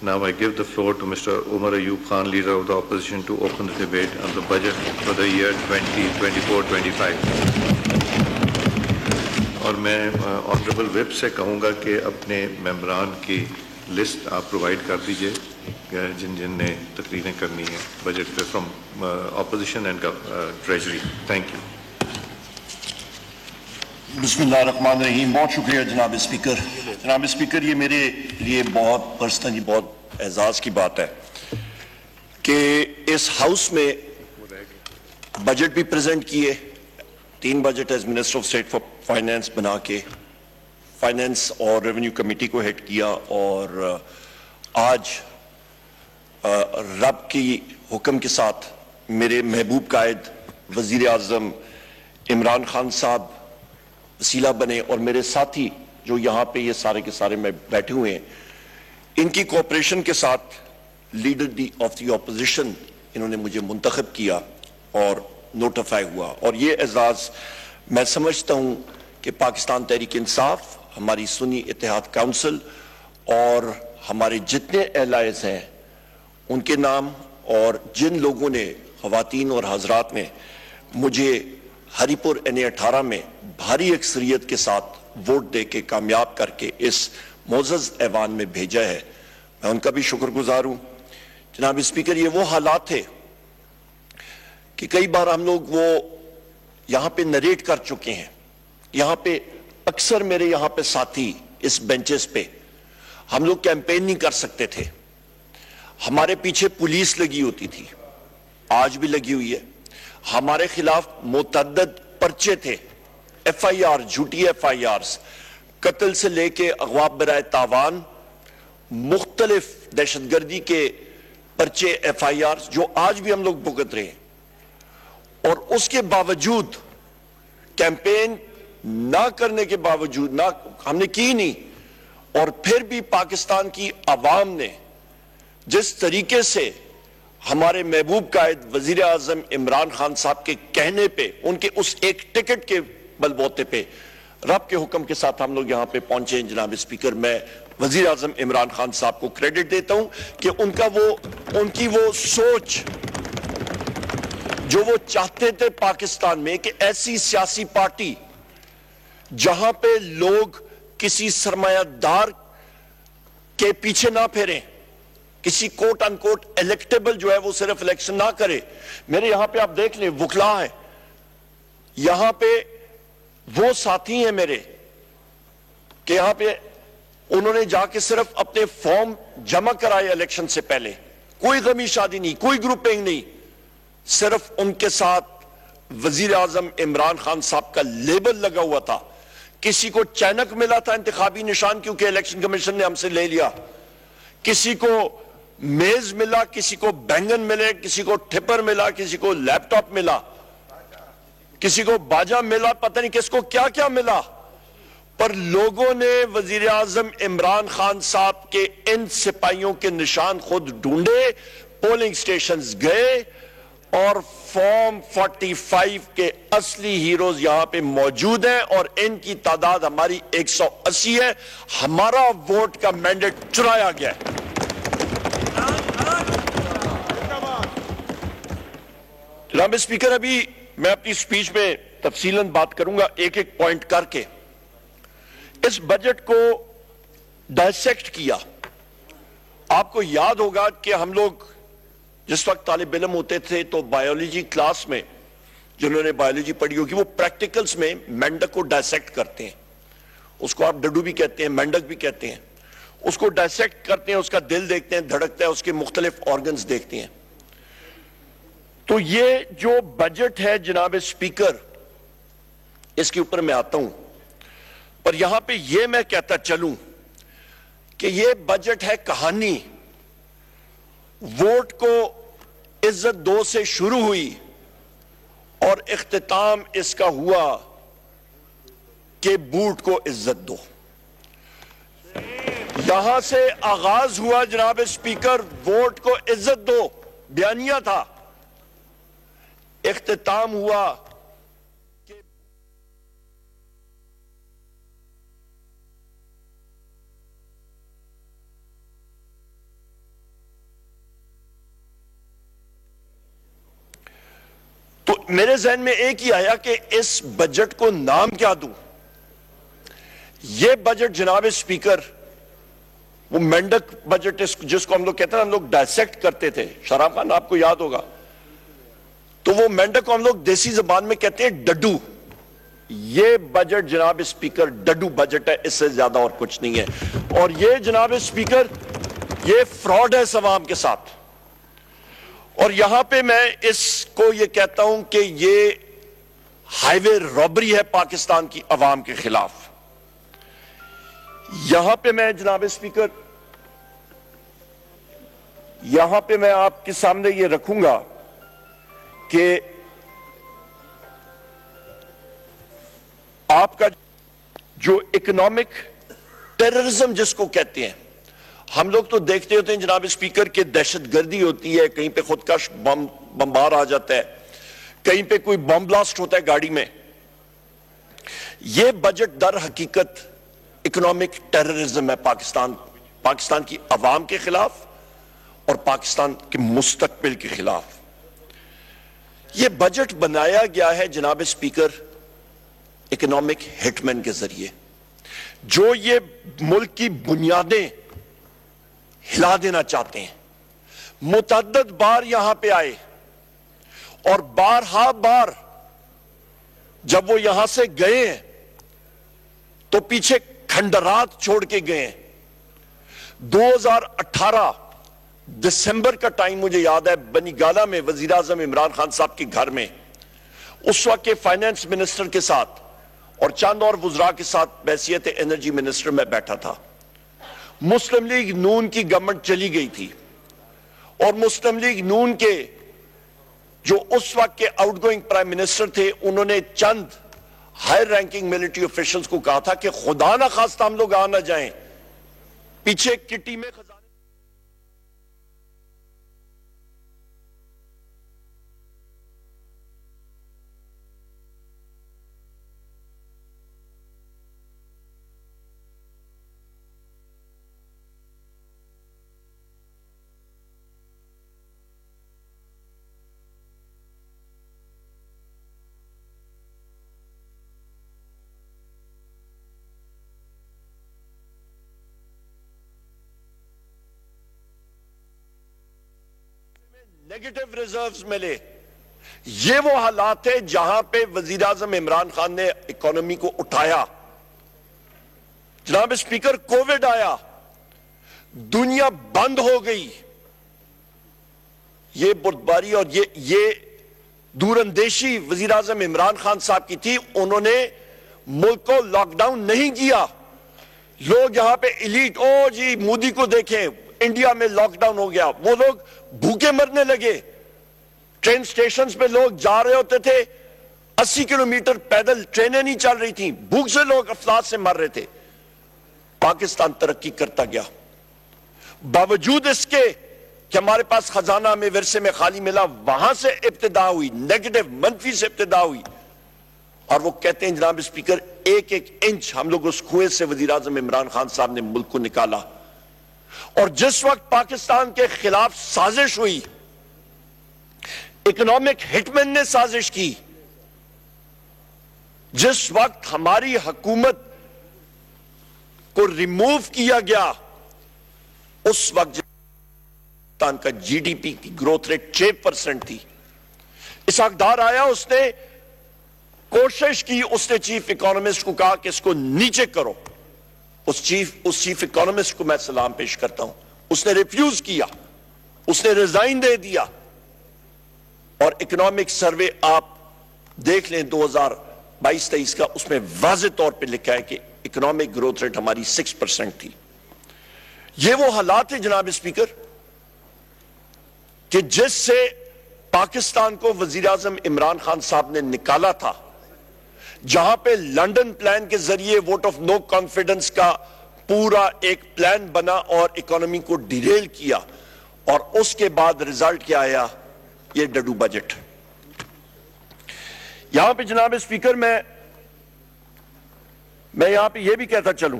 Now I give the floor to Mr. Umar Ayub Khan, Leader of the Opposition, to open the debate on the budget for the year 2024-25. اور میں honourable web سے کہوں گا کہ اپنے ممبران کی list آپ پرووائڈ کر دیجئے جن جن نے تقریریں کرنی ہیں بجٹ پہ from opposition and treasury. Thank you. بسم اللہ الرحمن الرحیم. بہت شکریہ جناب اسپیکر. جناب اسپیکر, یہ میرے لیے بہت پرسنلی بہت اعزاز کی بات ہے کہ اس ہاؤس میں بجٹ بھی پریزنٹ کیے, 3 budget as minister of state for finance بنا کے فائنینس اور ریونیو کمیٹی کو ہیڈ کیا, اور آج رب کی حکم کے ساتھ میرے محبوب قائد وزیر اعظم عمران خان صاحب وسیلہ بنے, اور میرے ساتھی جو یہاں پہ یہ سارے کے سارے میں بیٹھے ہوئے ہیں, ان کی کوآپریشن کے ساتھ لیڈر آف دی اپوزیشن انہوں نے مجھے منتخب کیا اور نوٹیفائی ہوا. اور یہ اعزاز میں سمجھتا ہوں کہ پاکستان تحریک انصاف, ہماری سنی اتحاد کونسل اور ہمارے جتنے allies ہیں ان کے نام, اور جن لوگوں نے, خواتین اور حضرات نے مجھے ہری پور NA18 میں بھاری اکثریت کے ساتھ ووٹ دے کے کامیاب کر کے اس معزز ایوان میں بھیجا ہے, میں ان کا بھی شکر گزار ہوں. جناب اسپیکر, یہ وہ حالات تھے کہ کئی بار ہم لوگ وہ یہاں پہ نریٹ کر چکے ہیں, یہاں پہ اکثر میرے یہاں پہ ساتھی اس بینچز پہ, ہم لوگ کیمپین نہیں کر سکتے تھے, ہمارے پیچھے پولیس لگی ہوتی تھی, آج بھی لگی ہوئی ہے, ہمارے خلاف متعدد پرچے تھے, FIR, جھوٹی FIRs, قتل سے لے کے اغوا برائے تاوان, مختلف دہشت گردی کے پرچے FIRs جو آج بھی ہم لوگ بھگت رہے ہیں, اور اس کے باوجود کیمپین نہ کرنے کے باوجود ہم نے کی نہیں, اور پھر بھی پاکستان کی عوام نے جس طریقے سے ہمارے محبوب قائد وزیر اعظم عمران خان صاحب کے کہنے پہ, ان کے اس ایک ٹکٹ کے بل بوتے پہ رب کے حکم کے ساتھ ہم لوگ یہاں پہ پہنچے ہیں. جناب اسپیکر, میں وزیر اعظم عمران خان صاحب کو کریڈٹ دیتا ہوں کہ ان کی وہ سوچ جو وہ چاہتے تھے پاکستان میں, کہ ایسی سیاسی پارٹی جہاں پہ لوگ کسی سرمایہ دار کے پیچھے نہ پھیریں, کسی کوٹ ان کوٹ الیکٹیبل جو ہے وہ صرف الیکشن نہ کرے. میرے یہاں پہ آپ دیکھ لیں وکلا ہے, یہاں پہ وہ ساتھی ہیں میرے کہ یہاں پہ انہوں نے جا کے صرف اپنے فارم جمع کرائے الیکشن سے پہلے, کوئی غمی شادی نہیں, کوئی گروپنگ نہیں, صرف ان کے ساتھ وزیر اعظم عمران خان صاحب کا لیبل لگا ہوا تھا. کسی کو چینک ملا تھا انتخابی نشان کیونکہ الیکشن کمیشن نے ہم سے لے لیا, کسی کو میز ملا, کسی کو بینگن ملے, کسی کو ٹھپر ملا, کسی کو لیپ ٹاپ ملا, کسی کو باجا ملا, پتہ نہیں کس کو کیا کیا ملا, پر لوگوں نے وزیر اعظم عمران خان صاحب کے ان سپاہیوں کے نشان خود ڈھونڈے, پولنگ سٹیشنز گئے, اور فارم 45 کے اصلی ہیروز یہاں پہ موجود ہیں, اور ان کی تعداد ہماری 180 ہے. ہمارا ووٹ کا مینڈیٹ چرایا گیا ہے. جناب اسپیکر, ابھی میں اپنی سپیچ میں تفصیلاً بات کروں گا ایک ایک پوائنٹ کر کے. اس بجٹ کو ڈائسیکٹ کیا. آپ کو یاد ہوگا کہ ہم لوگ جس وقت طالب علم ہوتے تھے تو بایولوجی کلاس میں, جنہوں نے بایولوجی پڑھی ہوگی, وہ پریکٹیکلز میں مینڈک کو ڈائسیکٹ کرتے ہیں, اس کو آپ ڈڈو بھی کہتے ہیں, مینڈک بھی کہتے ہیں, اس کو ڈائسیکٹ کرتے ہیں, اس کا دل دیکھتے ہیں, دھڑکتا ہے, اس کے مختلف آرگنز دیکھتے ہیں. تو یہ جو بجٹ ہے جناب اسپیکر, اس کے اوپر میں آتا ہوں, پر یہاں پہ یہ میں کہتا چلوں کہ یہ بجٹ ہے کہانی. ووٹ کو عزت دو سے شروع ہوئی اور اختتام اس کا ہوا کہ بوٹ کو عزت دو. یہاں سے آغاز ہوا جناب اسپیکر, ووٹ کو عزت دو بیانیہ تھا, اختتام ہوا میرے ذہن میں ایک ہی آیا کہ اس بجٹ کو نام کیا دوں. یہ بجٹ جناب اسپیکر وہ مینڈک بجٹ جس کو ہم لوگ کہتے ہیں، ہم لوگ ڈائسیکٹ کرتے تھے، شراب خان آپ کو یاد ہوگا، تو وہ مینڈک کو ہم لوگ دیسی زبان میں کہتے ہیں ڈڈو. یہ بجٹ جناب اسپیکر ڈڈو بجٹ ہے، اس سے زیادہ اور کچھ نہیں ہے. اور یہ جناب اسپیکر یہ فراڈ ہے اس عوام کے ساتھ. اور یہاں پہ میں اس کو یہ کہتا ہوں کہ یہ ہائی وے رابری ہے پاکستان کی عوام کے خلاف. یہاں پہ میں جناب اسپیکر یہاں پہ میں آپ کے سامنے یہ رکھوں گا کہ آپ کا جو اکنامک ٹیررزم جس کو کہتے ہیں، ہم لوگ تو دیکھتے ہوتے ہیں جناب اسپیکر کہ دہشت گردی ہوتی ہے، کہیں پہ خودکش بمبار آ جاتا ہے، کہیں پہ کوئی بم بلاسٹ ہوتا ہے گاڑی میں. یہ بجٹ در حقیقت اکنامک ٹیررزم ہے پاکستان کی عوام کے خلاف اور پاکستان کے مستقبل کے خلاف. یہ بجٹ بنایا گیا ہے جناب اسپیکر اکنامک ہٹ مین کے ذریعے، جو یہ ملک کی بنیادیں ہلا دینا چاہتے ہیں. متعدد بار یہاں پہ آئے اور بارہا بار جب وہ یہاں سے گئے ہیں تو پیچھے کھنڈرات چھوڑ کے گئے ہیں. 2018 دسمبر کا ٹائم مجھے یاد ہے، بنی گالہ میں وزیراعظم عمران خان صاحب کے گھر میں اس وقت کے فائنانس منسٹر کے ساتھ اور چند اور وزراء کے ساتھ بحیثیت انرجی منسٹر میں بیٹھا تھا. مسلم لیگ نون کی گورنمنٹ چلی گئی تھی اور مسلم لیگ نون کے جو اس وقت کے آؤٹ گوئنگ پرائم منسٹر تھے، انہوں نے چند ہائر رینکنگ ملٹری آفیشلز کو کہا تھا کہ خدا نہ خواستہ ہم لوگ آ نہ جائیں، پیچھے کٹی میں خزانے نیگیٹو ریزروز ملے. یہ وہ حالات ہے جہاں پہ وزیراعظم عمران خان نے اکانومی کو اٹھایا. جناب اسپیکر کووڈ آیا، دنیا بند ہو گئی. یہ بردباری اور یہ دور اندیشی وزیراعظم عمران خان صاحب کی تھی. انہوں نے ملک کو لاک ڈاؤن نہیں کیا. لوگ یہاں پہ ایلیٹ، او جی مودی کو دیکھیں، انڈیا میں لاک ڈاؤن ہو گیا، وہ لوگ بھوکے مرنے لگے. ٹرین سٹیشنز پہ لوگ جا رہے ہوتے تھے، 80 کلومیٹر پیدل ٹرینیں نہیں چل رہی تھیں، بھوک سے لوگ افلاس سے مر رہے تھے. پاکستان ترقی کرتا گیا باوجود اس کے کہ ہمارے پاس خزانہ میں ورثے میں خالی ملا. وہاں سے ابتدا ہوئی، نیگیٹو منفی سے ابتدا ہوئی. اور وہ کہتے ہیں جناب اسپیکر ایک ایک انچ ہم لوگ اس کنویں سے وزیراعظم عمران خان صاحب نے ملک کو نکالا. اور جس وقت پاکستان کے خلاف سازش ہوئی، اکنامک ہٹ مین نے سازش کی، جس وقت ہماری حکومت کو ریموو کیا گیا، اس وقت پاکستان کا جی ڈی پی کی گروتھ ریٹ 6% تھی. اسحاق ڈار آیا، اس نے کوشش کی، اس نے چیف اکانومسٹ کو کہا کہ اس کو نیچے کرو. اس چیف اکانومسٹ کو میں سلام پیش کرتا ہوں. اس نے ریفیوز کیا، اس نے ریزائن دے دیا. اور اکنامک سروے آپ دیکھ لیں 2022-23 کا، اس میں واضح طور پہ لکھا ہے کہ اکنامک گروتھ ریٹ ہماری 6% تھی. یہ وہ حالات ہیں جناب اسپیکر کہ جس سے پاکستان کو وزیراعظم عمران خان صاحب نے نکالا تھا، جہاں پہ لنڈن پلان کے ذریعے ووٹ آف نو کانفیڈنس کا پورا ایک پلان بنا اور اکانومی کو ڈیریل کیا. اور اس کے بعد ریزلٹ کیا آیا؟ یہ ڈڈو بجٹ. یہاں پہ جناب اسپیکر میں یہاں پہ یہ بھی کہتا چلوں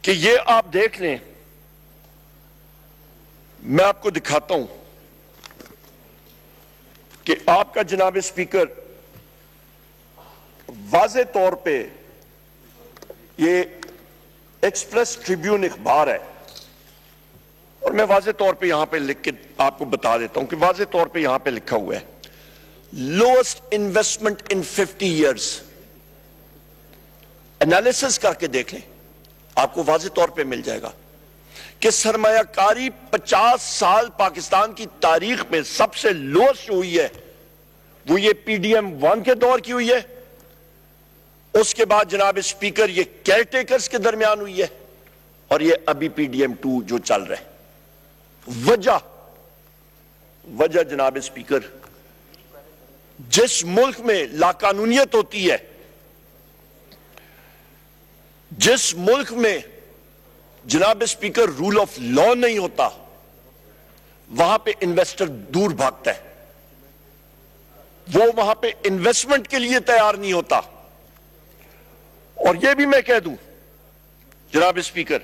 کہ یہ آپ دیکھ لیں، میں آپ کو دکھاتا ہوں کہ آپ کا جناب اسپیکر واضح طور پہ یہ ایکسپریس ٹریبیون اخبار ہے، اور میں واضح طور پہ یہاں پہ لکھ کے آپ کو بتا دیتا ہوں کہ واضح طور پہ یہاں پہ لکھا ہوا ہے lost investment in 50 years. Analysis کر کے دیکھ لیں، آپ کو واضح طور پہ مل جائے گا کہ سرمایہ کاری 50 سال پاکستان کی تاریخ میں سب سے لوسٹ ہوئی ہے وہ یہ پی ڈی ایم 1 کے دور کی ہوئی ہے. اس کے بعد جناب اسپیکر یہ کیئر ٹیکرز کے درمیان ہوئی ہے، اور یہ ابھی پی ڈی ایم 2 جو چل رہا ہے. وجہ جناب اسپیکر، جس ملک میں لاقانونیت ہوتی ہے، جس ملک میں جناب اسپیکر رول آف لا نہیں ہوتا، وہاں پہ انویسٹر دور بھاگتا ہے، وہ وہاں پہ انویسٹمنٹ کے لیے تیار نہیں ہوتا. اور یہ بھی میں کہہ دوں جناب اسپیکر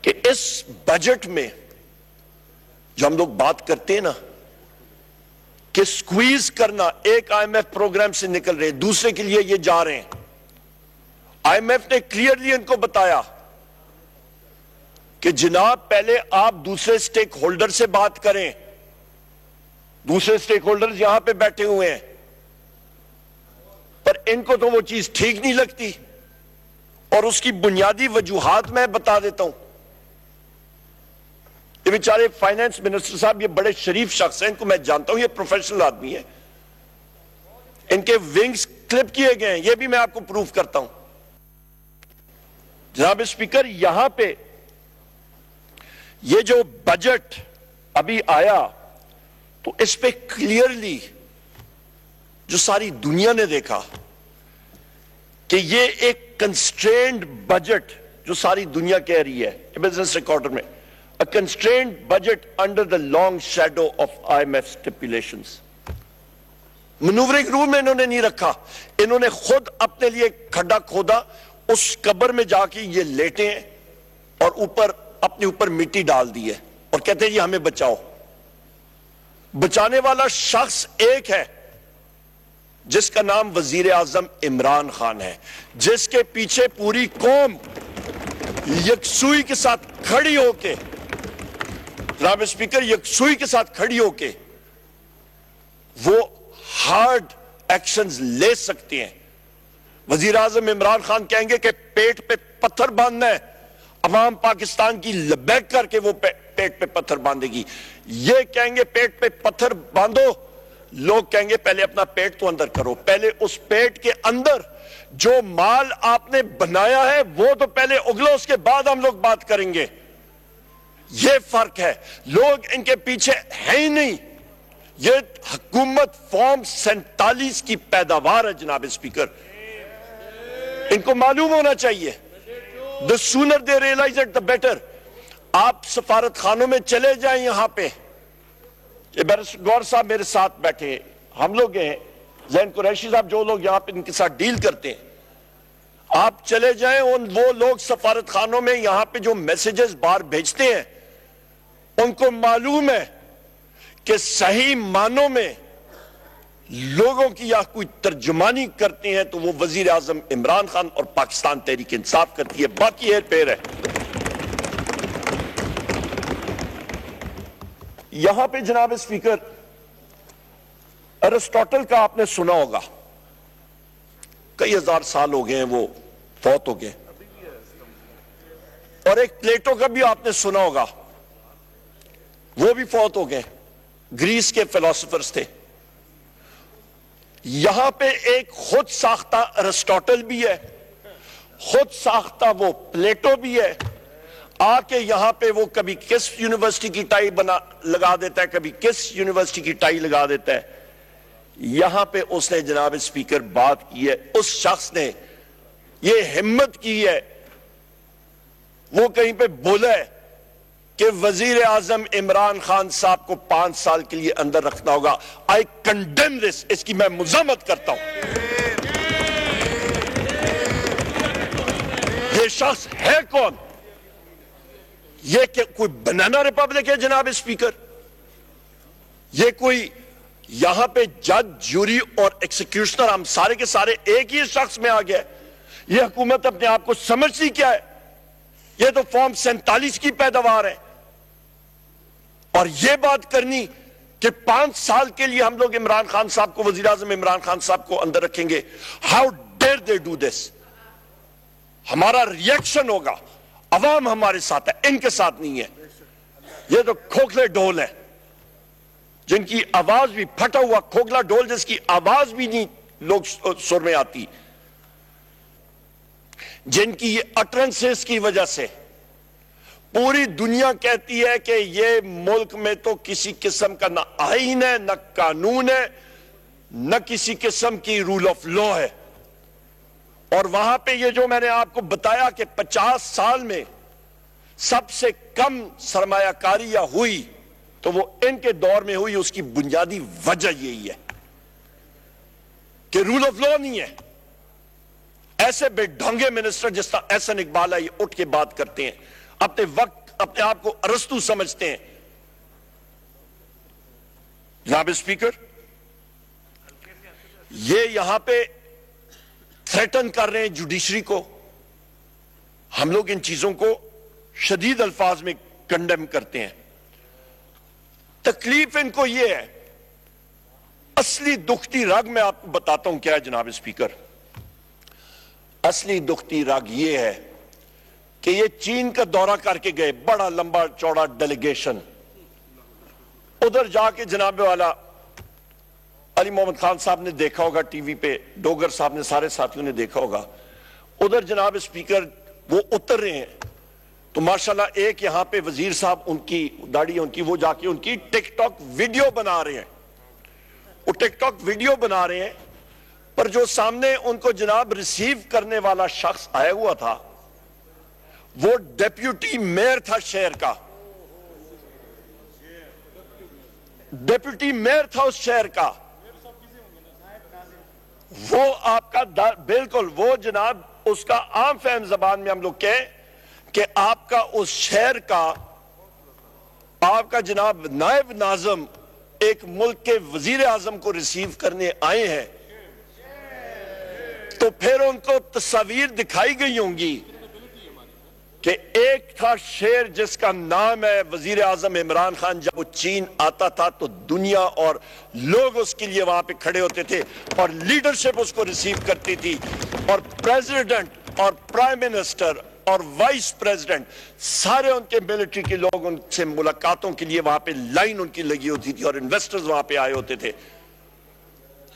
کہ اس بجٹ میں جو ہم لوگ بات کرتے ہیں نا کہ سکویز کرنا، ایک آئی ایم ایف پروگرام سے نکل رہے دوسرے کے لیے یہ جا رہے ہیں. آئی ایم ایف نے کلیئرلی ان کو بتایا کہ جناب پہلے آپ دوسرے سٹیک ہولڈر سے بات کریں. دوسرے سٹیک ہولڈرز یہاں پہ بیٹھے ہوئے ہیں، پر ان کو تو وہ چیز ٹھیک نہیں لگتی، اور اس کی بنیادی وجوہات میں بتا دیتا ہوں. یہ بیچارے فائنانس منسٹر صاحب یہ بڑے شریف شخص ہیں، ان کو میں جانتا ہوں، یہ پروفیشنل آدمی ہیں، ان کے ونگز کلپ کیے گئے ہیں، یہ بھی میں آپ کو پروف کرتا ہوں. جناب اسپیکر یہاں پہ یہ جو بجٹ ابھی آیا تو اس پہ کلیئرلی جو ساری دنیا نے دیکھا کہ یہ ایک کنسٹرینڈ بجٹ جو ساری دنیا کہہ رہی ہے بزنس ریکارڈر میں a constrained budget under the long shadow of IMF stipulations. منورنگ روم میں انہوں نے نہیں رکھا، انہوں نے خود اپنے لیے کھڈا کھودا، اس قبر میں جا کے یہ لیٹے ہیں اور اپنے اوپر مٹی ڈال دی ہے اور کہتے ہیں جی ہمیں بچاؤ. بچانے والا شخص ایک ہے جس کا نام وزیر اعظم عمران خان ہے، جس کے پیچھے پوری قوم یکسوئی کے ساتھ کھڑی ہو کے، جناب اسپیکر یکسوئی کے ساتھ کھڑی ہو کے وہ ہارڈ ایکشنز لے سکتے ہیں. وزیر اعظم عمران خان کہیں گے کہ پیٹ پہ پتھر باندھنا ہے، عوام پاکستان کی لبیک کر کے وہ پیٹ پہ پتھر باندھے گی. یہ کہیں گے پیٹ پہ پتھر باندھو، لوگ کہیں گے پہلے اپنا پیٹ تو اندر کرو، پہلے اس پیٹ کے اندر جو مال آپ نے بنایا ہے وہ تو پہلے اگلو، اس کے بعد ہم لوگ بات کریں گے. یہ فرق ہے، لوگ ان کے پیچھے ہیں ہی نہیں. یہ حکومت فارم 47 کی پیداوار ہے جناب اسپیکر، ان کو معلوم ہونا چاہیے. the sooner they realize it the better. آپ سفارت خانوں میں چلے جائیں، یہاں پہ گور صاحب میرے ساتھ بیٹھے، ہم لوگ ہیں، زین قریشی صاحب، جو لوگ یہاں پہ ان کے ساتھ ڈیل کرتے ہیں، آپ چلے جائیں، وہ لوگ سفارت خانوں میں یہاں پہ جو میسیجز باہر بھیجتے ہیں ان کو معلوم ہے کہ صحیح معنوں میں لوگوں کی یا کوئی ترجمانی کرتے ہیں تو وہ وزیر اعظم عمران خان اور پاکستان تحریک انصاف کرتی ہے، باقی ہیر پیر ہے. یہاں پہ جناب اسپیکر ارسطاٹل کا آپ نے سنا ہوگا، کئی ہزار سال ہو گئے ہیں وہ فوت ہو گئے، اور ایک پلیٹو کا بھی آپ نے سنا ہوگا، وہ بھی فوت ہو گئے، گریس کے فلسفرز تھے. یہاں پہ ایک خود ساختہ ارسطاٹل بھی ہے، خود ساختہ وہ پلیٹو بھی ہے. آ کے یہاں پہ وہ کبھی کس یونیورسٹی کی ٹائی لگا دیتا ہے، کبھی کس یونیورسٹی کی ٹائی لگا دیتا ہے. یہاں پہ اس نے جناب اسپیکر بات کی ہے، اس شخص نے یہ ہمت کی ہے، وہ کہیں پہ بولا ہے کہ وزیر اعظم عمران خان صاحب کو 5 سال کے لیے اندر رکھنا ہوگا. I condemn this، اس کی میں مذمت کرتا ہوں. یہ شخص ہے کون؟ یہ کہ کوئی بنانا ریپبلک ہے جناب اسپیکر؟ یہ کوئی یہاں پہ جج جوری اور ایکسیکیوشنر ہم سارے کے سارے ایک ہی شخص میں آ گیا ہے. یہ حکومت اپنے آپ کو سمجھتی کیا ہے؟ یہ تو فارم 47 کی پیداوار ہے. اور یہ بات کرنی کہ 5 سال کے لیے ہم لوگ عمران خان صاحب کو، وزیر اعظم عمران خان صاحب کو اندر رکھیں گے. How dare they do this. ہمارا ریئیکشن ہوگا. عوام ہمارے ساتھ ہے، ان کے ساتھ نہیں ہے. یہ تو کھوکھلے ڈھول ہے جن کی آواز بھی پھٹا ہوا کھوکھلا ڈھول جس کی آواز بھی نہیں لوگ سر میں آتی، جن کی یہ اٹرنسز کی وجہ سے پوری دنیا کہتی ہے کہ یہ ملک میں تو کسی قسم کا نہ آئین ہے، نہ قانون ہے، نہ کسی قسم کی رول آف لا ہے. اور وہاں پہ یہ جو میں نے آپ کو بتایا کہ 50 سال میں سب سے کم سرمایہ کاری ہوئی تو وہ ان کے دور میں ہوئی. اس کی بنیادی وجہ یہی ہے کہ رول آف لا نہیں ہے. ایسے بے ڈھنگے منسٹر جس طرح احسن اقبال ہے یہ اٹھ کے بات کرتے ہیں، اپنے وقت اپنے آپ کو ارسطو سمجھتے ہیں. جناب اسپیکر، یہ یہاں پہ تھریٹن کر رہے ہیں جوڈیشری کو. ہم لوگ ان چیزوں کو شدید الفاظ میں کنڈیم کرتے ہیں. تکلیف ان کو یہ ہے. اصلی دکھتی رگ میں آپ کو بتاتا ہوں کیا ہے جناب اسپیکر. اصلی دکھتی رگ یہ ہے کہ یہ چین کا دورہ کر کے گئے، بڑا لمبا چوڑا ڈیلیگیشن. ادھر جا کے جناب والا علی محمد خان صاحب نے دیکھا ہوگا ٹی وی پہ، ڈوگر صاحب نے، سارے ساتھیوں نے دیکھا ہوگا. ادھر جناب اسپیکر وہ اتر رہے ہیں تو ماشاءاللہ ایک یہاں پہ وزیر صاحب، ان کی داڑھی ان کی، وہ جا کے ان کی ٹک ٹاک ویڈیو بنا رہے ہیں. وہ ٹک ٹاک ویڈیو بنا رہے ہیں پر جو سامنے ان کو جناب ریسیو کرنے والا شخص آیا ہوا تھا وہ ڈیپیوٹی میئر تھا شہر کا. ڈیپیوٹی میئر تھا اس شہر کا. وہ آپ کا بالکل وہ جناب اس کا عام فہم زبان میں ہم لوگ کہیں کہ آپ کا اس شہر کا آپ کا جناب نائب ناظم ایک ملک کے وزیر اعظم کو ریسیو کرنے آئے ہیں تو پھر ان کو تصاویر دکھائی گئی ہوں گی کہ ایک تھا شہر جس کا نام ہے وزیر اعظم عمران خان. جب وہ چین آتا تھا تو دنیا اور لوگ اس کے لیے وہاں پہ کھڑے ہوتے تھے اور لیڈرشپ اس کو ریسیو کرتی تھی اور پریزیڈنٹ اور پرائم منسٹر اور وائس پریزیڈنٹ سارے ان کے ملٹری کے لوگ ان سے ملاقاتوں کے لیے وہاں پہ لائن ان کی لگی ہوتی تھی اور انویسٹرز وہاں پہ آئے ہوتے تھے.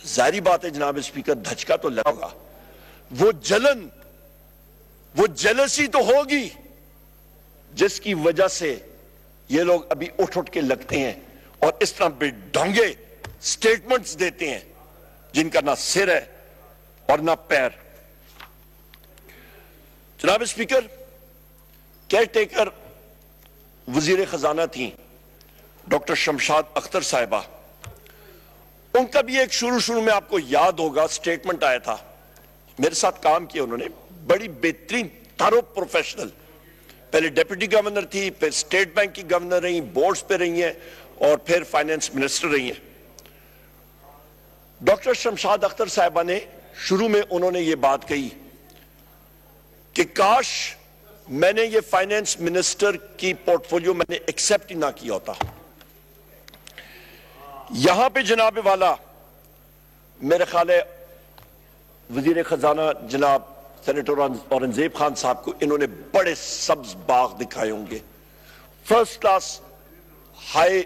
ظاہری بات ہے جناب اسپیکر دھچکا تو لگا ہوگا. وہ جلن وہ جیلسی تو ہوگی جس کی وجہ سے یہ لوگ ابھی اٹھ کے لگتے ہیں اور اس طرح بے ڈھنگے سٹیٹمنٹس دیتے ہیں جن کا نہ سر ہے اور نہ پیر. جناب اسپیکر، کیئر ٹیکر وزیر خزانہ تھیں ڈاکٹر شمشاد اختر صاحبہ. ان کا بھی ایک شروع میں آپ کو یاد ہوگا سٹیٹمنٹ آیا تھا. میرے ساتھ کام کیا انہوں نے، بڑی بہترین تھارو پروفیشنل. پہلے ڈیپٹی گورنر تھی، پھر اسٹیٹ بینک کی گورنر رہی، بورڈز پہ رہی ہیں اور پھر فائنانس منسٹر رہی ہیں. ڈاکٹر شمشاد اختر صاحبہ نے شروع میں انہوں نے یہ بات کہی کہ کاش میں نے یہ فائنانس منسٹر کی پورٹ فولیو میں نے ایکسپٹ ہی نہ کیا ہوتا. یہاں پہ جناب والا میرے خیال ہے وزیر خزانہ جناب سینیٹر اورنگزیب خان صاحب کو انہوں نے بڑے سبز باغ دکھائے ہوں گے. First class high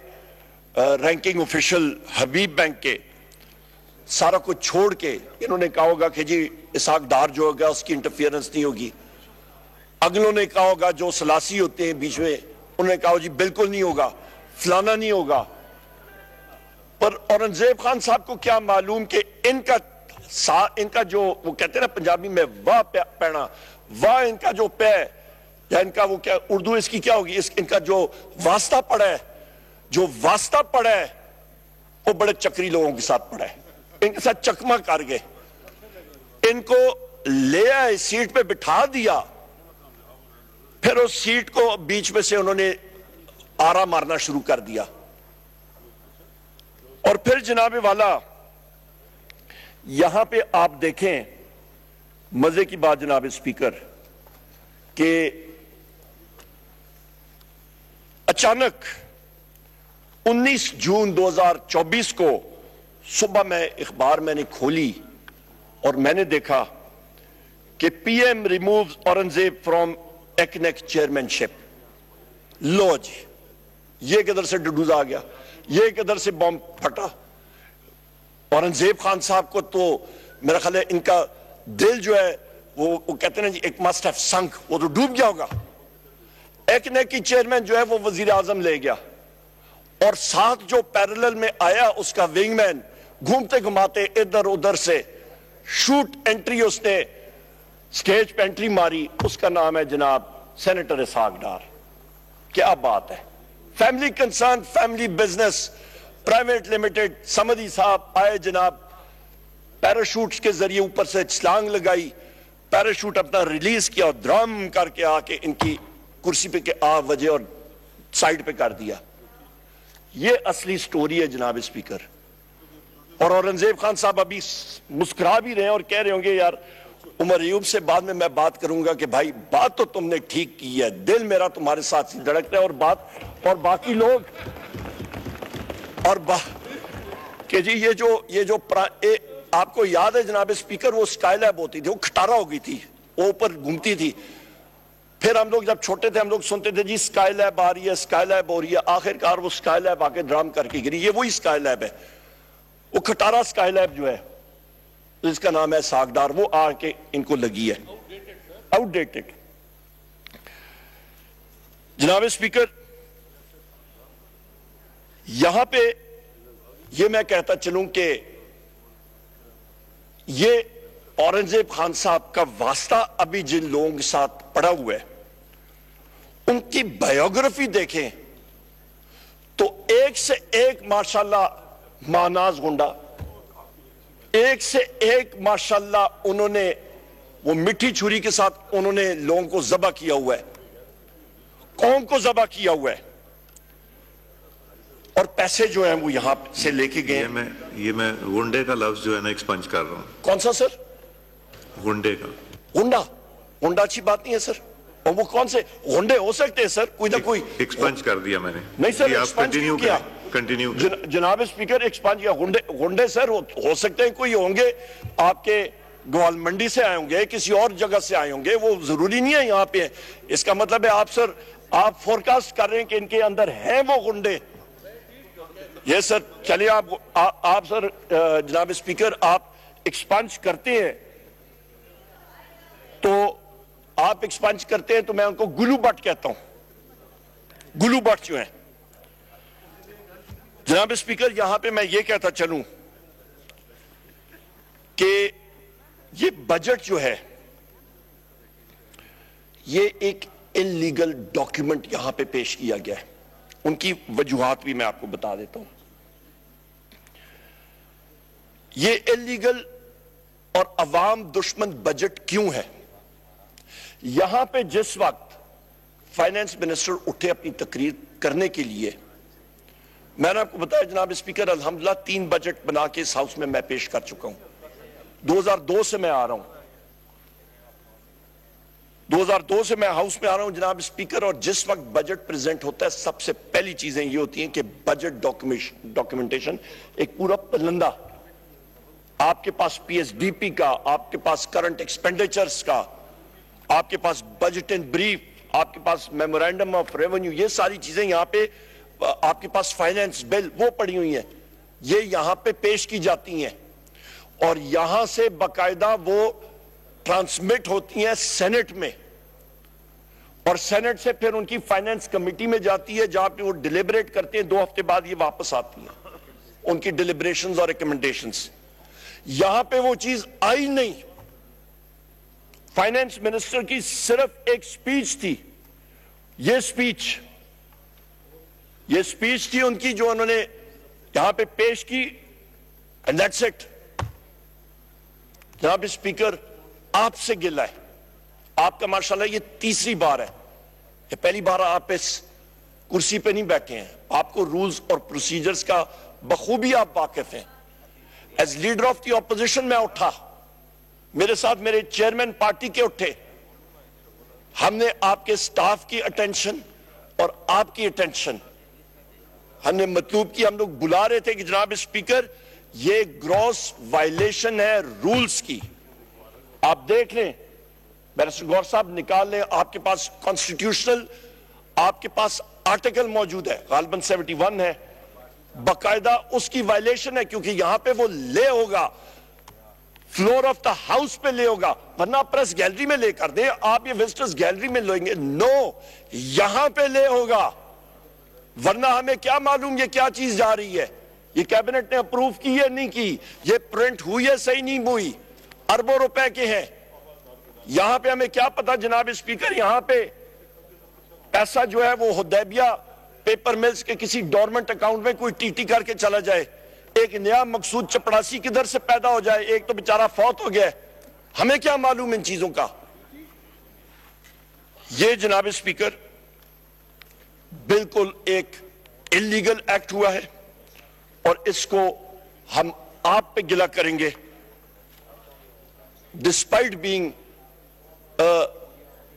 ranking official Habib bank کے سارا کچھ چھوڑ کے انہوں نے کہا ہوگا کہ جی اسحاق ڈار جو ہوگا اس کی انٹرفیئرنس نہیں ہوگی. اگلوں نے کہا ہوگا جو سلاسی ہوتے ہیں بیچ میں انہوں نے کہا جی بالکل نہیں ہوگا، فلانا نہیں ہوگا. پر اورنگزیب خان صاحب کو کیا معلوم کہ ان کا جو وہ کہتے ہیں نا پنجابی میں واہ پینا، واہ ان کا جو پے یا ان کا وہ کیا اردو اس کی کیا ہوگی، ان کا جو واسطہ پڑا ہے وہ بڑے چکری لوگوں کے ساتھ پڑا ہے. ان کے ساتھ چکما کر گئے، ان کو لے آئے سیٹ پہ بٹھا دیا، پھر اس سیٹ کو بیچ میں سے انہوں نے آرا مارنا شروع کر دیا. اور پھر جناب والا یہاں پہ آپ دیکھیں مزے کی بات جناب اسپیکر کہ اچانک 19 جون 2024 کو صبح میں اخبار میں نے کھولی اور میں نے دیکھا کہ پی ایم ریمووز اورنگزیب فرام ایکنیک چیئرمینشپ. لو جی یہ کدھر سے ڈڈوز آ گیا, یہ کدھر سے بم پھٹا. اورنگزیب خان صاحب کو تو میرا خیال ہے ان کا دل جو ہے وہ کہتے ہیں نا جی ایک مسٹ ہیو سنک, وہ تو ڈوب گیا ہوگا. ایکنیک کی چیئرمین جو ہے وہ وزیر اعظم لے گیا اور ساتھ جو پیرلل میں آیا اس کا ونگ مین گھومتے گھماتے ادھر ادھر سے شوٹ انٹری اس نے سٹیج پہ انٹری ماری. اس کا نام ہے جناب سینیٹر اسحاق ڈار. کیا بات ہے, family concern, family business, private limited. سمدھی صاحب آئے جناب, پیراشوٹس کے ذریعے اوپر سے چھلانگ لگائی, پیراشوٹ اپنا ریلیز کیا اور درام کر کے آ کے ان کی کرسی پہ کے آ وجہ اور سائیڈ پہ کر دیا. یہ اصلی سٹوری ہے جناب اسپیکر. اور اورنگزیب خان صاحب ابھی مسکرا بھی رہے ہیں اور کہہ رہے ہوں گے یار عمر ایوب سے بعد میں بات کروں گا کہ بھائی بات تو تم نے ٹھیک کی ہے, دل میرا تمہارے ساتھ دھڑک رہا ہے. اور باقی لوگ کہ جی یہ جو آپ کو یاد ہے جناب اسپیکر وہ اسکائی لیب ہوتی تھی, وہ کھٹارا ہو گئی تھی, وہ اوپر گھومتی تھی. پھر ہم لوگ جب چھوٹے تھے ہم لوگ سنتے تھے جی اسکائی لیب آ رہی ہے, اسکائی لیب ہو رہی ہے. آخر کار وہ اسکائی لیب آ کے ڈرام کر کے گری. یہ وہی اسکائی لیب ہے, وہ کھٹارا اسکائی لیب جو ہے جس کا نام ہے اسحاق ڈار, وہ آ کے ان کو لگی ہے. Out dated. جناب اسپیکر یہاں پہ یہ میں کہتا چلوں کہ یہ اورنگزیب خان صاحب کا واسطہ ابھی جن لوگوں کے ساتھ پڑا ہوا ہے ان کی بایوگرافی دیکھیں تو ایک سے ایک ماشاءاللہ ماناز گنڈا, ایک سے ایک ماشاءاللہ انہوں نے وہ مٹھی چھری کے ساتھ انہوں نے لوگوں کو ذبح کیا ہوا ہے, قوم کو ذبح کیا ہوا ہے. اور پیسے جو ہیں وہ یہاں سے لے کے گئے. یہ میں غنڈے کا لفظ جو ہے نا ایکسپنج کر رہا ہوں. کون سا سر؟ غنڈے کا. غنڈا اچھی بات نہیں ہے سر. اور وہ کون سے غنڈے ہو سکتے ہیں سر؟ کوئی نہ کوئی ایکسپنج کر دیا میں نے. نہیں سر ایکسپنج کیوں کیا کنٹینیو جناب اسپیکر؟ ایکسپنج کیا غنڈے سر ہو سکتے ہیں کوئی ہوں گے آپ کے گوال منڈی سے آئے ہوں گے, کسی اور جگہ سے آئے ہوں گے, وہ ضروری نہیں ہے یہاں پہ. اس کا مطلب ہے آپ سر آپ فورکاسٹ کر رہے ہیں کہ ان کے اندر ہیں وہ غنڈے. یہ سر چلیے آپ سر جناب اسپیکر آپ ایکسپنج کرتے ہیں تو آپ ایکسپنج کرتے ہیں تو میں ان کو گلو بٹ کہتا ہوں. گلو بٹ جو ہیں جناب اسپیکر یہاں پہ میں یہ کہتا چلوں کہ یہ بجٹ جو ہے یہ ایک انلیگل ڈاکیومنٹ یہاں پہ پیش کیا گیا ہے. ان کی وجوہات بھی میں آپ کو بتا دیتا ہوں. یہ انلیگل اور عوام دشمن بجٹ کیوں ہے؟ یہاں پہ جس وقت فائنانس منسٹر اٹھے اپنی تقریر کرنے کے لیے, میں نے آپ کو بتایا جناب اسپیکر الحمدللہ 3 بجٹ بنا کے اس ہاؤس میں پیش کر چکا ہوں. 2002 سے میں آ رہا ہوں, 2002 سے میں ہاؤس میں آ رہا ہوں جناب اسپیکر. اور جس وقت بجٹ پریزنٹ ہوتا ہے سب سے پہلی چیزیں یہ ہوتی ہیں کہ بجٹ ڈاکیومنٹیشن ایک پورا پلندہ, آپ کے پاس پی ایس ڈی پی کا, آپ کے پاس کرنٹ ایکسپینڈیچرز کا, آپ کے پاس بجٹ اینڈ بریف, آپ کے پاس میمورینڈم آف ریونیو, یہ ساری چیزیں یہاں پہ, آپ کے پاس فائنینس بل وہ پڑی ہوئی ہیں, یہ یہاں پہ پیش کی جاتی ہیں اور یہاں سے باقاعدہ وہ ٹرانسمٹ ہوتی ہیں سینٹ میں, اور سینٹ سے پھر ان کی فائنینس کمیٹی میں جاتی ہے جہاں پہ وہ ڈیلیبریٹ کرتے ہیں. 2 ہفتے بعد یہ واپس آتی ہیں ان کی ڈیلیبریشنز اور ریکمنڈیشنز. یہاں پہ وہ چیز آئی نہیں. فائنینس منسٹر کی صرف ایک سپیچ تھی, یہ سپیچ تھی ان کی جو انہوں نے یہاں پہ پیش کی, and that's it. جناب اسپیکر آپ سے گلہ ہے, آپ کا ماشاءاللہ یہ تیسری بار ہے, یہ پہلی بار آپ اس کرسی پہ نہیں بیٹھے ہیں. آپ کو رولز اور پروسیجرز کا بخوبی آپ واقف ہیں. As leader of the opposition میں اٹھا, میرے ساتھ میرے چیئرمین پارٹی کے اٹھے, ہم نے آپ کے سٹاف کی اٹینشن اور آپ کی اٹینشن ہم نے مطلوب کی. ہم لوگ بلا رہے تھے کہ جناب اسپیکر یہ گراس وائلیشن ہے رولز کی. آپ دیکھ لیں, بیرسٹر گور صاحب نکال لیں, آپ کے پاس کانسٹیٹیوشنل آپ کے پاس آرٹیکل موجود ہے, غالباً 71 ہے, باقاعدہ اس کی وائلیشن ہے, کیونکہ یہاں پہ وہ لے ہوگا, فلور آف دا ہاؤس پہ لے ہوگا, ورنہ پریس گیلری میں لے کر دیں, آپ یہ وزٹرز گیلری میں لیں گے. نو, یہاں پہ لے ہوگا, ورنہ ہمیں کیا معلوم یہ کیا چیز جا رہی ہے, یہ کیبنٹ نے اپروو کی ہے نہیں کی, یہ پرنٹ ہوئی ہے صحیح نہیں ہوئی, اربوں روپے کے ہیں. یہاں پہ ہمیں کیا پتا جناب اسپیکر, یہاں پہ پیسہ جو ہے وہ حدیبیہ پیپر ملز کے کسی ڈورمنٹ اکاؤنٹ میں کوئی ٹی ٹی کر کے چلا جائے, ایک نیا مقصود چپڑاسی کدھر سے پیدا ہو جائے, ایک تو بیچارہ فوت ہو گیا ہے, ہمیں کیا معلوم ان چیزوں کا. یہ جناب اسپیکر بالکل ایک انلیگل ایکٹ ہوا ہے, اور اس کو ہم آپ پہ گلہ کریں گے, despite being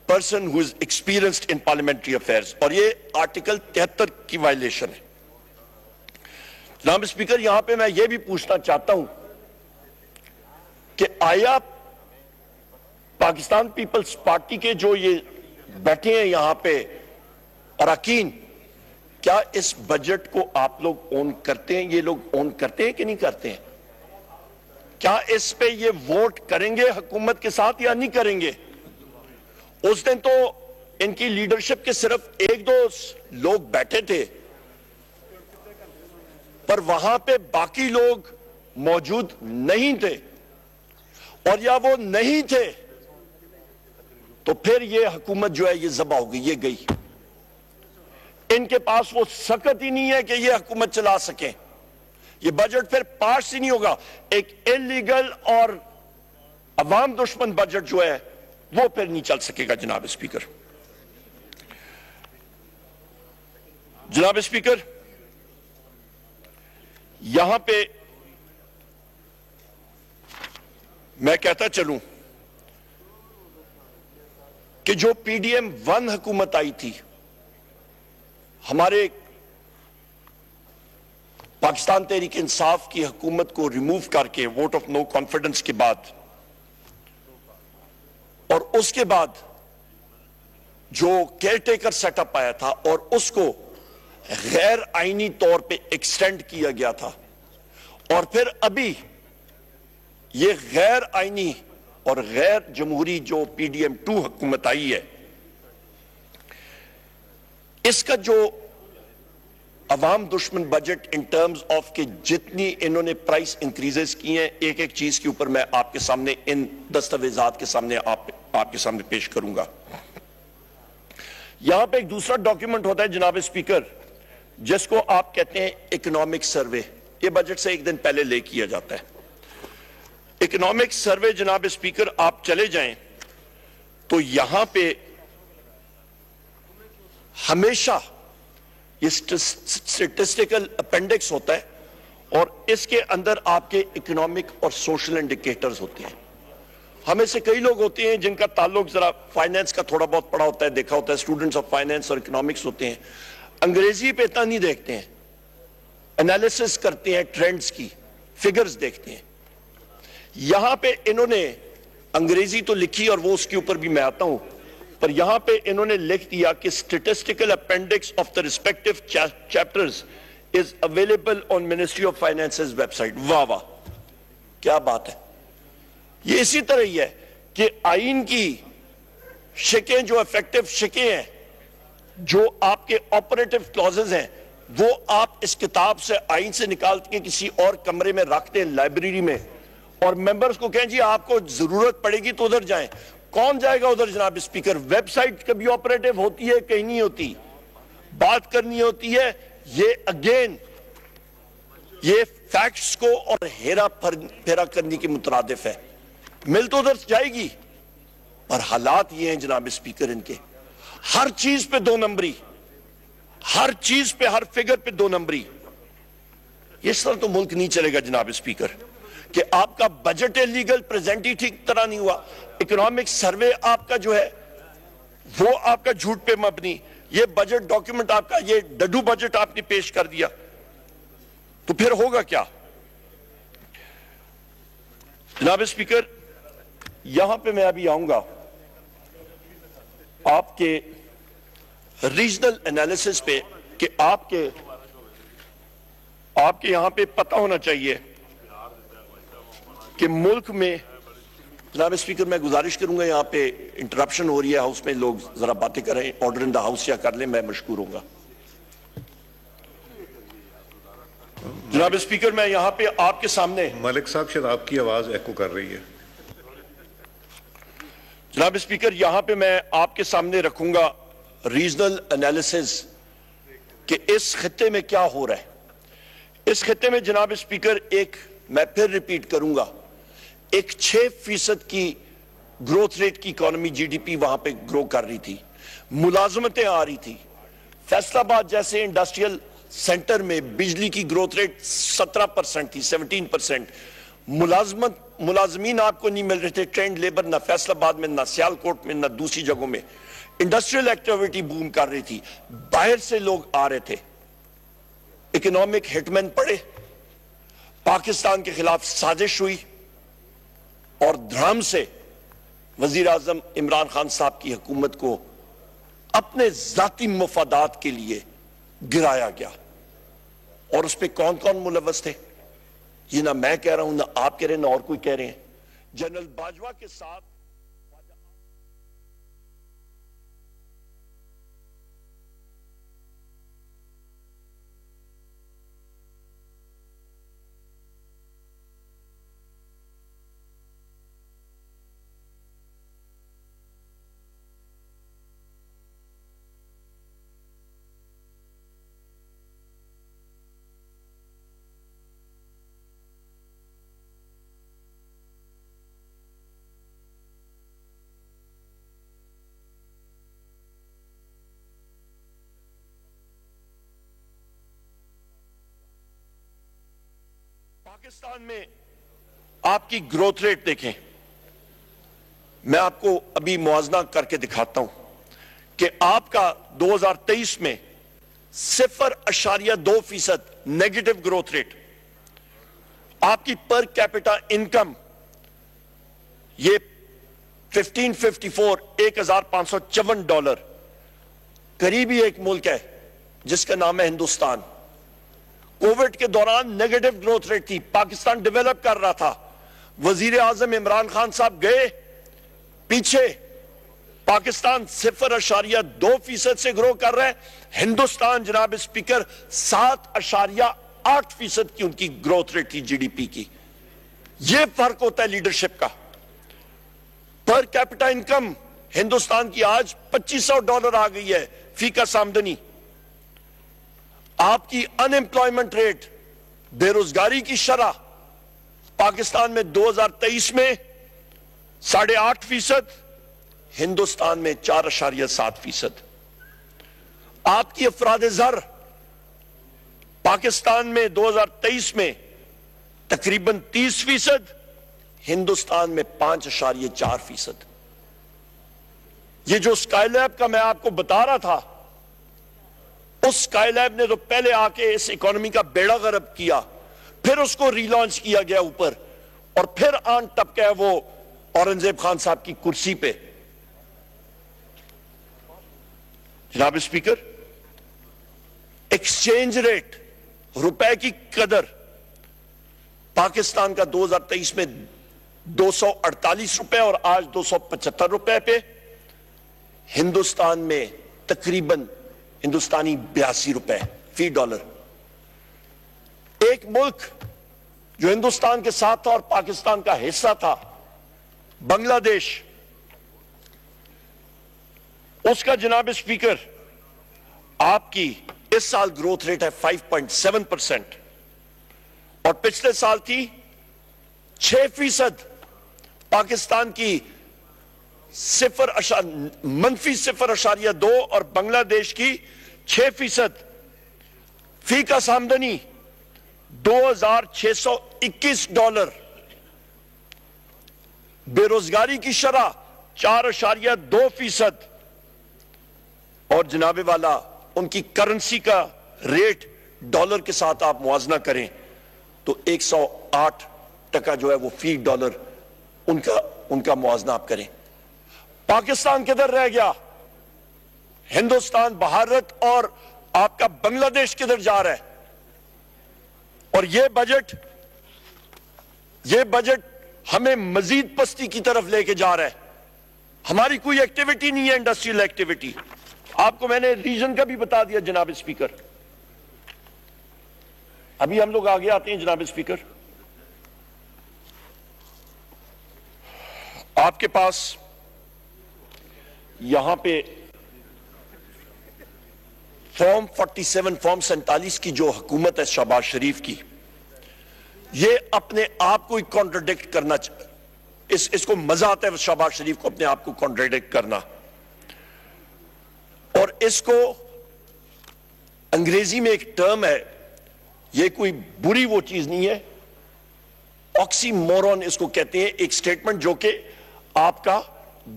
person who is experienced in parliamentary affairs. اور یہ آرٹیکل 73 کی وائلیشن ہے. جناب اسپیکر یہاں پہ میں یہ بھی پوچھنا چاہتا ہوں کہ آیا پاکستان پیپلز پارٹی کے جو یہ بیٹھے ہیں یہاں پہ اراکین, کیا اس بجٹ کو آپ لوگ اون کرتے ہیں, یہ لوگ اون کرتے ہیں کہ نہیں کرتے ہیں؟ کیا اس پہ یہ ووٹ کریں گے حکومت کے ساتھ یا نہیں کریں گے؟ اس دن تو ان کی لیڈرشپ کے صرف ایک دو لوگ بیٹھے تھے, پر وہاں پہ باقی لوگ موجود نہیں تھے, اور یا وہ نہیں تھے تو پھر یہ حکومت جو ہے یہ ذبح ہو گئی, یہ گئی. ان کے پاس وہ سکت ہی نہیں ہے کہ یہ حکومت چلا سکیں. یہ بجٹ پھر پاس ہی نہیں ہوگا. ایک انلیگل اور عوام دشمن بجٹ جو ہے وہ پھر نہیں چل سکے گا. جناب اسپیکر, جناب اسپیکر یہاں پہ میں کہتا چلوں کہ جو پی ڈی ایم 1 حکومت آئی تھی, ہمارے پاکستان تحریک انصاف کی حکومت کو ریموو کر کے ووٹ آف نو کانفیڈنس کے بعد, اور اس کے بعد جو کیئر ٹیکر سیٹ اپ آیا تھا اور اس کو غیر آئینی طور پہ ایکسٹینڈ کیا گیا تھا, اور پھر ابھی یہ غیر آئینی اور غیر جمہوری جو پی ڈی ایم 2 حکومت آئی ہے, اس کا جو عوام دشمن بجٹ ان ٹرمز آف کہ جتنی انہوں نے پرائس انکریزز کی ہیں, ایک ایک چیز کے اوپر میں آپ کے سامنے ان دستاویزات کے سامنے آپ کے سامنے پیش کروں گا. یہاں پہ ایک دوسرا ڈاکیومنٹ ہوتا ہے جناب اسپیکر, جس کو آپ کہتے ہیں اکنامک سروے. یہ بجٹ سے ایک دن پہلے لے کیا جاتا ہے. اکنامک سروے جناب اسپیکر آپ چلے جائیں تو یہاں پہ ہمیشہ یہ سٹیٹسٹیکل اپینڈکس ہوتا ہے, اور اس کے اندر آپ کے اکنامک اور سوشل انڈیکیٹرز ہوتے ہیں. ہمیں سے کئی لوگ ہوتے ہیں جن کا تعلق ذرا فائنینس کا تھوڑا بہت پڑھا ہوتا ہے, دیکھا ہوتا ہے, اسٹوڈنٹس آف فائنینس اور اکنامکس ہوتے ہیں, انگریزی پہ اتنا نہیں دیکھتے ہیں, انالیسس کرتے ہیں, ٹرینڈز کی فگرز دیکھتے ہیں. یہاں پہ انہوں نے انگریزی تو لکھی اور وہ اس کے اوپر بھی میں آتا ہوں, پر یہاں پہ انہوں نے لکھ دیا کہ statistical appendix of the respective chapters is available on ministry of finances website. واہ واہ, کیا بات ہے. یہ اسی طرح ہی ہے کہ آئین کی شکیں جو افیکٹو شکیں ہیں, جو آپ کے آپریٹو کلوزز ہیں, وہ آپ اس کتاب سے آئین سے نکال کے کسی اور کمرے میں رکھتے ہیں لائبریری میں, اور ممبرز کو کہیں جی آپ کو ضرورت پڑے گی تو ادھر جائیں. کون جائے گا ادھر جناب اسپیکر؟ ویب سائٹ کبھی آپریٹو ہوتی ہے, کہیں نہیں ہوتی. بات کرنی ہوتی ہے, یہ اگین یہ فیکٹس کو اور ہیرا پھیرا کرنے کی مترادف ہے. مل تو ادھر جائے گی, پر حالات یہ ہیں جناب اسپیکر ان کے, ہر چیز پہ 2 نمبری, ہر چیز پہ, ہر فگر پہ 2 نمبری. اس طرح تو ملک نہیں چلے گا جناب اسپیکر کہ آپ کا بجٹ لیگل پریزنٹ ہی ٹھیک طرح نہیں ہوا, اکنامک سروے آپ کا جو ہے وہ آپ کا جھوٹ پہ مبنی, یہ بجٹ ڈاکیومنٹ آپ کا یہ ڈڈو بجٹ آپ نے پیش کر دیا, تو پھر ہوگا کیا؟ جناب اسپیکر, یہاں پہ میں ابھی آؤں گا آپ کے ریجنل انالیسس پہ کہ آپ کے یہاں پہ پتہ ہونا چاہیے کہ ملک میں, جناب اسپیکر میں گزارش کروں گا, یہاں پہ انٹرپشن ہو رہی ہے ہاؤس میں, لوگ ذرا باتیں کریں, آرڈر ان دا ہاؤس یا کر لیں, میں مشکور ہوں گا. جناب اسپیکر میں یہاں پہ آپ کے سامنے, ملک صاحب شاید آپ کی آواز ایکو کر رہی ہے. جناب اسپیکر یہاں پہ میں آپ کے سامنے رکھوں گا ریجنل انالیسز کہ اس خطے میں کیا ہو رہا ہے. اس خطے میں جناب اسپیکر ایک, میں پھر ریپیٹ کروں گا, ایک 6% کی گروتھ ریٹ کی اکانومی جی ڈی پی وہاں پہ گرو کر رہی تھی, ملازمتیں آ رہی تھی. فیصل آباد جیسے انڈسٹریل سینٹر میں بجلی کی گروتھ ریٹ 17% تھی, 17%. ملازمین آپ کو نہیں مل رہے تھے, ٹرینڈ لیبر نہ فیصل آباد میں, نہ سیالکوٹ میں, نہ دوسری جگہوں میں. انڈسٹریل ایکٹیویٹی بوم کر رہی تھی, باہر سے لوگ آ رہے تھے. اکنامک ہٹمین پڑے, پاکستان کے خلاف سازش ہوئی, اور دھرام سے وزیر اعظم عمران خان صاحب کی حکومت کو اپنے ذاتی مفادات کے لیے گرایا گیا. اور اس پہ کون کون ملوث تھے یہ نہ میں کہہ رہا ہوں, نہ آپ کہہ رہے ہیں, نہ اور کوئی کہہ رہے ہیں. جنرل باجوہ کے ساتھ پاکستان میں آپ کی گروتھ ریٹ دیکھیں, میں آپ کو ابھی موازنہ کر کے دکھاتا ہوں کہ آپ کا 2023 میں 0.2% نیگیٹو گروتھ ریٹ. آپ کی پر کیپٹا انکم یہ 1554 $1,554, قریبی ایک ملک ہے جس کا نام ہے ہندوستان. کووڈ کے دوران نیگیٹو گروتھ ریٹ تھی, پاکستان ڈیولپ کر رہا تھا, وزیر اعظم عمران خان صاحب گئے پیچھے, پاکستان 0.2% سے گرو کر رہا ہے, ہندوستان جناب اسپیکر 7.8% کی ان کی گروتھ ریٹ تھی جی ڈی پی کی. یہ فرق ہوتا ہے لیڈرشپ کا. پر کیپٹا انکم ہندوستان کی آج $2,500 آ گئی ہے فی کس آمدنی. آپ کی ان امپلائمنٹ ریٹ, بے روزگاری کی شرح پاکستان میں 2023 میں 8.5%, ہندوستان میں 4.7%. آپ کی افراد زر پاکستان میں 2023 میں تقریباً 30%, ہندوستان میں 5.4%. یہ جو اسکائی لیب کا میں آپ کو بتا رہا تھا, اس اسکائی لیب نے تو پہلے آ کے اس اکانومی کا بیڑا غرق کیا, پھر اس کو ری لانچ کیا گیا اوپر, اور پھر آن ٹپکا ہے وہ اورنگزیب خان صاحب کی کرسی پہ. جناب اسپیکر, ایکسچینج ریٹ, روپے کی قدر پاکستان کا 2023 میں $248 اور آج $275 پہ, ہندوستان میں تقریباً ہندوستانی 82 روپے فی ڈالر. ایک ملک جو ہندوستان کے ساتھ تھا اور پاکستان کا حصہ تھا, بنگلہ دیش, اس کا جناب اسپیکر آپ کی اس سال گروتھ ریٹ ہے 5.7% اور پچھلے سال تھی 6%. پاکستان کی -0.2 اور بنگلہ دیش کی 6%. فی کس آمدنی $2,621 بے روزگاری کی شرح 4.2%، اور جناب والا ان کی کرنسی کا ریٹ ڈالر کے ساتھ آپ موازنہ کریں تو 108% جو ہے وہ فی ڈالر ان کا موازنہ آپ کریں۔ پاکستان کدھر رہ گیا؟ ہندوستان، بھارت اور آپ کا بنگلہ دیش کدھر جا رہا ہے؟ اور یہ بجٹ ہمیں مزید پستی کی طرف لے کے جا رہا ہے۔ ہماری کوئی ایکٹیویٹی نہیں ہے، انڈسٹریل ایکٹیویٹی۔ آپ کو میں نے ریجن کا بھی بتا دیا جناب اسپیکر۔ ابھی ہم لوگ آگے آتے ہیں جناب اسپیکر۔ آپ کے پاس یہاں پہ فارم 47 فارم 47 کی جو حکومت ہے شہباز شریف کی، یہ اپنے آپ کو ہی کانٹرڈکٹ کرنا اس کو مزہ آتا ہے شہباز شریف کو اپنے آپ کو کانٹرڈکٹ کرنا، اور اس کو انگریزی میں ایک ٹرم ہے، یہ کوئی بری وہ چیز نہیں ہے، آکسی مورون اس کو کہتے ہیں، ایک سٹیٹمنٹ جو کہ آپ کا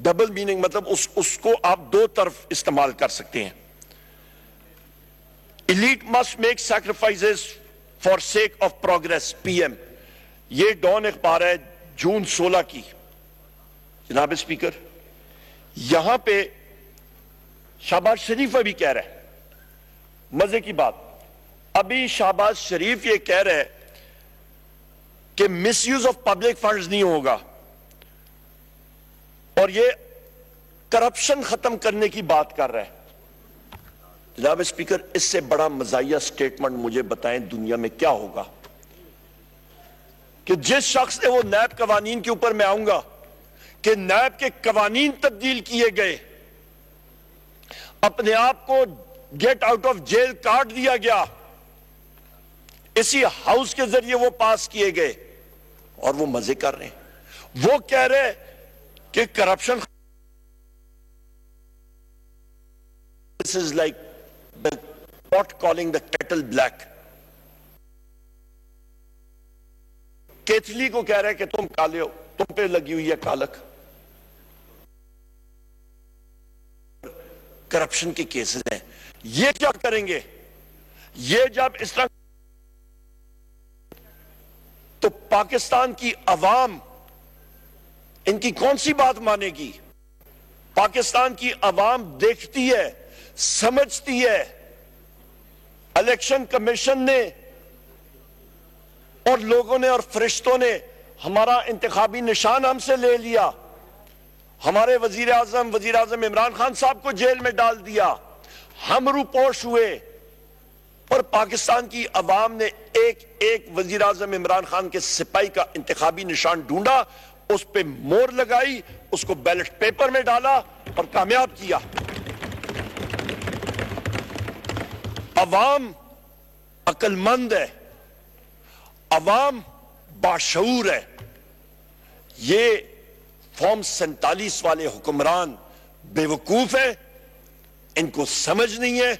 ڈبل میننگ، مطلب اس کو آپ دو طرف استعمال کر سکتے ہیں۔ Elite must make sacrifices for sake of progress, PM۔ یہ ڈان اخبار ہے جون 16 کی۔ جناب اسپیکر، یہاں پہ شہباز شریف ابھی کہہ رہے ہیں، مزے کی بات، ابھی شہباز شریف یہ کہہ رہے ہیں کہ مس یوز آف پبلک فنڈز نہیں ہوگا، اور یہ کرپشن ختم کرنے کی بات کر رہے ہیں۔ جناب اسپیکر، اس سے بڑا مزاحیہ سٹیٹمنٹ مجھے بتائیں دنیا میں کیا ہوگا کہ جس شخص نے وہ نیب قوانین کے اوپر، میں آؤں گا کہ نیب کے قوانین تبدیل کیے گئے، اپنے آپ کو get out of jail card دیا گیا، اسی ہاؤس کے ذریعے وہ پاس کیے گئے، اور وہ مزے کر رہے ہیں۔ وہ کہہ رہے کہ corruption, this is like the pot calling the kettle black۔ کیتلی کو کہہ رہے کہ تم کالے ہو، تم پہ لگی ہوئی ہے کالک۔ کرپشن کے کیسز ہیں، یہ کیا کریں گے؟ یہ جب اس طرح، تو پاکستان کی عوام ان کی کون سی بات مانے گی؟ پاکستان کی عوام دیکھتی ہے، سمجھتی ہے، الیکشن کمیشن نے اور لوگوں نے اور فرشتوں نے ہمارا انتخابی نشان ہم سے لے لیا، ہمارے وزیر اعظم عمران خان صاحب کو جیل میں ڈال دیا، ہم روپوش ہوئے، اور پاکستان کی عوام نے ایک وزیر اعظم عمران خان کے سپاہی کا انتخابی نشان ڈھونڈا، اس پہ مور لگائی، اس کو بیلٹ پیپر میں ڈالا اور کامیاب کیا۔ عوام عقل مند ہے، عوام باشعور ہے۔ یہ فارم 47 والے حکمران بے وقوف ہیں، ان کو سمجھ نہیں ہے،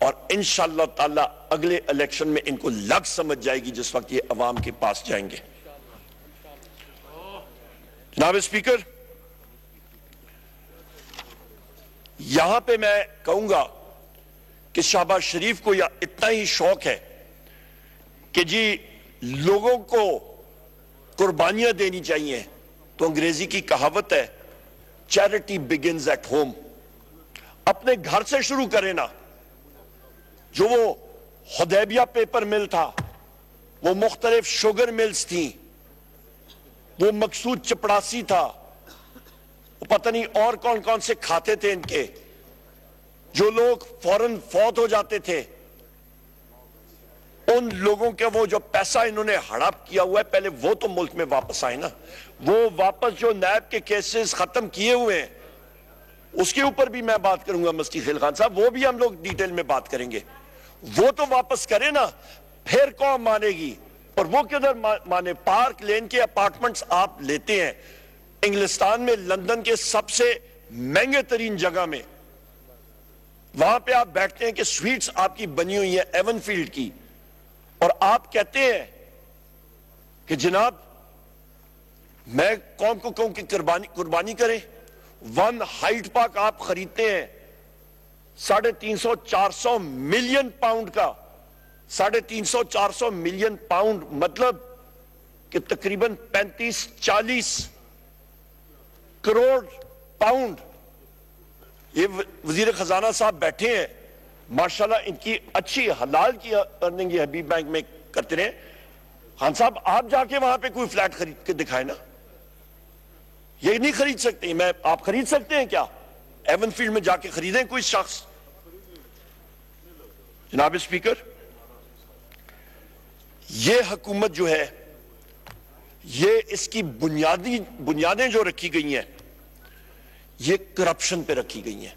اور انشاءاللہ تعالی اگلے الیکشن میں ان کو لگ سمجھ جائے گی جس وقت یہ عوام کے پاس جائیں گے۔ جناب اسپیکر، یہاں پہ میں کہوں گا کہ شہباز شریف کو اتنا ہی شوق ہے کہ جی لوگوں کو قربانیاں دینی چاہیے، تو انگریزی کی کہاوت ہے چیریٹی بگنز ایٹ ہوم۔ اپنے گھر سے شروع کریں نا۔ جو وہ حدیبیہ پیپر مل تھا، وہ مختلف شوگر ملز تھیں، وہ مقصود چپڑاسی تھا، وہ پتہ نہیں اور کون کون سے کھاتے تھے ان کے، جو لوگ فوراً فوت ہو جاتے تھے، ان لوگوں کے وہ جو پیسہ انہوں نے ہڑپ کیا ہوا ہے، پہلے وہ تو ملک میں واپس آئے نا۔ وہ واپس جو نیب کے کیسز ختم کیے ہوئے ہیں، اس کے اوپر بھی میں بات کروں گا مستی خیل خان صاحب، وہ بھی ہم لوگ ڈیٹیل میں بات کریں گے۔ وہ تو واپس کرے نا، پھر کون مانے گی؟ اور وہ کدھر مانے؟ پارک لین کے اپارٹمنٹس آپ لیتے ہیں انگلستان میں، لندن کے سب سے مہنگے ترین جگہ میں، وہاں پہ آپ بیٹھتے ہیں کہ سویٹس آپ کی بنی ہوئی ہیں ایون فیلڈ کی، اور آپ کہتے ہیں کہ جناب میں قوم کو کہوں کہ قربانی کریں. ون ہائٹ پارک آپ خریدتے ہیں 350-400 ملین پاؤنڈ کا. 350-400 ملین پاؤنڈ مطلب کہ تقریباً 35-40 کروڑ پاؤنڈ. یہ وزیر خزانہ صاحب بیٹھے ہیں, ماشاءاللہ ان کی اچھی حلال کی ارننگ یہ حبیب بینک میں کرتے رہے. خان صاحب آپ جا کے وہاں پہ کوئی فلیٹ خرید کے دکھائے نا. یہ نہیں خرید سکتے. آپ خرید سکتے ہیں کیا؟ ایون فیلڈ میں جا کے خریدیں کوئی شخص. جناب اسپیکر, یہ حکومت جو ہے یہ اس کی بنیادیں جو رکھی گئی ہیں یہ کرپشن پہ رکھی گئی ہیں.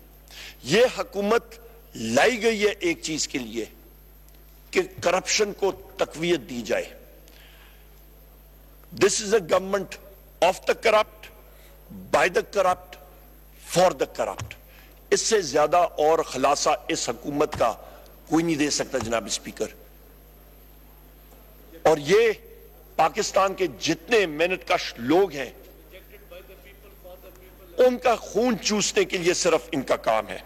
یہ حکومت لائی گئی ہے ایک چیز کے لیے کہ کرپشن کو تقویت دی جائے. This is a government of the corrupt, by the corrupt, for the corrupt. اس سے زیادہ اور خلاصہ اس حکومت کا کوئی نہیں دے سکتا جناب اسپیکر. اور یہ پاکستان کے جتنے محنت کش لوگ ہیں ان کا خون چوسنے کے لیے صرف ان کا کام ہے.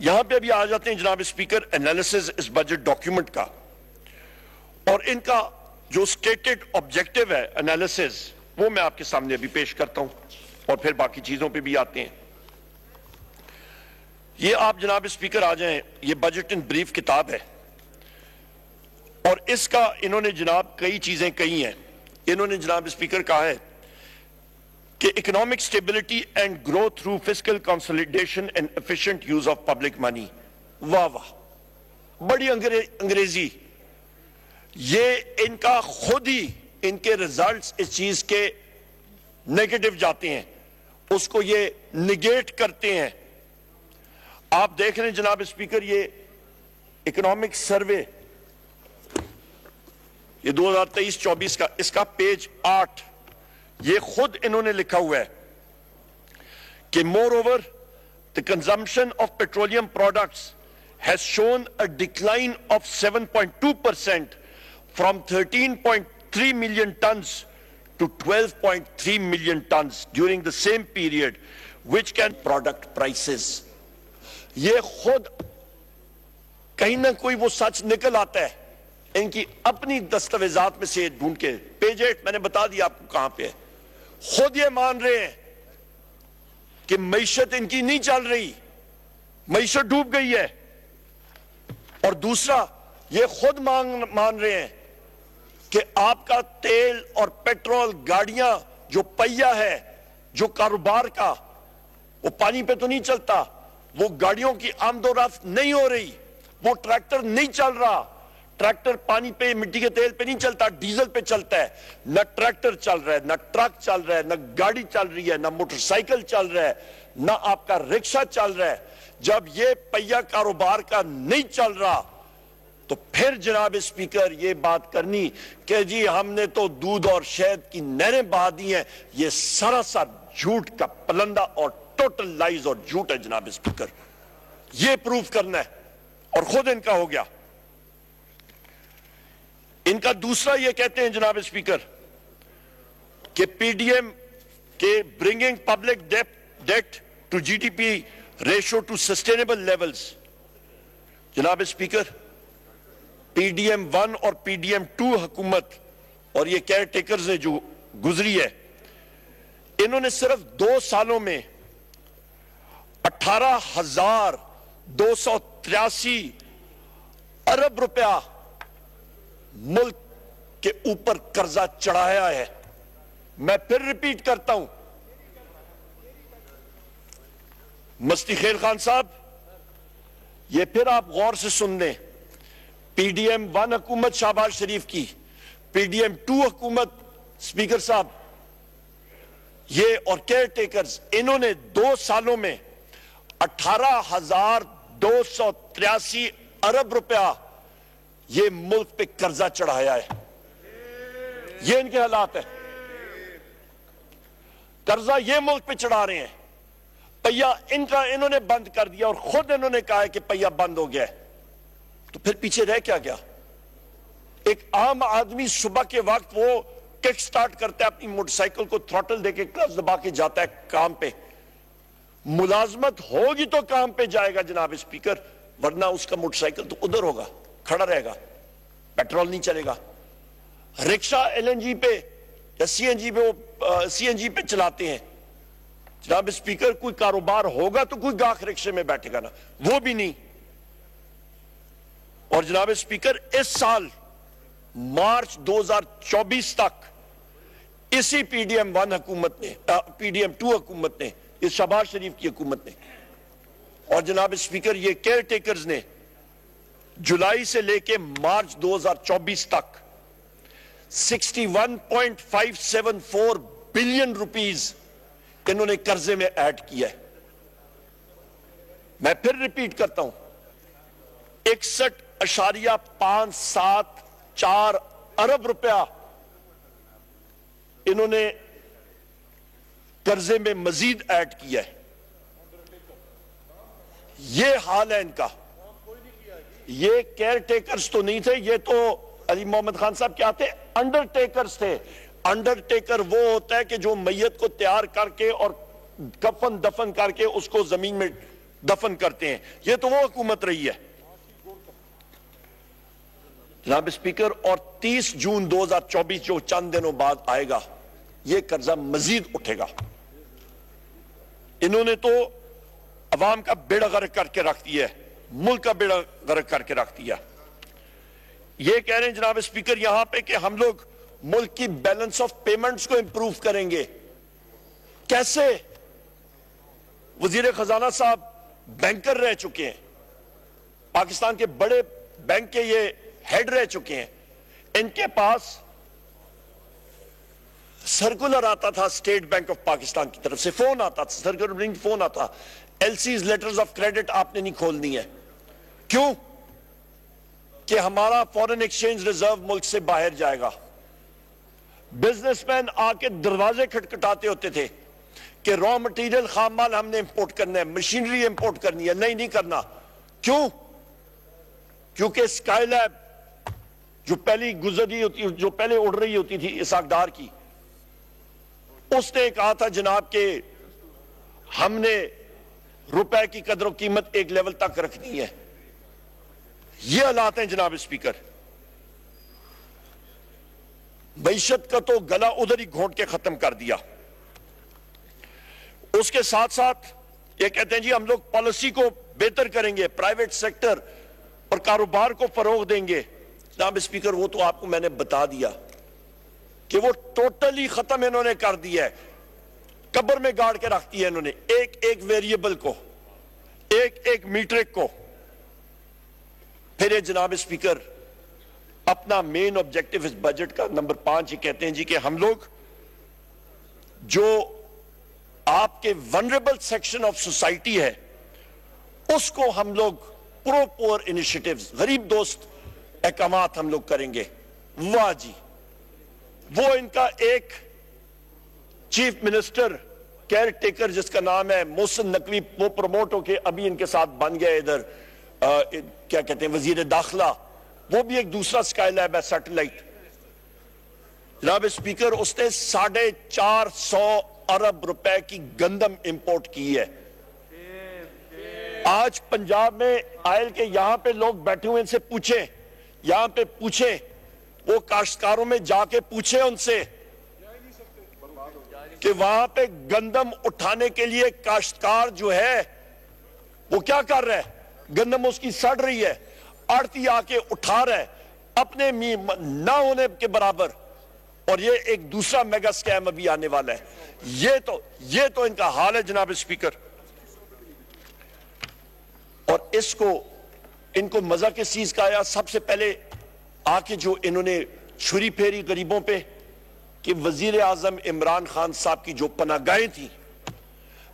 یہاں پہ ابھی آ جاتے ہیں جناب اسپیکر انالیسز اس بجٹ ڈاکیومنٹ کا, اور ان کا جو سٹیٹڈ آبجیکٹو ہے انالیسز وہ میں آپ کے سامنے ابھی پیش کرتا ہوں اور پھر باقی چیزوں پہ بھی آتے ہیں. یہ آپ جناب اسپیکر آ جائیں, یہ بجٹ ان بریف کتاب ہے اور اس کا انہوں نے جناب کئی چیزیں کہی ہیں. انہوں نے جناب اسپیکر کہا ہے کہ economic stability and growth through fiscal consolidation and efficient use of public money. واہ واہ, بڑی انگریزی. یہ ان کا خود ہی ان کے ریزلٹس اس چیز کے نیگیٹو جاتے ہیں, اس کو یہ نگیٹ کرتے ہیں. آپ دیکھ رہے ہیں جناب اسپیکر یہ اکنامک سروے یہ 2023-24 کا, اس کا پیج 8 یہ خود انہوں نے لکھا ہوا ہے کہ مور over the consumption of petroleum products has shown a decline of 7.2% from 13.3 million tons to 12.3 million tons during the same period, which can product prices. یہ خود کہیں نہ کوئی وہ سچ نکل آتا ہے ان کی اپنی دستاویزات میں سے ڈھونڈ کے. پیج 8 میں نے بتا دیا آپ کو کہاں پہ ہے. خود یہ مان رہے ہیں کہ معیشت ان کی نہیں چل رہی, معیشت ڈوب گئی ہے. اور دوسرا یہ خود مان رہے ہیں کہ آپ کا تیل اور پیٹرول گاڑیاں جو پہیا ہے جو کاروبار کا وہ پانی پہ تو نہیں چلتا, وہ گاڑیوں کی آمد و رفت نہیں ہو رہی, وہ ٹریکٹر نہیں چل رہا. ٹریکٹر پانی پہ مٹی کے تیل پہ نہیں چلتا, ڈیزل پہ چلتا ہے. نہ ٹریکٹر چل رہا ہے, نہ ٹرک چل رہا ہے, نہ گاڑی چل رہی ہے, نہ موٹر سائیکل چل رہا ہے, نہ آپ کا رکشہ چل رہا ہے. جب یہ پہیا کاروبار کا نہیں چل رہا تو پھر جناب اسپیکر یہ بات کرنی کہ جی ہم نے تو دودھ اور شہد کی نہریں بہا دی ہیں, یہ سراسر جھوٹ کا پلندہ اور ٹوٹل لائز اور جھوٹ ہے جناب اسپیکر. یہ پروف کرنا ہے اور خود ان کا ہو گیا. ان کا دوسرا یہ کہتے ہیں جناب اسپیکر کہ پی ڈی ایم کے bringing public debt to G D P ratio to sustainable levels. جناب اسپیکر پی ڈی ایم 1 اور پی ڈی ایم 2 حکومت اور یہ کیئر ٹیکرز نے جو گزری ہے انہوں نے صرف 2 سالوں میں 18,283 ارب روپیہ ملک کے اوپر قرضہ چڑھایا ہے. میں پھر ریپیٹ کرتا ہوں, مستی خیل خان صاحب یہ پھر آپ غور سے سن لیں. پی ڈی ایم 1 حکومت شہباز شریف کی, پی ڈی ایم 2 حکومت اسپیکر صاحب یہ اور کیئر ٹیکرز انہوں نے 2 سالوں میں 18,283 ارب روپیہ یہ ملک پہ قرضہ چڑھایا ہے. یہ ان کے حالات ہے. قرضہ یہ ملک پہ چڑھا رہے ہیں, پہیا انہوں نے بند کر دیا اور خود انہوں نے کہا ہے کہ پہیا بند ہو گیا ہے. تو پھر پیچھے رہ کیا گیا؟ ایک عام آدمی صبح کے وقت وہ کک سٹارٹ کرتا ہے اپنی موٹر سائیکل کو تھروٹل دے کے کلچ دبا کے جاتا ہے کام پہ. ملازمت ہوگی تو کام پہ جائے گا جناب اسپیکر, ورنہ اس کا موٹر سائیکل تو ادھر ہوگا, کھڑا رہے گا, پیٹرول نہیں چلے گا. رکشہ ایل این جی پہ یا سی این جی پہ چلاتے ہیں جناب اسپیکر, کوئی کاروبار ہوگا تو کوئی گاہک رکشے میں بیٹھے گا نا, وہ بھی نہیں. اور جناب اسپیکر اس سال مارچ 2024 تک اسی پی ڈی ایم 1 حکومت نے, پی ڈی ایم 2 حکومت نے, اس شہباز شریف کی حکومت نے, اور جناب اسپیکر یہ کیئر ٹیکرز نے جولائی سے لے کے مارچ 2024 تک 61.574 بلین روپیز انہوں نے قرضے میں ایڈ کیا ہے. میں پھر ریپیٹ کرتا ہوں, 61.574 ارب روپیہ انہوں نے قرضے میں مزید ایڈ کیا ہے. یہ حال ہے ان کا. یہ کیئر ٹیکرز تو نہیں تھے, یہ تو علی محمد خان صاحب کیا تھے, انڈر ٹیکرز تھے. انڈر ٹیکر وہ ہوتا ہے کہ جو میت کو تیار کر کے اور کفن دفن کر کے اس کو زمین میں دفن کرتے ہیں. یہ تو وہ حکومت رہی ہے جناب اسپیکر. اور 30 جون 2024 جو چند دنوں بعد آئے گا, یہ قرضہ مزید اٹھے گا. انہوں نے تو عوام کا بیڑا غرق کر کے رکھ دیا ہے, ملک کا بیڑا غرق کر کے رکھ دیا. یہ کہہ رہے ہیں جناب اسپیکر یہاں پہ کہ ہم لوگ ملک کی بیلنس آف پیمنٹس کو امپروو کریں گے. کیسے؟ وزیر خزانہ صاحب بینکر رہ چکے ہیں, پاکستان کے بڑے بینک کے یہ ہیڈ رہ چکے ہیں. ان کے پاس سرکولر آتا تھا اسٹیٹ بینک آف پاکستان کی طرف سے, فون آتا تھا, سرکولر فون آتا, L Cs letters of credit آپ نے نہیں کھولنی ہے. کیوں؟ کہ ہمارا فورن ایکسچینج ریزرو ملک سے باہر جائے گا. بزنس مین آ کے دروازے کھٹکھٹاتے ہوتے تھے کہ را مٹیریل خام مال ہم نے امپورٹ کرنا ہے, مشینری امپورٹ کرنی ہے. نہیں کرنا. کیوں؟ کیونکہ اسکائی لیب جو پہلی گزری ہوتی, جو پہلے اڑ رہی ہوتی تھی اسحاق ڈار کی, اس نے کہا تھا جناب کہ ہم نے روپے کی قدر و قیمت ایک لیول تک رکھنی ہے. یہ حالات ہیں جناب اسپیکر. معیشت کا تو گلا ادھر ہی گھونٹ کے ختم کر دیا. اس کے ساتھ ساتھ یہ کہتے ہیں جی ہم لوگ پالیسی کو بہتر کریں گے, پرائیویٹ سیکٹر اور کاروبار کو فروغ دیں گے. جناب اسپیکر وہ تو آپ کو میں نے بتا دیا کہ وہ ٹوٹلی ختم انہوں نے کر دیا ہے, قبر میں گاڑ کے رکھ دیا انہوں نے ایک ایک ویریبل کو, ایک ایک میٹرک کو. پھر یہ جناب اسپیکر اپنا مین آبجیکٹو اس بجٹ کا نمبر 5 یہ کہتے ہیں جی کہ ہم لوگ جو آپ کے ونریبل سیکشن آف سوسائٹی ہے اس کو ہم لوگ پرو پور انیشیٹیوز, غریب دوست احکامات ہم لوگ کریں گے. واہ جی, وہ ان کا ایک چیف منسٹر کیئر ٹیکر جس کا نام ہے محسن نقوی, وہ پروموٹ ہو کے ابھی ان کے ساتھ بن گیا ادھر کیا کہتے ہیں وزیر داخلہ, وہ بھی ایک دوسرا اسکائی لیب ہے سیٹلائٹ. جناب اسپیکر اس نے 450 ارب روپے کی گندم امپورٹ کی ہے. آج پنجاب میں آئل کے یہاں پہ لوگ بیٹھے ہوئے, ان سے پوچھیں, یہاں پہ پوچھیں, وہ کاشتکاروں میں جا کے پوچھیں ان سے کہ وہاں پہ گندم اٹھانے کے لیے کاشتکار جو ہے وہ کیا کر رہا ہے, گندم اس کی سڑ رہی ہے, آڑتی آ کے اٹھا رہا ہے اپنے نہ ہونے کے برابر. اور یہ ایک دوسرا میگا سکیم ابھی آنے والا ہے. یہ تو ان کا حال ہے جناب اسپیکر. اور اس کو ان کو مزہ کس چیز کا آیا, سب سے پہلے آ کے جو انہوں نے چھری پھیری غریبوں پہ کہ وزیر اعظم عمران خان صاحب کی جو پناہ گاہیں تھیں,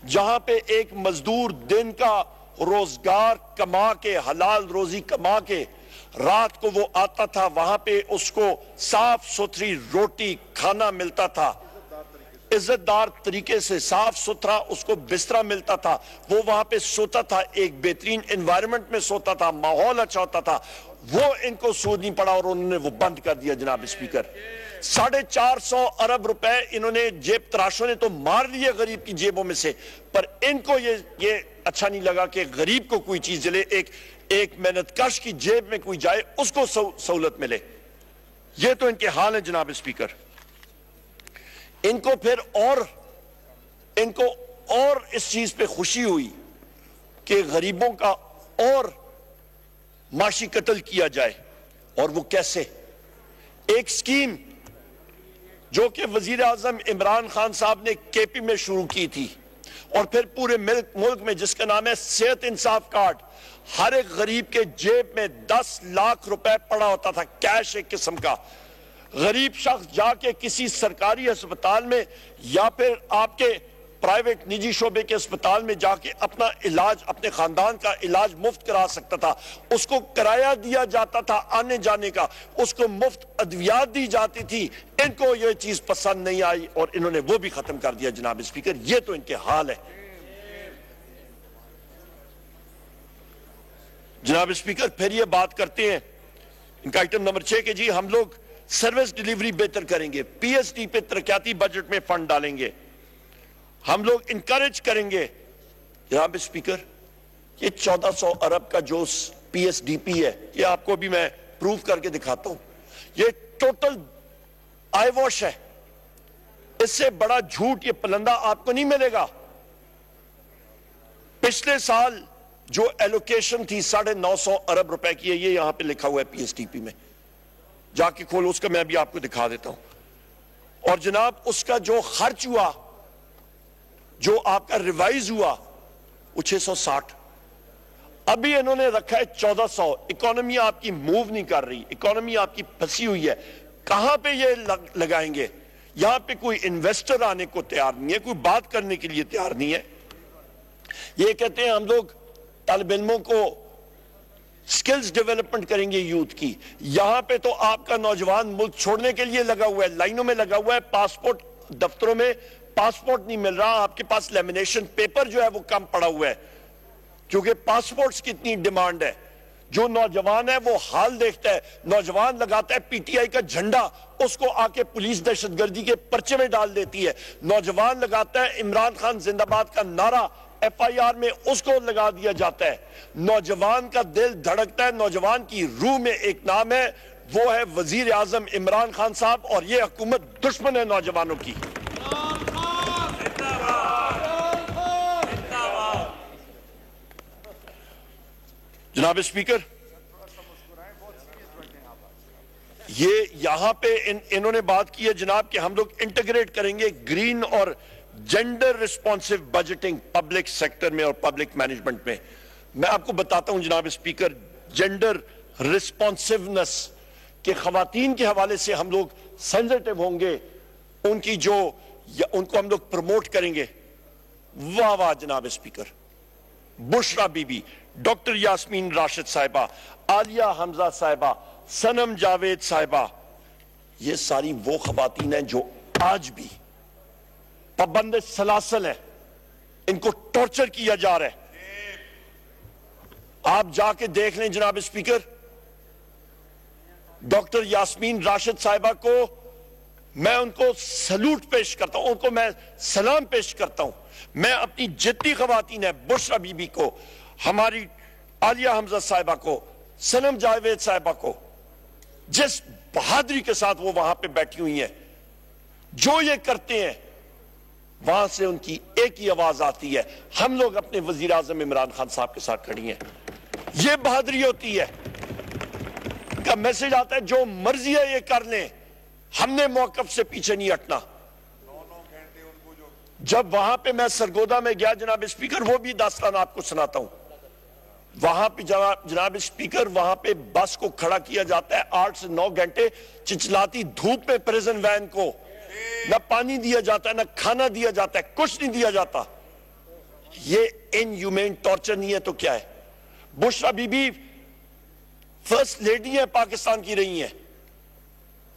جہاں پہ ایک مزدور دن کا روزگار کما کے, حلال روزی کما کے رات کو وہ آتا تھا, وہاں پہ اس کو صاف ستھری روٹی کھانا ملتا تھا, عزت دار طریقے سے صاف ستھرا اس کو بسترا ملتا تھا, وہ وہاں پہ سوتا تھا, ایک بہترین انوائرمنٹ میں سوتا تھا, ماحول اچھا ہوتا تھا, وہ ان کو سود نہیں پڑا اور انہوں نے وہ بند کر دیا. جناب اسپیکر, 450 ارب روپے انہوں نے جیب تراشوں نے تو مار لیے غریب کی جیبوں میں سے, پر ان کو یہ اچھا نہیں لگا کہ غریب کو کوئی چیز جلے, ایک محنت کش کی جیب میں کوئی جائے اس کو سہولت ملے. یہ تو ان کے حال ہیں. جناب اسپیکر, ان کو پھر اور اس چیز پہ خوشی ہوئی کہ غریبوں کا اور معاشی قتل کیا جائے. اور وہ کیسے؟ ایک سکیم جو کہ وزیر اعظم عمران خان صاحب نے کے پی میں شروع کی تھی اور پھر پورے ملک میں, جس کا نام ہے صحت انصاف کارڈ. ہر ایک غریب کے جیب میں 10 لاکھ روپے پڑا ہوتا تھا, کیش ایک قسم کا. غریب شخص جا کے کسی سرکاری اسپتال میں یا پھر آپ کے پرائیویٹ نجی شعبے کے اسپتال میں جا کے اپنا علاج, اپنے خاندان کا علاج مفت کرا سکتا تھا. اس کو کرایہ دیا جاتا تھا آنے جانے کا, اس کو مفت ادویات دی جاتی تھی. ان کو یہ چیز پسند نہیں آئی اور انہوں نے وہ بھی ختم کر دیا. جناب اسپیکر, یہ تو ان کے حال ہے. جناب اسپیکر, پھر یہ بات کرتے ہیں ان کا آئٹم نمبر 6 کہ جی ہم لوگ سروس ڈیلیوری بہتر کریں گے, پی ایس ڈی پہ ترقیاتی بجٹ میں فنڈ ڈالیں گے, ہم لوگ انکریج کریں گے. جناب اسپیکر, یہ 1400 ارب کا جو پی ایس ڈی پی ہے, یہ آپ کو بھی میں پروف کر کے دکھاتا ہوں, یہ ٹوٹل آئی واش ہے. اس سے بڑا جھوٹ یہ پلندہ آپ کو نہیں ملے گا. پچھلے سال جو ایلوکیشن تھی 950 ارب روپے کی ہے, یہ یہاں پہ لکھا ہوا ہے پی ایس ڈی پی میں, جا کے کھولو اس کا, میں بھی آپ کو دکھا دیتا ہوں. اور جناب اس کا جو خرچ ہوا, جو آپ کا ریوائز ہوا, وہ 660. ابھی انہوں نے رکھا ہے 1400. اکانومی آپ کی موو نہیں کر رہی, اکانومی آپ کی پھنسی ہوئی ہے. کہاں پہ یہ لگائیں گے؟ یہاں پہ کوئی انویسٹر آنے کو تیار نہیں ہے, کوئی بات کرنے کے لیے تیار نہیں ہے. یہ کہتے ہیں ہم لوگ طالب علموں کو سکلز ڈیولپمنٹ کریں گے یوتھ کی. یہاں پہ تو آپ کا نوجوان ملک چھوڑنے کے لیے لگا ہوا ہے, لائنوں میں لگا ہوا ہے. پاسپورٹ دفتروں میں پاسپورٹ نہیں مل رہا, آپ کے پاس لیمینیشن پیپر جو ہے وہ کم پڑا ہوا ہے, کیونکہ پاسپورٹس کی اتنی ڈیمانڈ ہے. جو نوجوان ہے وہ حال دیکھتا ہے, نوجوان لگاتا ہے پی ٹی آئی کا جھنڈا, اس کو آ کے پولیس دہشت گردی کے پرچے میں ڈال دیتی ہے. نوجوان لگاتا ہے عمران خان زندہ باد کا نعرہ, ایف آئی آر میں اس کو لگا دیا جاتا ہے. نوجوان کا دل دھڑکتا ہے, نوجوان کی روح میں ایک نام ہے, وہ ہے وزیر اعظم عمران خان صاحب, اور یہ حکومت دشمن ہے نوجوانوں کی. جناب اسپیکر, یہ یہاں پہ انہوں نے بات کی ہے جناب کہ ہم لوگ انٹیگریٹ کریں گے گرین اور gender responsive budgeting public sector میں اور پبلک مینجمنٹ میں. میں آپ کو بتاتا ہوں جناب اسپیکر, جینڈر ریسپونسونس کہ خواتین کے حوالے سے ہم لوگ سینسٹیو ہوں گے, ان کو ہم لوگ پروموٹ کریں گے. واہ واہ جناب speaker, Bushra Bibi, doctor Yasmin Rashid Sahiba, Aliya حمزہ صاحبہ, سنم جاوید صاحبہ, یہ ساری وہ خواتین ہیں جو آج بھی پابند سلاسل ہیں, ان کو ٹارچر کیا جا رہا ہے. آپ جا کے دیکھ لیں جناب اسپیکر, ڈاکٹر یاسمین راشد صاحبہ کو میں ان کو سلوٹ پیش کرتا ہوں, ان کو میں سلام پیش کرتا ہوں. میں اپنی جتنی خواتین ہیں, بشرا بی بی کو, ہماری عالیہ حمزہ صاحبہ کو, سنم جاوید صاحبہ کو, جس بہادری کے ساتھ وہ وہاں پہ بیٹھی ہوئی ہیں, جو یہ کرتے ہیں وہاں سے ان کی ایک ہی آواز آتی ہے, ہم لوگ اپنے وزیر اعظم عمران خان صاحب کے ساتھ کھڑی ہیں. یہ بہادری ہوتی ہے. کا میسج آتا ہے جو مرضی ہے یہ کر لیں, ہم نے موقف سے پیچھے نہیں ہٹنا. جب وہاں پہ میں سرگودا میں گیا جناب اسپیکر, وہ بھی داستان آپ کو سناتا ہوں. وہاں پہ جناب اسپیکر, وہاں پہ بس کو کھڑا کیا جاتا ہے 8 سے 9 گھنٹے چچلاتی دھوپ میں پریزن وین کو, نہ پانی دیا جاتا ہے, نہ کھانا دیا جاتا ہے, کچھ نہیں دیا جاتا. یہ ان ہیومین ٹارچر نہیں ہے تو کیا ہے؟ بشرا بی بی فرسٹ لیڈی ہے پاکستان کی رہی ہیں,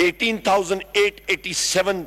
18,887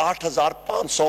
8,500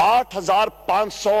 8,500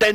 10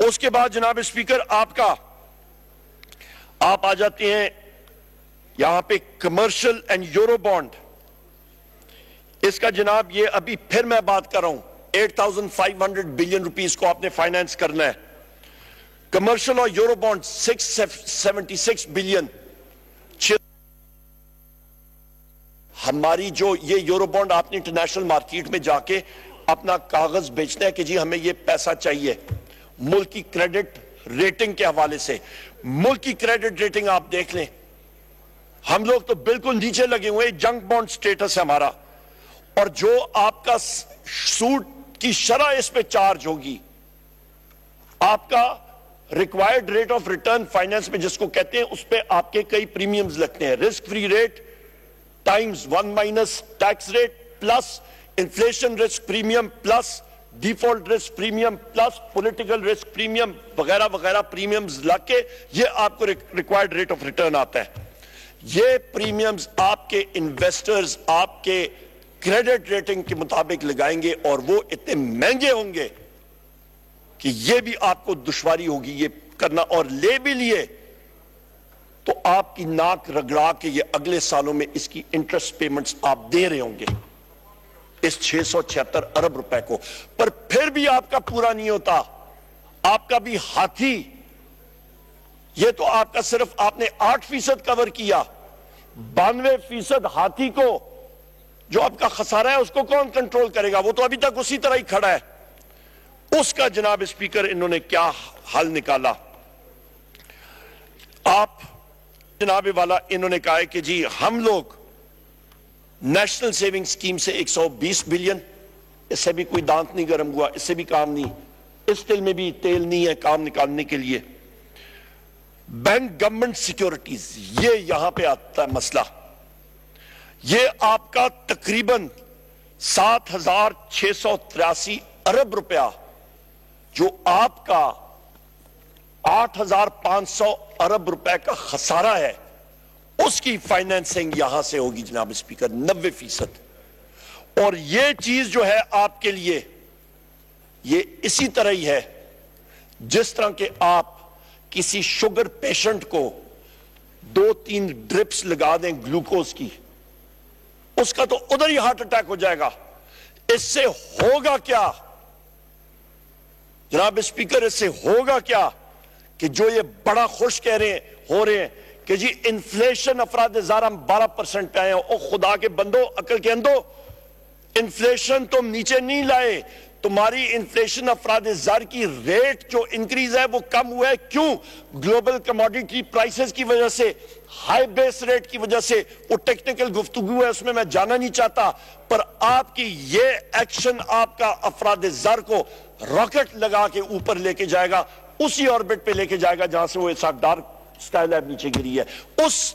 اس کے بعد جناب اسپیکر آپ آ جاتے ہیں یہاں پہ کمرشل اینڈ یورو بانڈ. اس کا جناب یہ ابھی پھر میں بات کر رہا ہوں 8,500 بلین روپیز کو آپ نے فائنانس کرنا ہے. کمرشل اور یورو بانڈ 676 بلین. ہماری جو یہ یورو بانڈ آپ نے انٹرنیشنل مارکیٹ میں جا کے اپنا کاغذ بیچنا ہے کہ جی ہمیں یہ پیسہ چاہیے. ملک کی کریڈٹ ریٹنگ کے حوالے سے ملک کی کریڈٹ ریٹنگ آپ دیکھ لیں, ہم لوگ تو بالکل نیچے لگے ہوئے, جنک بانڈ سٹیٹس ہے ہمارا. اور جو آپ کا سود کی شرح اس پہ چارج ہوگی, آپ کا required rate of return finance میں جس کو کہتے ہیں, اس پہ آپ کے کئی پریمیمز لگتے ہیں. Risk free rate times 1 minus tax rate plus inflation risk premium plus default risk premium plus political risk premium وغیرہ وغیرہ پریمیمز لگ کے یہ آپ کو ریکوائرڈ ریٹ آف ریٹرن آتا ہے. یہ پریمیمز آپ کے انویسٹرز آپ کے کریڈٹ ریٹنگ کے مطابق لگائیں گے اور وہ اتنے مہنگے ہوں گے کہ یہ بھی آپ کو دشواری ہوگی یہ کرنا. اور لے بھی لیے تو آپ کی ناک رگڑا کے یہ اگلے سالوں میں اس کی انٹرسٹ پیمنٹس آپ دے رہے ہوں گے اس 676 ارب روپے کو. پر پھر بھی آپ کا پورا نہیں ہوتا. آپ کا بھی ہاتھی, یہ تو آپ کا صرف آپ نے 8% کور کیا, 92% ہاتھی کو جو آپ کا خسارہ ہے اس کو کون کنٹرول کرے گا؟ وہ تو ابھی تک اسی طرح ہی کھڑا ہے. اس کا جناب اسپیکر انہوں نے کیا حل نکالا؟ آپ جناب والا انہوں نے کہا ہے کہ جی ہم لوگ نیشنل سیونگ سکیم سے 120 بلین, اس سے بھی کوئی دانت نہیں گرم ہوا, اس سے بھی کام نہیں, اس تل میں بھی تیل نہیں ہے کام نکالنے کے لیے. بینک گورنمنٹ سیکیورٹیز, یہ یہاں پہ آتا ہے مسئلہ. یہ آپ کا تقریباً 7,683 ارب روپیہ جو آپ کا 8,500 ارب روپے کا خسارہ ہے, اس کی فائنینسنگ یہاں سے ہوگی جناب اسپیکر 90%. اور یہ چیز جو ہے آپ کے لیے یہ اسی طرح ہی ہے جس طرح کہ آپ کسی شوگر پیشنٹ کو 2-3 ڈرپس لگا دیں گلوکوز کی, اس کا تو ادھر ہی ہارٹ اٹیک ہو جائے گا. اس سے ہوگا کیا جناب اسپیکر؟ اس سے ہوگا کیا کہ جو یہ بڑا خوش کہہ رہے ہو رہے ہیں کہ جی انفلیشن افراد زار ہم 12% پہ آئے ہیں. او خدا کے بندو, عقل کے اندو, انفلیشن تم نیچے نہیں لائے, تمہاری انفلیشن افراد زر کی ریٹ جو انکریز ہے وہ کم ہوا ہے. کیوں؟ گلوبل کموڈیٹی پرائسز کی وجہ سے, ہائی بیس ریٹ کی وجہ سے. وہ ٹیکنیکل گفتگو ہے, اس میں جانا نہیں چاہتا, پر آپ کی یہ ایکشن آپ کا افراد زر کو راکٹ لگا کے اوپر لے کے جائے گا, اسی آربٹ پہ لے کے جائے گا جہاں سے وہ ایسا ڈارک سٹائل ہے نیچے گری ہے, اس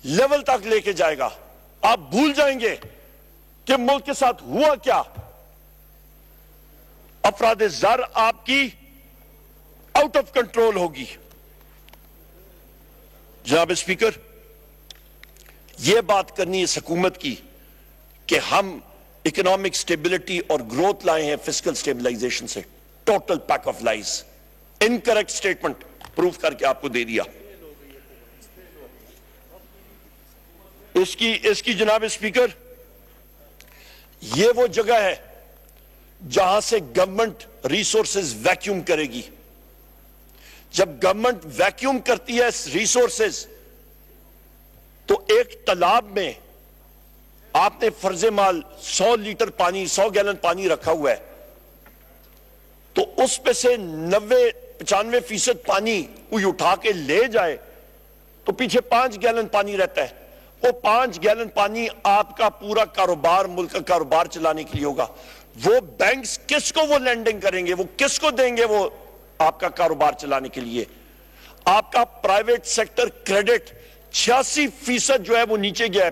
لیول تک لے کے جائے گا. آپ بھول جائیں گے کہ ملک کے ساتھ ہوا کیا. افراد زر آپ کی آؤٹ آف کنٹرول ہوگی. جناب اسپیکر, یہ بات کرنی ہے حکومت کی کہ ہم اکنامک سٹیبلٹی اور گروتھ لائے ہیں فسکل سٹیبلائزیشن سے. Total pack of lies, incorrect statement proof کر کے آپ کو دے دیا. اس کی جناب اسپیکر یہ وہ جگہ ہے جہاں سے گورنمنٹ ریسورسز ویکیوم کرے گی. جب گورنمنٹ ویکیوم کرتی ہے ریسورسز تو ایک تالاب میں آپ نے فرض مال 100 لیٹر پانی 100 گیلن پانی رکھا ہوا ہے, تو اس پہ سے 90-95% پانی کوئی اٹھا کے لے جائے تو پیچھے 5 گیلن پانی رہتا ہے. وہ 5 گیلن پانی آپ کا پورا کاروبار, ملک کا کاروبار چلانے کے لیے ہوگا. وہ بینکس کس کو وہ لینڈنگ کریں گے, وہ کس کو دیں گے وہ آپ کا کاروبار چلانے کے لیے؟ آپ کا پرائیویٹ سیکٹر کریڈٹ 86% جو ہے وہ نیچے گیا ہے.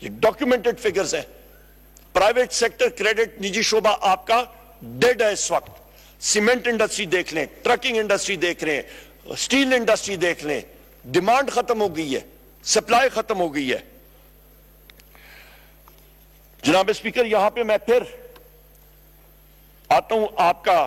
یہ ڈاکیومنٹڈ فگرز ہیں. پرائیویٹ سیکٹر کریڈٹ نجی شعبہ آپ کا ڈیڈ ہے اس وقت. سیمنٹ انڈسٹری دیکھ لیں, ٹرکنگ انڈسٹری دیکھ لیں, سٹیل انڈسٹری دیکھ لیں, ڈیمانڈ ختم ہو گئی ہے, سپلائی ختم ہو گئی ہے. جناب اسپیکر, یہاں پہ میں پھر آتا ہوں آپ کا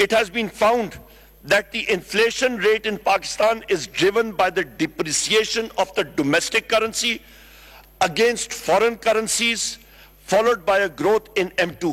it has been found that the inflation rate in Pakistan is driven by the depreciation of the domestic currency against foreign currencies, followed by a growth in M2.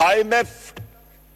IMF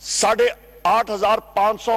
8,500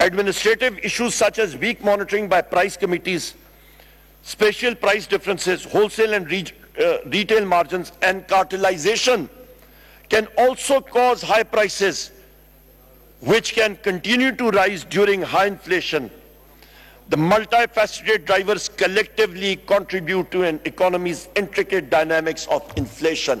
administrative issues such as weak monitoring by price committees, special price differences, wholesale and retail margins, and cartelization can also cause high prices, which can continue to rise during high inflation. The multifaceted drivers collectively contribute to an economy's intricate dynamics of inflation.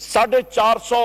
450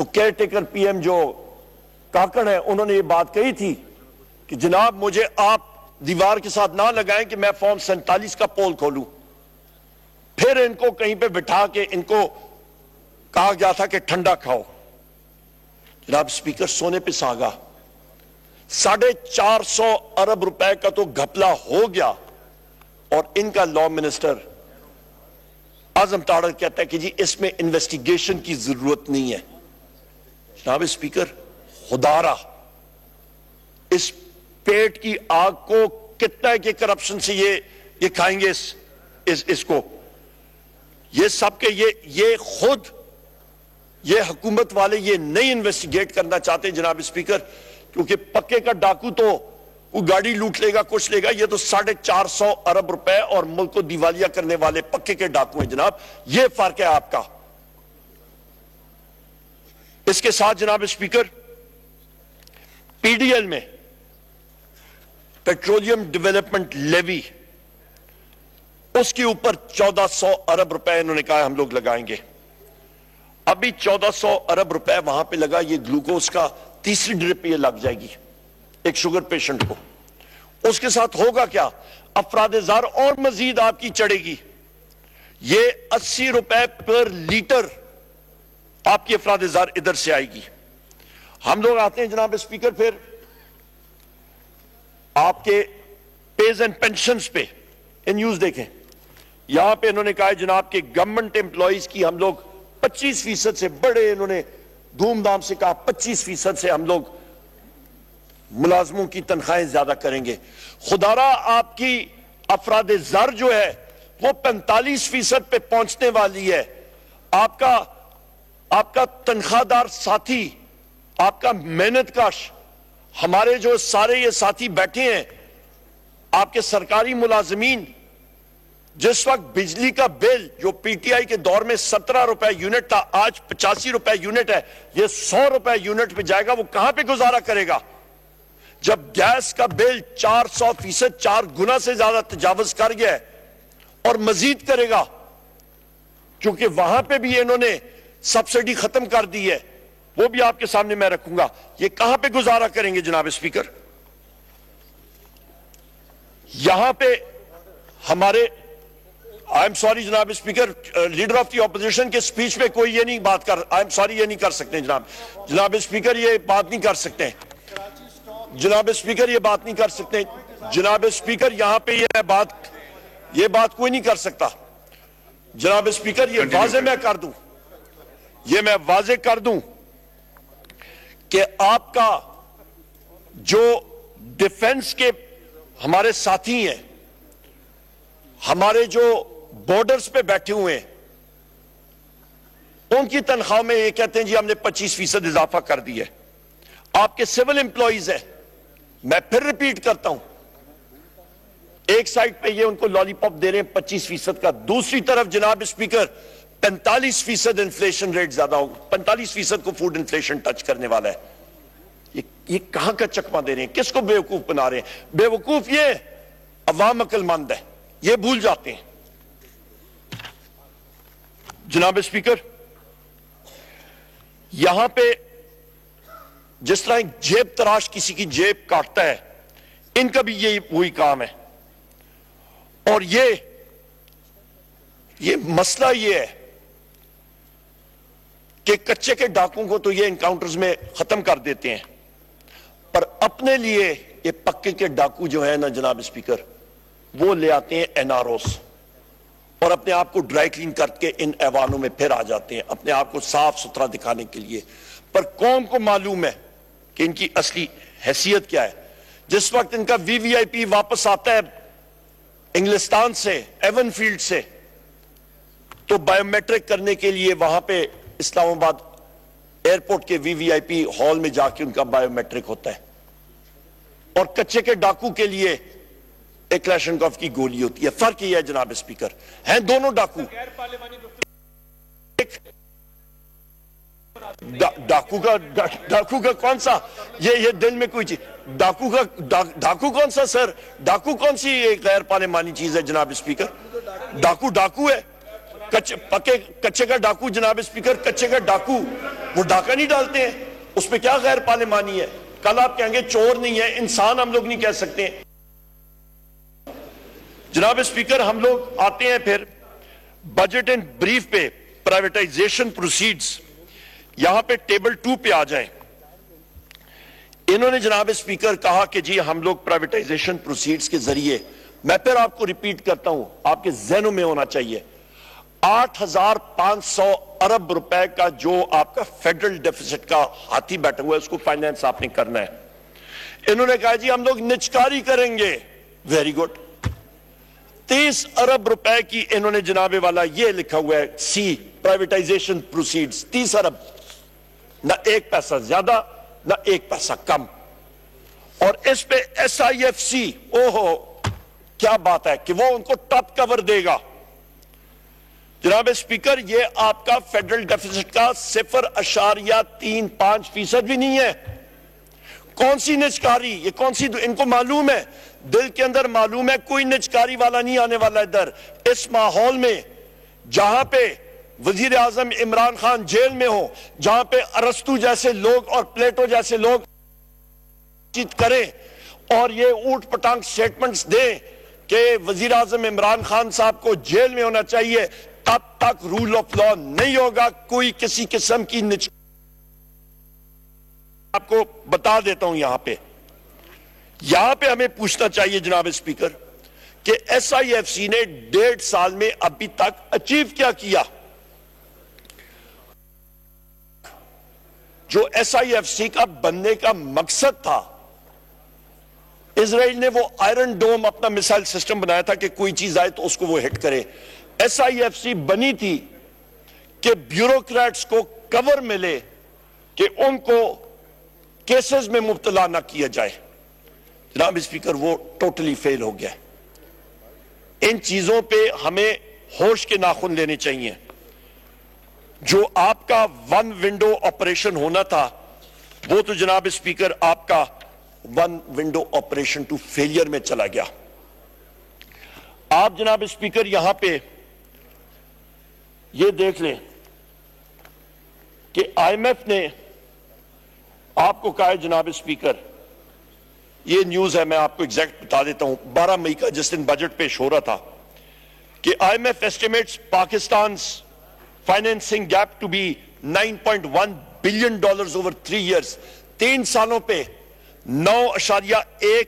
تو care taker P M جو کاکڑ ہے انہوں نے یہ بات کہی تھی کہ جناب مجھے آپ دیوار کے ساتھ نہ لگائیں کہ میں فارم 47 کا پول کھولوں. پھر ان کو کہیں پہ بٹھا کے ان کو کہا گیا تھا کہ ٹھنڈا کھاؤ. جناب اسپیکر سونے پہ ساگا 450 ارب روپے کا تو گھپلا ہو گیا اور ان کا لا منسٹر اعظم تاڑر کہتا ہے کہ جی اس میں انویسٹیگیشن کی ضرورت نہیں ہے. جناب اسپیکر خدارا اس پیٹ کی آگ کو کتنا ہے کہ کرپشن سے یہ کھائیں گے اس کو. یہ سب کے یہ خود یہ حکومت والے یہ نہیں انویسٹیگیٹ کرنا چاہتے جناب اسپیکر, کیونکہ پکے کا ڈاکو تو وہ گاڑی لوٹ لے گا کچھ لے گا, یہ تو 450 ارب روپے اور ملک کو دیوالیہ کرنے والے پکے کے ڈاکو ہیں جناب. یہ فرق ہے آپ کا. اس کے ساتھ جناب اسپیکر پی ڈی ایل میں پیٹرولیم ڈیولپمنٹ لیوی اس کے اوپر 1400 ارب روپے انہوں نے کہا ہم لوگ لگائیں گے. ابھی 1400 ارب روپے وہاں پہ لگا, یہ گلوکوز کا تیسری ڈرپ یہ لگ جائے گی ایک شوگر پیشنٹ کو. اس کے ساتھ ہوگا کیا, افراد زار اور مزید آپ کی چڑھے گی. یہ 80 روپے پر لیٹر آپ کی افراد زار ادھر سے آئے گی. ہم لوگ آتے ہیں جناب اسپیکر پھر آپ کے پیز اینڈ پینشنز پہ. نیوز دیکھیں یہاں پہ انہوں نے کہا جناب کہ گورنمنٹ امپلائیز کی ہم لوگ 25% سے بڑے انہوں نے دھوم دھام سے کہا 25% سے ہم لوگ ملازموں کی تنخواہیں زیادہ کریں گے. خدارا آپ کی افراد زر جو ہے وہ 45% پہ پہنچنے والی ہے. آپ کا تنخواہ دار ساتھی, آپ کا محنت کش, ہمارے جو سارے یہ ساتھی بیٹھے ہیں آپ کے سرکاری ملازمین, جس وقت بجلی کا بل جو پی ٹی آئی کے دور میں 17 روپے یونٹ تھا آج 85 روپے یونٹ ہے, یہ 100 روپے یونٹ پہ جائے گا. وہ کہاں پہ گزارا کرے گا جب گیس کا بل 400%, 4 گنا سے زیادہ تجاوز کر گیا ہے اور مزید کرے گا, کیونکہ وہاں پہ بھی انہوں نے سبسڈی ختم کر دی ہے. وہ بھی آپ کے سامنے میں رکھوں گا. یہ کہاں پہ گزارا کریں گے جناب اسپیکر؟ یہاں پہ ہمارے آئی ایم سوری جناب speaker, leader of the opposition کے سپیچ میں کوئی یہ نہیں بات کر, آئی ایم سوری یہ نہیں کر سکتے جناب اسپیکر, یہ بات نہیں کر سکتے جناب اسپیکر, یہ بات نہیں کر سکتے جناب اسپیکر. یہاں پہ یہ بات کوئی نہیں کر سکتا جناب اسپیکر. یہ واضح کر دوں کہ آپ کا جو ڈیفنس کے ہمارے ساتھی ہیں, ہمارے جو بارڈرز پہ بیٹھے ہوئے ہیں, ان کی تنخواہ میں یہ کہتے ہیں جی ہم نے 25% اضافہ کر دیا ہے. آپ کے سول امپلائیز ہیں, میں پھر ریپیٹ کرتا ہوں, ایک سائڈ پہ یہ ان کو لالی پاپ دے رہے ہیں 25% کا, دوسری طرف جناب اسپیکر 45% انفلیشن ریٹ زیادہ ہوگا, 45% کو فوڈ انفلیشن ٹچ کرنے والا ہے. یہ کہاں کا چکمہ دے رہے ہیں, کس کو بیوقوف بنا رہے ہیں؟ بیوقوف یہ عوام عقل مند ہے, یہ بھول جاتے ہیں. جناب اسپیکر یہاں پہ جس طرح ایک جیب تراش کسی کی جیب کاٹتا ہے, ان کا بھی یہی وہی کام ہے. اور یہ مسئلہ یہ ہے کہ کچے کے ڈاکوں کو تو یہ انکاؤنٹرز میں ختم کر دیتے ہیں, پر اپنے لیے یہ پکے کے ڈاکو جو ہے نا جناب اسپیکر, وہ لے آتے ہیں این آر اوز اور اپنے آپ کو ڈرائی کلین کر کے ان ایوانوں میں پھر آ جاتے ہیں اپنے آپ کو صاف ستھرا دکھانے کے لیے. پر قوم کو معلوم ہے کہ ان کی اصلی حیثیت کیا ہے. جس وقت ان کا وی وی آئی پی واپس آتا ہے انگلستان سے, ایون فیلڈ سے, تو بائیو میٹرک کرنے کے لیے وہاں پہ اسلام آباد ایئرپورٹ کے وی وی آئی پی ہال میں جا کے ان کا بائیو میٹرک ہوتا ہے. اور کچے کے ڈاکو کے لیے ایک کلاشنکوف کی گولی ہوتی ہے. فرق یہ ہے جناب اسپیکر, ہیں دونوں ڈاکو. ڈاکو کا کون سا, یہ دل میں کوئی چیز, ڈاکو کون سا سر, ڈاکو کون سی غیر پارلیمانی چیز ہے جناب اسپیکر؟ ڈاکو ہے, کچے کا ڈاکو جناب اسپیکر, کچے کا ڈاکو وہ ڈاکہ نہیں ڈالتے ہیں، اس پہ کیا غیر پارلیمانی ہے؟ کل آپ کہیں گے چور نہیں ہے، انسان ہم لوگ نہیں کہہ سکتے۔ جناب اسپیکر، ہم لوگ آتے ہیں پھر بجٹ اینڈ بریف پہ، پرائیویٹائزیشن پروسیڈز، یہاں پہ ٹیبل 2 پہ آ جائیں۔ انہوں نے جناب اسپیکر کہا کہ جی ہم لوگ پرائیویٹائزیشن پروسیڈز کے ذریعے، میں پھر آپ کو ریپیٹ کرتا ہوں، آپ کے ذہنوں میں ہونا چاہیے، 8,500 ارب روپے کا جو آپ کا فیڈرل ڈیفیسٹ کا ہاتھی بیٹھا ہوا ہے، اس کو فائنینس آپ نے کرنا ہے۔ انہوں نے کہا جی ہم لوگ نچکاری کریں گے، ویری گڈ۔ 30 ارب روپے کی انہوں نے جناب والا یہ لکھا ہوا ہے سی پرائیویٹائزیشن پروسیڈز، 30 ارب، نہ ایک پیسہ زیادہ نہ ایک پیسہ کم۔ اور اس پہ SIFC، اوہو کیا بات ہے کہ وہ ان کو ٹاپ کور دے گا۔ جناب اسپیکر، یہ آپ کا فیڈرل ڈیفیسٹ کا 0.35% بھی نہیں ہے۔ کون سی نچکاری، یہ کون سی، ان کو معلوم ہے، دل کے اندر معلوم ہے کوئی نچکاری والا نہیں آنے والا ادھر۔ اس ماحول میں جہاں پہ وزیر اعظم عمران خان جیل میں ہو، جہاں پہ ارسطو جیسے لوگ اور پلیٹو جیسے لوگ چیت کریں اور یہ اوٹ پٹانگ سٹیٹمنٹس دیں کہ وزیر اعظم عمران خان صاحب کو جیل میں ہونا چاہیے، تب تک رول آف لا نہیں ہوگا۔ کوئی کسی قسم کی آپ کو بتا دیتا ہوں، یہاں پہ ہمیں پوچھنا چاہیے جناب اسپیکر کہ SIFC نے 1.5 سال میں ابھی تک اچیو کیا کیا؟ جو SIFC کا بننے کا مقصد تھا، اسرائیل نے وہ آئرن ڈوم اپنا میسائل سسٹم بنایا تھا کہ کوئی چیز آئے تو اس کو وہ ہٹ کرے۔ SIFC بنی تھی کہ بیوروکریٹس کو کور ملے کہ ان کو کیسز میں مبتلا نہ کیا جائے۔ جناب اسپیکر، وہ ٹوٹلی فیل ہو گیا۔ ان چیزوں پہ ہمیں ہوش کے ناخن لینے چاہیے۔ جو آپ کا ون ونڈو آپریشن ہونا تھا، وہ تو جناب اسپیکر آپ کا one window operation to failure میں چلا گیا۔ آپ جناب اسپیکر یہاں پہ یہ دیکھ لیں کہ IMF نے آپ کو کہا ہے جناب اسپیکر، یہ نیوز ہے، میں آپ کو ایگزیکٹ بتا دیتا ہوں، 12 مئی کا جس دن بجٹ پیش ہو رہا تھا، کہ IMF estimates Pakistan's financing gap to be $9.1 billion over 3 years۔ 3 سالوں پہ 9.1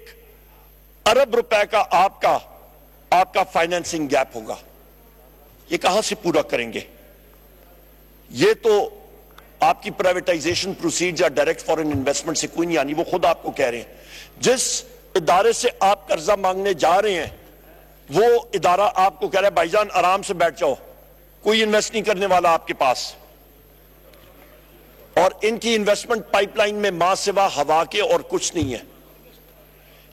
ارب روپے کا آپ کا فائنینسنگ گیپ ہوگا۔ یہ کہاں سے پورا کریں گے؟ یہ تو آپ کی پرائیویٹائزیشن پروسیڈ یا ڈائریکٹ فورن انویسٹمنٹ سے کوئی نہیں آنی۔ وہ خود آپ کو کہہ رہے ہیں، جس ادارے سے آپ قرضہ مانگنے جا رہے ہیں وہ ادارہ آپ کو کہہ رہا ہے بھائی جان آرام سے بیٹھ جاؤ، کوئی انویسٹ نہیں کرنے والا آپ کے پاس۔ اور ان کی انویسٹمنٹ پائپ لائن میں ماں سوا ہوا کے اور کچھ نہیں ہے۔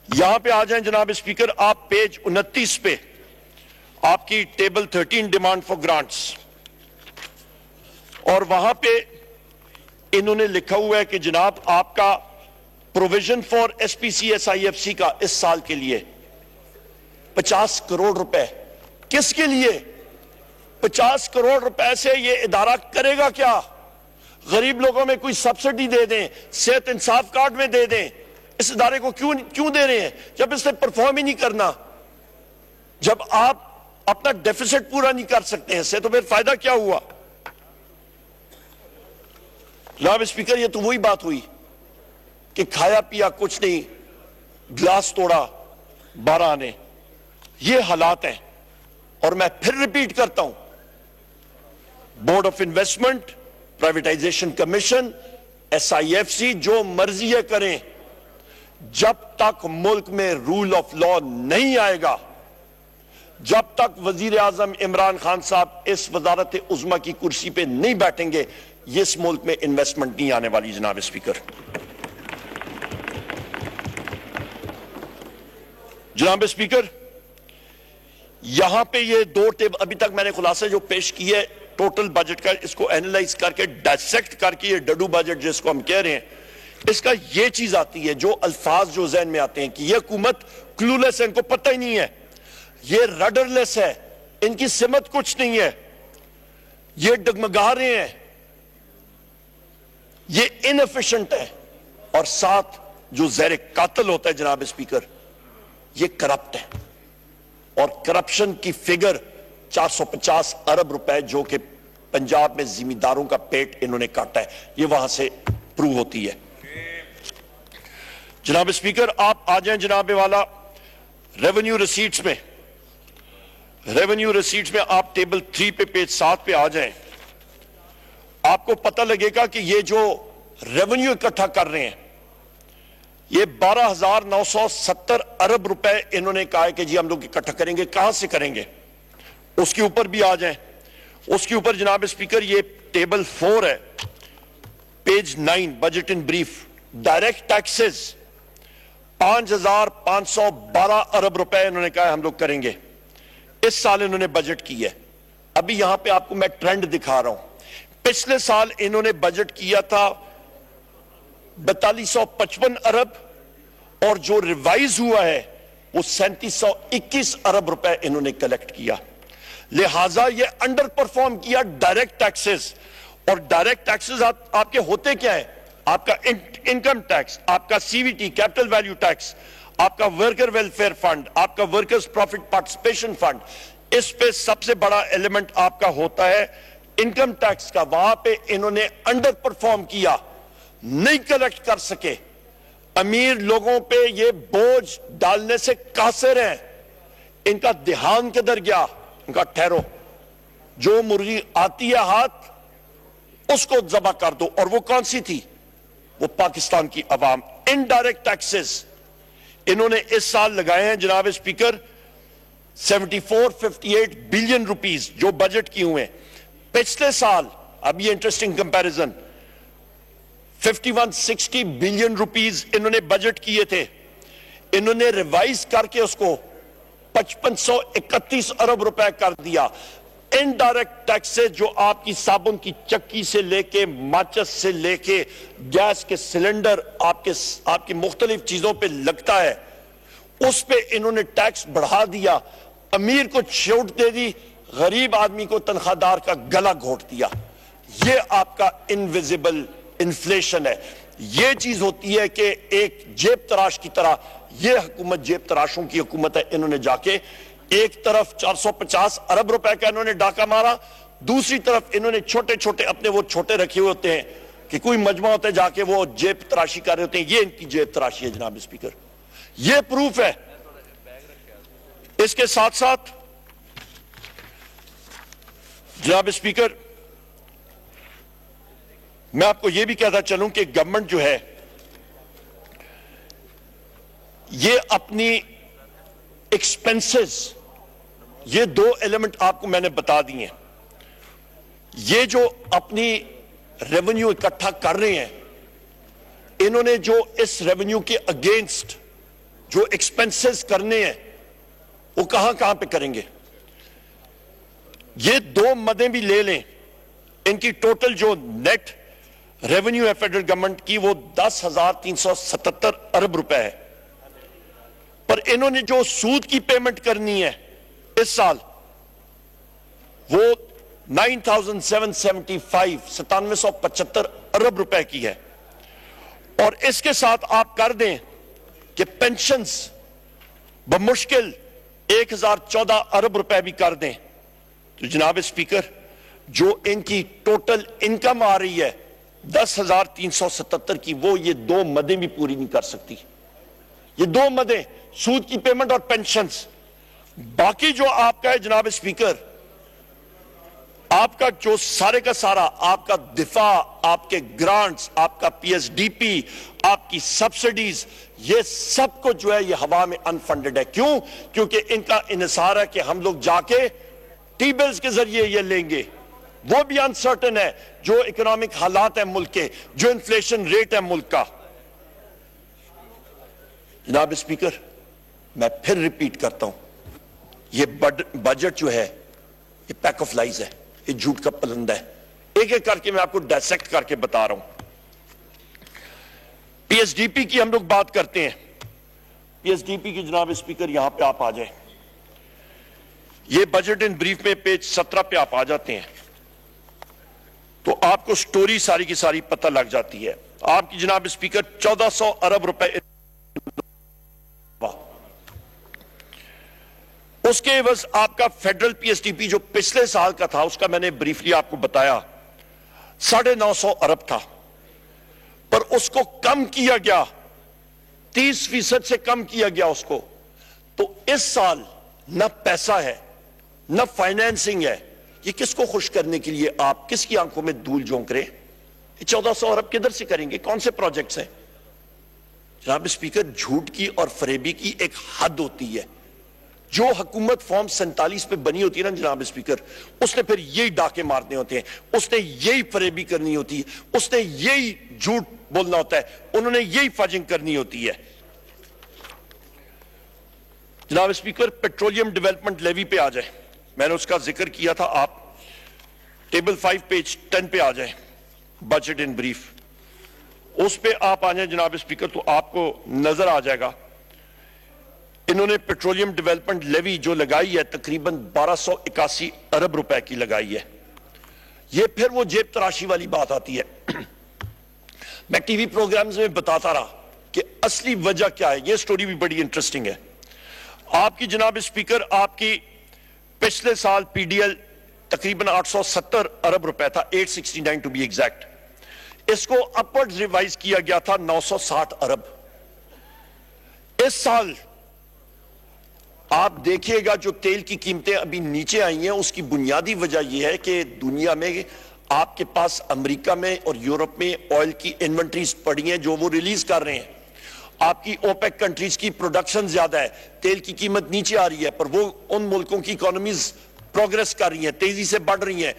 یہاں پہ آ جائیں جناب اسپیکر، آپ پیج 29 پہ آپ کی ٹیبل 13 ڈیمانڈ فار گرانٹس، اور وہاں پہ انہوں نے لکھا ہوا ہے کہ جناب آپ کا پروویژن فار SPC SIFC کا اس سال کے لیے 50 کروڑ روپے۔ کس کے لیے 50 کروڑ روپے سے یہ ادارہ کرے گا کیا؟ غریب لوگوں میں کوئی سبسڈی دے دیں، صحت انصاف کارڈ میں دے دیں، اس ادارے کو کیوں دے رہے ہیں جب اس نے پرفارم ہی نہیں کرنا؟ جب آپ اپنا ڈیفیسٹ پورا نہیں کر سکتے ہیں سے تو پھر فائدہ کیا ہوا؟ جناب اسپیکر، یہ تو وہی بات ہوئی کہ کھایا پیا کچھ نہیں، گلاس توڑا 12 نے۔ یہ حالات ہیں، اور میں پھر ریپیٹ کرتا ہوں، board of investment, privatisation commission, SIFC جو مرضی کریں، جب تک ملک میں رول آف لا نہیں آئے گا، جب تک وزیر اعظم عمران خان صاحب اس وزارت عظمیٰ کی کرسی پہ نہیں بیٹھیں گے، اس ملک میں انویسٹمنٹ نہیں آنے والی۔ جناب اسپیکر، جناب اسپیکر، یہاں پہ یہ 2 ٹیبل ابھی تک میں نے خلاصہ جو پیش کی ہے ٹوٹل بجٹ کا، اس کو اینالائز کر کے ڈائسیکٹ کر کے، یہ ڈڈو بجٹ جس کو ہم کہہ رہے ہیں، اس کا یہ چیز آتی ہے، جو الفاظ جو ذہن میں آتے ہیں کہ یہ حکومت کلولیس ہے، ان کو پتہ ہی نہیں ہے، یہ رڈرلیس ہے، ان کی سمت کچھ نہیں ہے، یہ ڈگمگا رہے ہیں۔ یہ انفیشنٹ ہے، اور ساتھ جو زیر قاتل ہوتا ہے جناب اسپیکر یہ کرپٹ ہے، اور کرپشن کی فگر 450 ارب روپے جو کہ پنجاب میں زمینداروں کا پیٹ انہوں نے کاٹا ہے، یہ وہاں سے پروو ہوتی ہے۔ جناب اسپیکر آپ آ جائیں جناب والا ریونیو ریسیٹس میں، ریونیو ریسیٹس میں آپ ٹیبل 3 پہ پیج 7 پہ آ جائیں، آپ کو پتہ لگے گا کہ یہ جو ریونیو اکٹھا کر رہے ہیں یہ 12,970 ارب روپے انہوں نے کہا ہے کہ جی ہم لوگ اکٹھا کریں گے۔ کہاں سے کریں گے اس کے اوپر بھی آ جائیں۔ اس کے اوپر جناب اسپیکر یہ ٹیبل 4 ہے، page 9، budget in brief, direct taxes 5,512 ارب روپے انہوں نے کہا ہے ہم لوگ کریں گے۔ اس سال انہوں نے بجٹ کی ہے، ابھی یہاں پہ آپ کو میں ٹرینڈ دکھا رہا ہوں۔ پچھلے سال انہوں نے بجٹ کیا تھا 4255 ارب، اور جو ریوائز ہوا ہے وہ 3721 ارب روپے انہوں نے کلیکٹ کیا، لہٰذا یہ انڈر پرفارم کیا ڈائریکٹ ٹیکسز۔ اور ڈائریکٹ ٹیکسز آپ کے ہوتے کیا ہیں؟ آپ کا انکم ٹیکس، آپ کا C V T capital value tax, آپ کا ورکر ویلفیئر فنڈ، آپ کا ورکرز پروفٹ پارٹیسپیشن فنڈ۔ اس پہ سب سے بڑا ایلیمنٹ آپ کا ہوتا ہے انکم ٹیکس کا، وہاں پہ انہوں نے انڈر پرفارم کیا، نہیں کلیکٹ کر سکے۔ امیر لوگوں پہ یہ بوجھ ڈالنے سے قاصر ہیں، ان کا دھیان کدھر گیا؟ ان کا ٹھہرو، جو مرغی آتی ہے ہاتھ اس کو ذبح کر دو، اور وہ کون سی تھی؟ وہ پاکستان کی عوام۔ انڈائریکٹ ٹیکسز انہوں نے اس سال لگائے ہیں جناب اسپیکر 7458 بلین روپیز جو بجٹ کی ہوئے ہیں۔ پچھلے سال، اب یہ انٹرسٹنگ کمپیریزن، 5160 بلین روپیز انہوں نے بجٹ کیے تھے، انہوں نے ریوائز کر کے اس کو 5531 ارب روپے کر دیا۔ انڈائریکٹ ٹیکس سے جو آپ کی صابن کی چکی سے لے کے ماچس سے لے کے گیس کے سلنڈر آپ کی مختلف چیزوں پہ لگتا ہے، اس پہ انہوں نے ٹیکس بڑھا دیا، امیر کو چھوٹ دے دی، غریب آدمی کو تنخواہ دار کا گلا گھونٹ دیا۔ یہ آپ کا انویزیبل انفلیشن ہے۔ یہ چیز ہوتی ہے کہ ایک جیب تراش کی طرح، یہ حکومت جیب تراشوں کی حکومت ہے۔ انہوں نے جا کے ایک طرف 450 ارب روپے کا انہوں نے ڈاکہ مارا، دوسری طرف انہوں نے چھوٹے چھوٹے اپنے وہ چھوٹے رکھے ہوئے ہوتے ہیں کہ کوئی مجمع ہوتا ہے جا کے وہ جیب تراشی کر رہے ہوتے ہیں۔ یہ ان کی جیب تراشی ہے جناب اسپیکر، یہ پروف ہے۔ اس کے ساتھ ساتھ جناب اسپیکر میں آپ کو یہ بھی کہتا چلوں کہ گورنمنٹ جو ہے یہ اپنی ایکسپنسز، یہ دو ایلیمنٹ آپ کو میں نے بتا دیے ہیں، یہ جو اپنی ریونیو اکٹھا کر رہے ہیں، انہوں نے جو اس ریونیو کے اگینسٹ جو ایکسپنسز کرنے ہیں وہ کہاں کہاں پہ کریں گے؟ یہ دو مدیں بھی لے لیں، ان کی ٹوٹل جو نیٹ ریونیو ہے فیڈرل گورنمنٹ کی وہ 10,377 ارب روپے ہے، پر انہوں نے جو سود کی پیمنٹ کرنی ہے اس سال وہ 9,775 9775 ارب روپے کی ہے۔ اور اس کے ساتھ آپ کر دیں کہ پینشنز بمشکل 1,014 ارب روپے بھی کر دیں، تو جناب اسپیکر جو ان کی ٹوٹل انکم آ رہی ہے 10,377 کی، وہ یہ دو مدیں بھی پوری نہیں کر سکتی۔ یہ دو مدیں، سود کی پیمنٹ اور پینشنز۔ باقی جو آپ کا ہے جناب اسپیکر، آپ کا جو سارے کا سارا، آپ کا دفاع، آپ کے گرانٹس، آپ کا پی ایس ڈی پی، آپ کی سبسڈیز، یہ سب کو جو ہے یہ ہوا میں انفنڈڈ ہے۔ کیوں؟ کیونکہ ان کا انحصار ہے کہ ہم لوگ جا کے ٹی بلز کے ذریعے یہ لیں گے، وہ بھی انسرٹن ہے جو اکنامک حالات ہیں ملک کے، جو انفلیشن ریٹ ہے ملک کا۔ جناب اسپیکر میں پھر ریپیٹ کرتا ہوں، یہ بجٹ جو ہے یہ پیک آف لائز ہے، یہ جھوٹ کا پلندہ ہے۔ ایک ایک کر کے میں آپ کو ڈائسیکٹ کر کے بتا رہا ہوں۔ پی ایس ڈی پی کی ہم لوگ بات کرتے ہیں، پی ایس ڈی پی کی جناب اسپیکر یہاں پہ آپ آ جائیں، یہ بجٹ ان بریف میں پیج 17 پہ آپ آ جاتے ہیں۔ تو آپ کو سٹوری ساری کی ساری پتہ لگ جاتی ہے. آپ کی جناب اسپیکر 1400 ارب روپے اس کے عوض آپ کا federal P S T P جو پچھلے سال کا تھا اس کا میں نے بریفلی آپ کو بتایا 950 ارب تھا, پر اس کو کم کیا گیا 30% سے کم کیا گیا اس کو. تو اس سال نہ پیسہ ہے نہ فائنینسنگ ہے. یہ کس کو خوش کرنے کے لیے آپ کس کی آنکھوں میں دھول جھونک رہے؟ 1400 ارب کدھر سے کریں گے؟ کون سے پروجیکٹس ہیں؟ جناب اسپیکر, جھوٹ کی اور فریبی کی ایک حد ہوتی ہے. جو حکومت فارم 47 پہ بنی ہوتی ہے نا جناب اسپیکر, اس نے پھر یہی ڈاکے مارنے ہوتے ہیں, اس نے یہی فریبی کرنی ہوتی ہے, اس نے یہی جھوٹ بولنا ہوتا ہے, انہوں نے یہی فاجنگ کرنی ہوتی ہے. جناب اسپیکر, پیٹرولیم ڈیولپمنٹ لیوی پہ آ جائیں. میں نے اس کا ذکر کیا تھا, آپ ٹیبل 5 پیج 10 پہ آ جائیں, بجٹ ان بریف. اس پہ آپ آ جائیں جناب اسپیکر تو آپ کو نظر آ جائے گا انہوں نے پیٹرولیم ڈیولپمنٹ لیوی جو لگائی ہے تقریباً 1281 ارب روپے کی لگائی ہے. یہ پھر وہ جیب تراشی والی بات آتی ہے. میں ٹی وی پروگرامز میں بتاتا رہا کہ اصلی وجہ کیا ہے. یہ سٹوری بھی بڑی انٹرسٹنگ ہے. آپ کی جناب اسپیکر, آپ کی پچھلے سال پی ڈی ایل تقریباً 870 ارب روپے تھا, 869 ٹو بی ایگزیکٹ. اس کو اپورڈ ریوائز کیا گیا تھا 960 ارب. اس سال آپ دیکھیے گا جو تیل کی قیمتیں ابھی نیچے آئی ہیں اس کی بنیادی وجہ یہ ہے کہ دنیا میں آپ کے پاس امریکہ میں اور یورپ میں آئل کی انونٹریز پڑی ہیں جو وہ ریلیز کر رہے ہیں. آپ کی اوپیک کنٹریز کی پروڈکشن زیادہ ہے, تیل کی قیمت نیچے آ رہی ہے, پر وہ ان ملکوں کی اکانومیز پروگریس کر رہی ہیں, تیزی سے بڑھ رہی ہیں.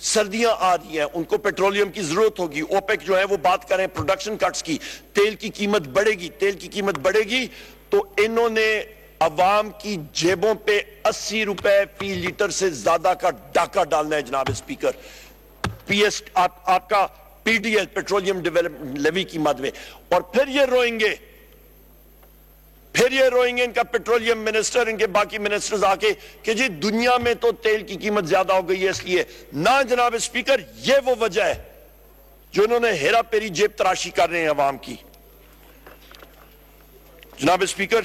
سردیاں آ رہی ہیں, ان کو پیٹرولیم کی ضرورت ہوگی. اوپیک جو ہے وہ بات کریں پروڈکشن کٹس کی, تیل کی قیمت بڑھے گی, تیل کی قیمت بڑھے گی. تو انہوں نے عوام کی جیبوں پہ 80 روپے فی لیٹر سے زیادہ کا ڈاکہ ڈالنا ہے جناب اسپیکر. پی ایس آپ کا P D L petroleum development levy کی مد میں. اور پھر یہ روئیں گے ان کا پیٹرولیم منسٹر, ان کے باقی منسٹرز آ کے کہ جی دنیا میں تو تیل کی قیمت زیادہ ہو گئی ہے اس لیے. نہ جناب اسپیکر, یہ وہ وجہ ہے جو انہوں نے ہیرا پیری جیب تراشی کر رہے ہیں عوام کی. جناب اسپیکر,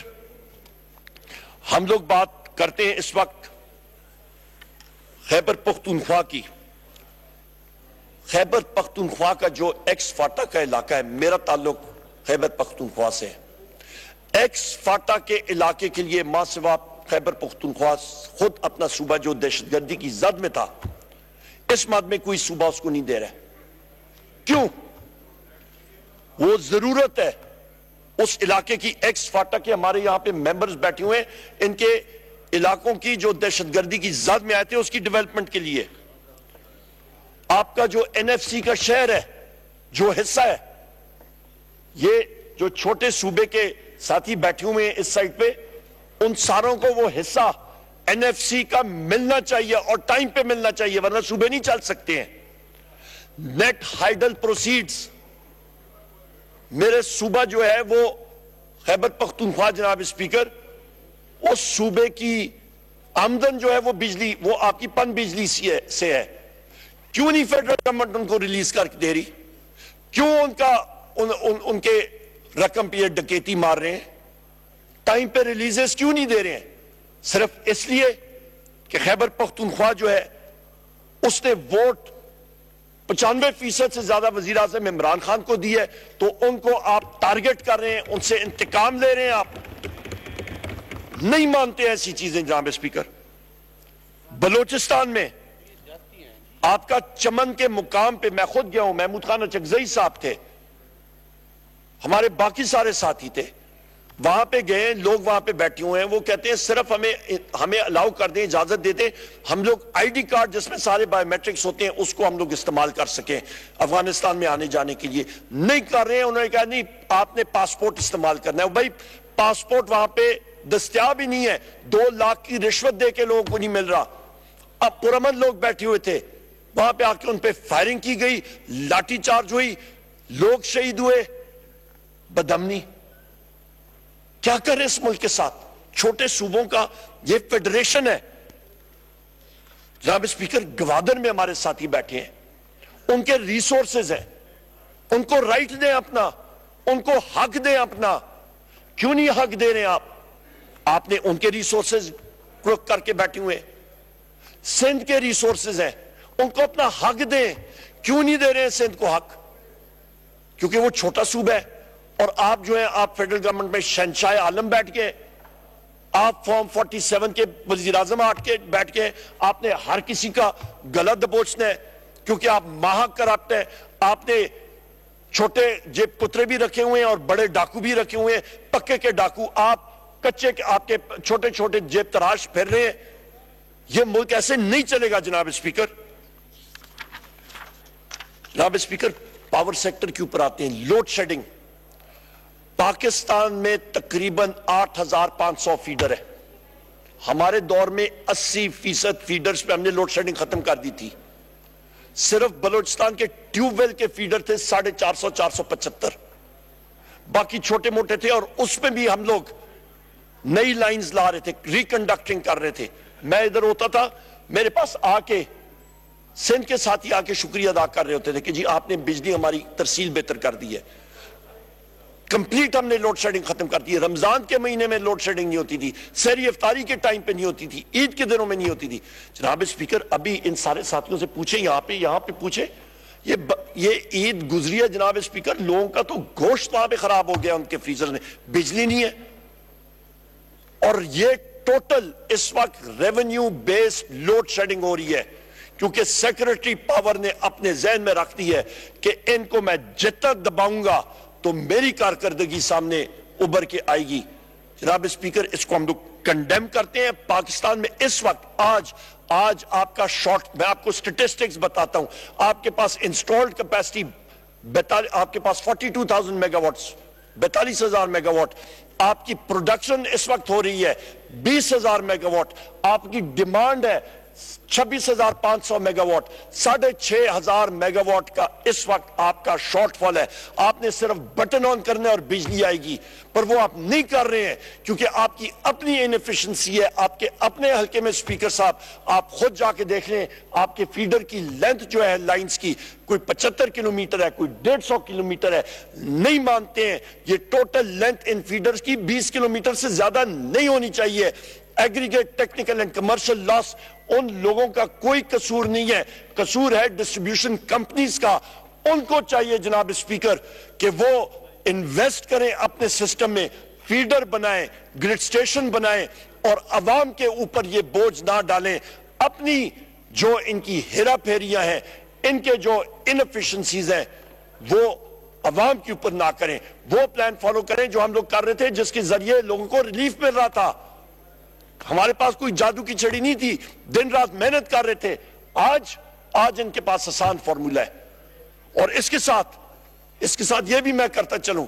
ہم لوگ بات کرتے ہیں اس وقت خیبر پختونخوا کی. خیبر پختونخوا کا جو ایکس فاٹا کا علاقہ ہے, میرا تعلق خیبر پختونخوا سے ہے. ایکس فاٹا کے علاقے کے لیے ماں سوا خیبر پختونخوا خود اپنا صوبہ جو دہشت گردی کی زد میں تھا, اس مد میں کوئی صوبہ اس کو نہیں دے رہا. کیوں؟ وہ ضرورت ہے اس علاقے کی. ایکس فاٹا کے ہمارے یہاں پہ ممبرز بیٹھے ہوئے ہیں, ان کے علاقوں کی جو دہشت گردی کی زد میں آئے تھے اس کی ڈیولپمنٹ کے لیے. آپ کا جو این ایف سی کا شہر ہے, جو حصہ ہے, یہ جو چھوٹے صوبے کے ساتھی بیٹھے ہوئے ہیں اس سائٹ پہ, ان ساروں کو وہ حصہ این ایف سی کا ملنا چاہیے اور ٹائم پہ ملنا چاہیے, ورنہ صوبے نہیں چل سکتے ہیں. نیٹ ہائیڈل پروسیڈز, میرے صوبہ جو ہے وہ خیبر پختونخوا جناب اسپیکر, اس صوبے کی آمدن جو ہے وہ بجلی, وہ آپ کی پن بجلی سے ہے. کیوں نہیں فیڈرل گورنمنٹ ان کو ریلیز کر دے رہی؟ کیوں ان کے رقم پہ یہ ڈکیتی مار رہے ہیں؟ ٹائم پہ ریلیزز کیوں نہیں دے رہے ہیں؟ صرف اس لیے کہ خیبر پختونخوا جو ہے اس نے ووٹ 95% سے زیادہ وزیر اعظم عمران خان کو دی ہے, تو ان کو آپ ٹارگٹ کر رہے ہیں, ان سے انتقام لے رہے ہیں. آپ نہیں مانتے ایسی چیزیں جناب اسپیکر. بلوچستان میں آپ کا چمن کے مقام پہ میں خود گیا ہوں, محمود خان اچکزئی صاحب تھے, ہمارے باقی سارے ساتھی تھے, وہاں پہ گئے, لوگ وہاں پہ بیٹھے ہوئے ہیں, وہ کہتے ہیں صرف ہمیں الاؤ کر دیں, اجازت دے دیں, ہم لوگ آئی ڈی کارڈ جس میں سارے بایو میٹرکس ہوتے ہیں اس کو ہم لوگ استعمال کر سکیں افغانستان میں آنے جانے کے لیے. نہیں کر رہے ہیں. انہوں نے کہا نہیں, آپ نے پاسپورٹ استعمال کرنا ہے. بھائی پاسپورٹ وہاں پہ دستیاب ہی نہیں ہے, 2 لاکھ کی رشوت دے کے لوگوں کو نہیں مل رہا. اب پرامن لوگ بیٹھے ہوئے تھے, وہاں پہ آ کے ان پہ فائرنگ کی گئی, لاٹھی چارج ہوئی, لوگ شہید ہوئے. بدامنی کیا کرے اس ملک کے ساتھ؟ چھوٹے صوبوں کا یہ فیڈریشن ہے. جناب اسپیکر, گوادر میں ہمارے ساتھی بیٹھے ہیں, ان کے ریسورسز ہیں, ان کو رائٹ دیں اپنا, ان کو حق دیں اپنا. کیوں نہیں حق دے رہے آپ نے ان کے ریسورسز کروک کر کے بیٹھے ہوئے. سندھ کے ریسورسز ہیں, ان کو اپنا حق دیں. کیوں نہیں دے رہے ہیں سندھ کو حق؟ کیونکہ وہ چھوٹا صوبہ ہے, اور آپ جو ہیں آپ فیڈرل گورنمنٹ میں شہنشاہ عالم بیٹھ کے, آپ فارم 47 کے وزیر اعظم بیٹھ کے آپ نے ہر کسی کا گلا دبوچنا ہے, کیونکہ آپ مہا کرپٹ ہیں. آپ نے چھوٹے جیب کترے بھی رکھے ہوئے ہیں اور بڑے ڈاکو بھی رکھے ہوئے ہیں, پکے کے ڈاکو. آپ کچے کے, آپ کے چھوٹے چھوٹے جیب تراش پھر رہے ہیں. یہ ملک ایسے نہیں چلے گا جناب اسپیکر. جناب اسپیکر, پاور سیکٹر کے اوپر آتے ہیں. لوڈ شیڈنگ پاکستان میں تقریباً 8,500 فیڈر ہے. ہمارے دور میں 80% فیڈرز پہ ہم نے لوڈ شیڈنگ ختم کر دی تھی. صرف بلوچستان کے ٹیوب ویل کے فیڈر تھے 450 475, باقی چھوٹے موٹے تھے, اور اس میں بھی ہم لوگ نئی لائنز لا رہے تھے, ریکنڈکٹنگ کر رہے تھے. میں ادھر ہوتا تھا, میرے پاس آ کے سندھ کے ساتھی آ کے شکریہ ادا کر رہے ہوتے تھے کہ جی آپ نے بجلی ہماری ترسیل بہتر کر دی ہے. کمپلیٹ ہم نے لوڈ شیڈنگ ختم کر دی ہے. رمضان کے مہینے میں لوڈ شیڈنگ نہیں ہوتی تھی, سحری افطاری کے ٹائم پہ نہیں ہوتی تھی, عید کے دنوں میں نہیں ہوتی تھی. جناب اسپیکر, ابھی ان سارے ساتھیوں سے پوچھیں, یہاں پہ پوچھیں, یہ عید گزری ہے جناب اسپیکر, لوگوں کا تو گوشت وہاں پہ خراب ہو گیا ان کے فریزر میں, بجلی نہیں ہے. اور یہ ٹوٹل اس وقت ریونیو بیسڈ لوڈ شیڈنگ ہو رہی ہے, کیونکہ سیکرٹری پاور نے اپنے ذہن میں رکھ دی ہے کہ ان کو میں جتنا دباؤں گا تو میری کارکردگی سامنے ابھر کے آئے گی. جناب اسپیکر, اس کو ہم لوگ کنڈیم کرتے ہیں. پاکستان میں اس وقت آج آپ کا شارٹ, میں آپ کو سٹیٹسٹکس بتاتا ہوں, آپ کے پاس انسٹالڈ کیپیسٹی آپ کے پاس 42,000 میگا واٹس, 42,000 میگا واٹ. آپ کی پروڈکشن اس وقت ہو رہی ہے 20,000 میگا واٹ. آپ کی ڈیمانڈ ہے 26,500 میگا واٹ. 6,500 میگا واٹ کا اس وقت آپ کا شارٹ فال ہے. آپ نے صرف بٹن آن کرنا ہے اور بجلی آئے گی, پر وہ آپ نہیں کر رہے ہیں کیونکہ آپ کی اپنی انیفیشنسی ہے. آپ کے اپنے حلقے میں اسپیکر صاحب, آپ خود جا کے دیکھ لیں, آپ کے فیڈر کی لینتھ جو ہے لائنز کی, کوئی 75 کلومیٹر ہے, کوئی 150 کلومیٹر ہے. نہیں مانتے ہیں, یہ ٹوٹل لینتھ ان فیڈرز کی 20 کلومیٹر سے زیادہ نہیں ہونی چاہیے. ایگریگیٹ ٹیکنیکل اینڈ کمرشل لاس ان لوگوں کا کوئی قصور نہیں ہے, قصور ہے ڈسٹریبیوشن کمپنیز کا. ان کو چاہیے جناب اسپیکر کہ وہ انویسٹ کریں اپنے سسٹم میں, فیڈر بنائیں, گرڈ سٹیشن بنائیں, اور عوام کے اوپر یہ بوجھ نہ ڈالیں. اپنی جو ان کی ہیرا پھیریاں ہیں, ان کے جو انفیشنسیز ہیں, وہ عوام کے اوپر نہ کریں. وہ پلان فالو کریں جو ہم لوگ کر رہے تھے, جس کے ذریعے لوگوں کو ریلیف مل رہا تھا. ہمارے پاس کوئی جادو کی چھڑی نہیں تھی, دن رات محنت کر رہے تھے. آج ان کے پاس آسان فارمولہ ہے. اور اس کے ساتھ یہ بھی میں کرتا چلوں,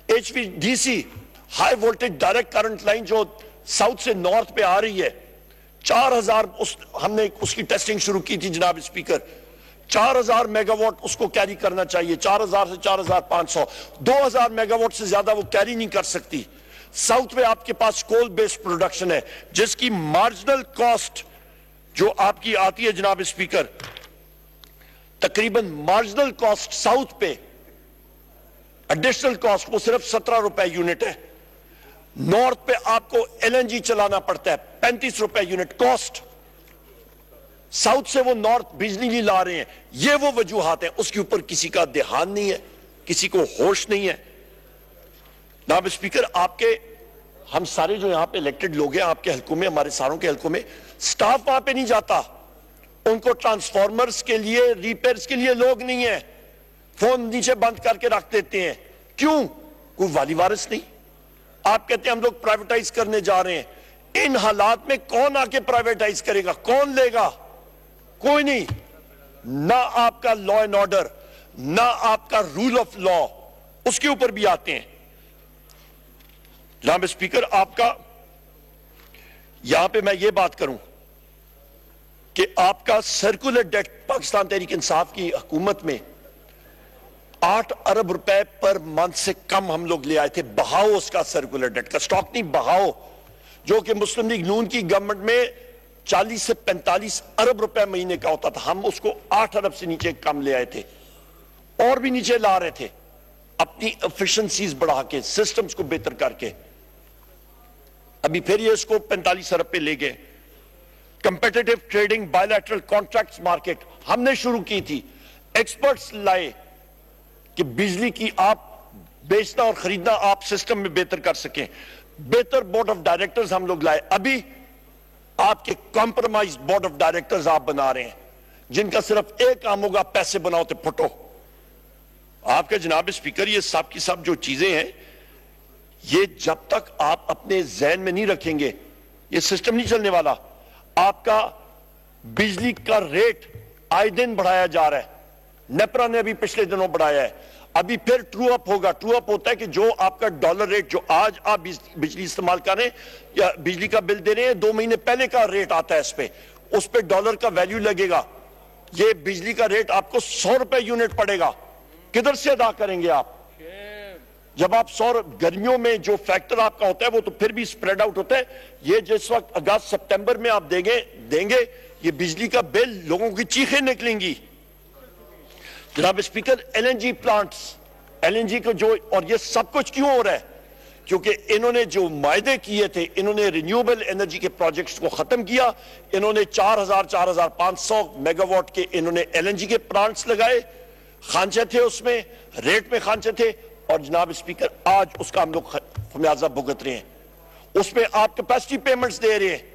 H V D C high voltage direct current line جو ساؤتھ سے نارتھ پہ آ رہی ہے, 4,000 ہم نے اس کی ٹیسٹنگ شروع کی تھی جناب اسپیکر. 4,000 میگا واٹ اس کو کیری کرنا چاہیے, 4,000 سے 4,500. 2,000 میگا واٹ سے زیادہ وہ کیری نہیں کر سکتی. ساؤتھ میں آپ کے پاس کول بیس پروڈکشن ہے, جس کی مارجنل کاسٹ جو آپ کی آتی ہے جناب اسپیکر, تقریباً مارجنل کاسٹ ساؤتھ پہ ایڈیشنل کاسٹ وہ صرف 17 روپے یونٹ ہے. نارتھ پہ آپ کو ایل این جی چلانا پڑتا ہے 35 روپے یونٹ کاسٹ. ساؤتھ سے وہ نارتھ بجلی نہیں لا رہے ہیں. یہ وہ وجوہات ہیں, اس کے اوپر کسی کا دھیان نہیں ہے, کسی کو ہوش نہیں ہے. جناب اسپیکر, آپ کے ہم سارے جو یہاں پہ الیکٹڈ لوگ ہیں آپ کے حلقوں میں, ہمارے ساروں کے حلقوں میں, سٹاف وہاں پہ نہیں جاتا. ان کو ٹرانسفارمرز کے لیے, ریپیئرز کے لیے لوگ نہیں ہیں. فون نیچے بند کر کے رکھ دیتے ہیں. کیوں؟ کوئی والی وارث نہیں. آپ کہتے ہیں ہم لوگ پرائیویٹائز کرنے جا رہے ہیں. ان حالات میں کون آ کے پرائیویٹائز کرے گا؟ کون لے گا؟ کوئی نہیں. نہ آپ کا لا اینڈ آرڈر, نہ آپ کا رول آف لا, اس کے اوپر بھی آتے ہیں. جناب اسپیکر, آپ کا یہاں پہ میں یہ بات کروں کہ آپ کا سرکولر ڈیٹ پاکستان تحریک انصاف کی حکومت میں 8 ارب روپے پر منتھ سے کم ہم لوگ لے آئے تھے. بہاؤ اس کا سرکولر ڈیٹ کا, سٹاک نہیں, بہاؤ, جو کہ مسلم لیگ نون کی گورنمنٹ میں 40 سے 45 ارب روپے مہینے کا ہوتا تھا، ہم اس کو 8 ارب سے نیچے کم لے آئے تھے، اور بھی نیچے لا رہے تھے اپنی ایفیشنسیز بڑھا کے، سسٹمز کو بہتر کر کے. ابھی پھر یہ اس کو 45 ارب پہ لے گئے. Competitive trading, bilateral contracts market ہم نے شروع کی تھی. ایکسپرٹس لائے کہ بجلی کی آپ بیچنا اور خریدنا آپ سسٹم میں بہتر کر سکیں. بہتر بورڈ آف ڈائریکٹرز ہم لوگ لائے. ابھی آپ کے کمپرومائز بورڈ آف ڈائریکٹرز آپ بنا رہے ہیں جن کا صرف ایک کام ہوگا، پیسے بناؤ تے پھٹو. آپ کے جناب اسپیکر یہ سب کی سب جو چیزیں ہیں، یہ جب تک آپ اپنے ذہن میں نہیں رکھیں گے یہ سسٹم نہیں چلنے والا. آپ کا بجلی کا ریٹ آئے دن بڑھایا جا رہا ہے. نیپرا نے ابھی پچھلے دنوں بڑھایا ہے. ابھی پھر ٹرو اپ ہوگا. ٹرو اپ ہوتا ہے کہ جو آپ کا ڈالر ریٹ جو آج آپ بجلی استعمال کر رہے ہیں یا بجلی کا بل دے رہے ہیں، 2 مہینے پہلے کا ریٹ آتا ہے اس پہ ڈالر کا ویلیو لگے گا. یہ بجلی کا ریٹ آپ کو 100 روپے یونٹ پڑے گا. کدھر سے ادا کریں گے آپ؟ جب آپ گرمیوں میں جو فیکٹر آپ کا ہوتا ہے وہ تو پھر بھی سپریڈ آؤٹ ہوتا ہے. یہ جس وقت اگست سپٹمبر میں آپ دیں گے یہ بجلی کا بل لوگوں کی چیخیں نکلیں گی. جناب speaker, L N G plants, L N G کو جو، اور یہ سب کچھ کیوں ہو رہا ہے؟ کیونکہ انہوں نے جو معاہدے کیے تھے، انہوں نے رینیوبل انرجی کے پروجیکٹس کو ختم کیا. انہوں نے 4,500 میگا واٹ کے انہوں نے ایل این جی کے پلانٹس لگائے. خانچے تھے اس میں، ریٹ میں خانچے تھے، اور جناب اسپیکر آج اس کا ہم لوگ خمیازہ بھگت رہے ہیں. اس میں آپ کیپیسٹی پیمنٹس دے رہے ہیں.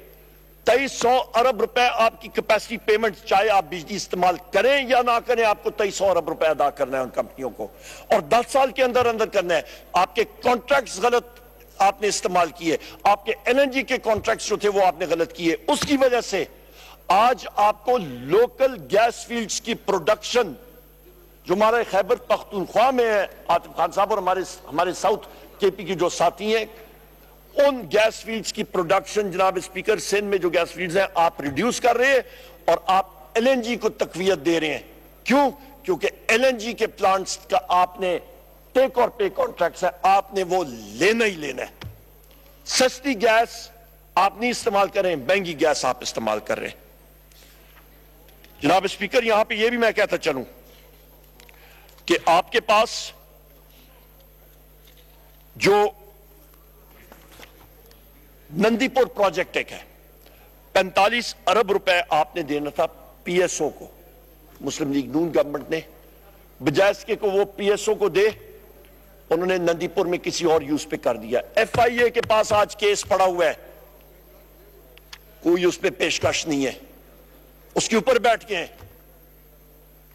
2300 ارب روپے آپ کی کیپیسٹی پیمنٹ، چاہے آپ بجلی استعمال کریں یا نہ کریں، آپ کو 2300 ارب روپے ادا کرنا ہے ان کمپنیوں کو، اور 10 سال کے اندر کرنا ہے. آپ کے کانٹریکٹس غلط آپ نے استعمال کیے، آپ کے ایل این جی کے کانٹریکٹس جو تھے وہ آپ نے غلط کیے. اس کی وجہ سے آج آپ کو لوکل گیس فیلڈز کی پروڈکشن جو ہمارے خیبر پختونخوا میں ہے، عاطف خان صاحب اور ہمارے ساؤتھ کے پی کی جو ساتھی ہیں، ان گیس فیلڈز کی پروڈکشن جناب اسپیکر سندھ میں جو گیس فیلڈز ہیں آپ ریڈیوس کر رہے ہیں، اور آپ ایل این جی کو تقویت دے رہے ہیں. کیوں؟ کیونکہ ایل این جی کے پلانٹس کا آپ نے ٹیک اور پے کانٹریکٹس ہے، آپ نے وہ لینا ہی لینا ہے. سستی گیس آپ نہیں استعمال کر رہے ہیں، مہنگی گیس آپ استعمال کر رہے ہیں. جناب اسپیکر، یہاں پہ یہ بھی میں کہتا چلوں کہ آپ کے پاس جو نندی پور پروجیکٹ ایک ہے، 45 ارب روپے آپ نے دینا تھا پی ایس او کو. مسلم لیگ نون گورنمنٹ نے بجائے اس کے کو وہ پی ایس او کو دے، انہوں نے نندی پور میں کسی اور یوز پہ کر دیا. ایف آئی اے کے پاس آج کیس پڑا ہوا ہے، کوئی اس پہ پیشکش نہیں ہے، اس کے اوپر بیٹھ کے ہیں.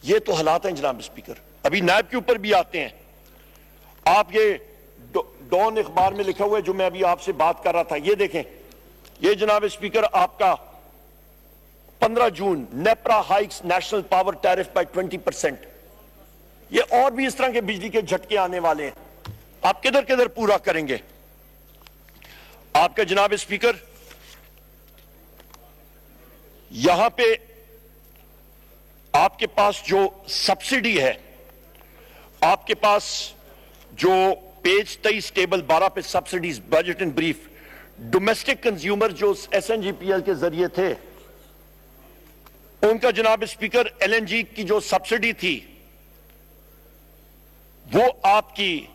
یہ تو حالات ہیں جناب اسپیکر. ابھی نیب کے اوپر بھی آتے ہیں. آپ یہ ڈون اخبار میں لکھا ہوا ہے جو میں ابھی آپ سے بات کر رہا تھا، یہ دیکھیں. یہ جناب اسپیکر آپ کا 15 جون، NEPRA hikes national power tariff by 20%. یہ اور بھی اس طرح کے بجلی کے جھٹکے آنے والے ہیں. آپ کدھر کدھر پورا کریں گے؟ آپ کا جناب اسپیکر یہاں پہ آپ کے پاس جو سبسڈی ہے، آپ کے پاس جو پیج 23 ٹیبل 12 پہ subsidies budget in brief, domestic consumer جو S N G P L کے ذریعے تھے، ان کا جناب اسپیکر ایل این جی کی جو سبسڈی تھی وہ آپ کی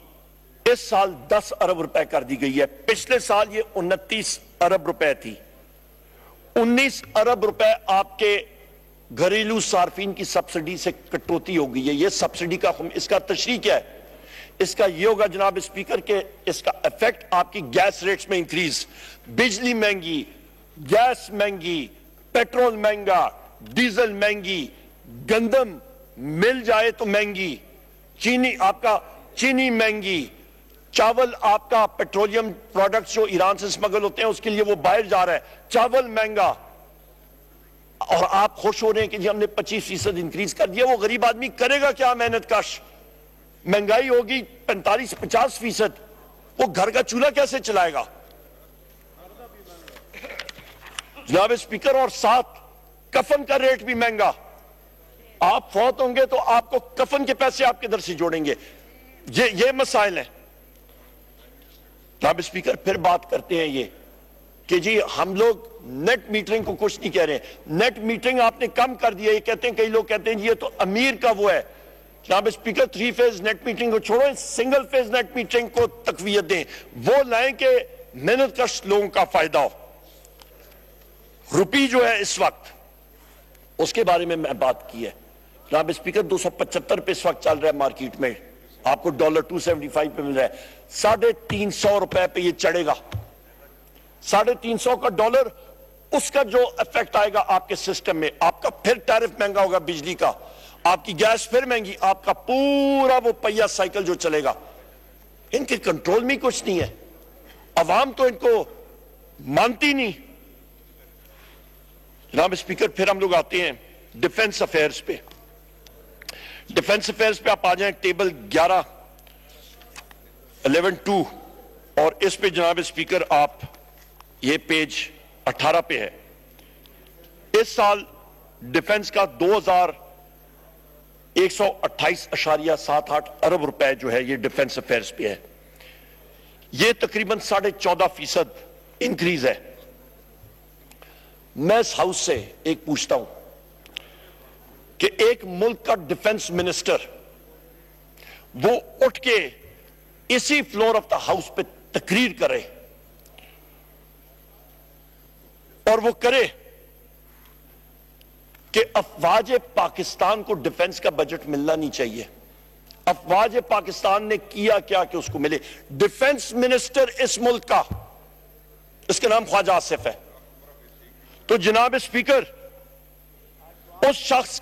اس سال 10 ارب روپے کر دی گئی ہے. پچھلے سال یہ 29 ارب روپے تھی. 19 ارب روپے آپ کے گھریلو صارفین کی سبسڈی سے کٹوتی ہو گئی ہے. یہ سبسڈی کا اس کا تشریح کیا ہے؟ اس کا یہ ہوگا جناب اسپیکر کہ اس کا ایفیکٹ آپ کی گیس ریٹس میں انکریز. بجلی مہنگی، گیس مہنگی، پیٹرول مہنگا، ڈیزل مہنگی، گندم مل جائے تو مہنگی، چینی آپ کا چینی مہنگی، چاول آپ کا پیٹرولیم پروڈکٹس جو ایران سے سمگل ہوتے ہیں اس کے لیے وہ باہر جا رہا ہے، چاول مہنگا. اور آپ خوش ہو رہے ہیں کہ جی ہم نے 25% انکریز کر دیا. وہ غریب آدمی کرے گا کیا محنت کش؟ مہنگائی ہوگی 45-50%، وہ گھر کا چولہا کیسے چلائے گا؟ جناب اسپیکر، اور ساتھ کفن کا ریٹ بھی مہنگا. آپ فوت ہوں گے تو آپ کو کفن کے پیسے آپ کدھر سے جوڑیں گے؟ یہ مسائل ہیں. جناب اسپیکر، پھر بات کرتے ہیں یہ کہ جی ہم لوگ نیٹ میٹرنگ کو کچھ نہیں کہہ رہے ہیں. نیٹ میٹرنگ آپ نے کم کر دیا. یہ کہتے ہیں, کئی لوگ کہتے ہیں یہ تو امیر کا وہ ہے. جناب اسپیکر, 3 فیز نیٹ میٹرنگ کو چھوڑو, سنگل فیز نیٹ میٹرنگ کو تقویت دیں. وہ لائیں کہ محنت کش لوگوں کا فائدہ ہو. روپی جو ہے اس وقت, اس کے بارے میں بات کی ہے. جناب اسپیکر, 275 پہ اس وقت چل رہا ہے مارکیٹ میں, آپ کو ڈالر 275 پہ مل رہا ہے. 350 روپے پہ یہ چڑھے گا. 350 کا ڈالر, اس کا جو ایفیکٹ آئے گا آپ کے سسٹم میں, آپ کا پھر ٹیرف مہنگا ہوگا بجلی کا, آپ کی گیس پھر مہنگی, آپ کا پورا وہ پہیا سائیکل جو چلے گا. ان کے کنٹرول میں کچھ نہیں ہے. عوام تو ان کو مانتی نہیں. جناب اسپیکر, پھر ہم لوگ آتے ہیں ڈیفنس افیئرز پہ. ڈیفنس افیئرز پہ آپ آ جائیں, ٹیبل 11.2, اور اس پہ جناب اسپیکر آپ, یہ پیج 18 پہ ہے. اس سال ڈیفنس کا 2128.78 ارب روپے جو ہے یہ ڈیفنس افیئرز پہ ہے. یہ تقریباً 14.5% انکریز ہے. میں اس ہاؤس سے ایک پوچھتا ہوں کہ ایک ملک کا ڈیفنس منسٹر وہ اٹھ کے اسی فلور آف دا ہاؤس پہ تقریر کرے, اور وہ کرے کہ افواج پاکستان کو ڈیفنس کا بجٹ ملنا نہیں چاہیے. افواج پاکستان نے کیا کیا کہ اس کو ملے. ڈیفنس منسٹر اس ملک کا, اس کا نام خواجہ آصف ہے. تو جناب اسپیکر, اس شخص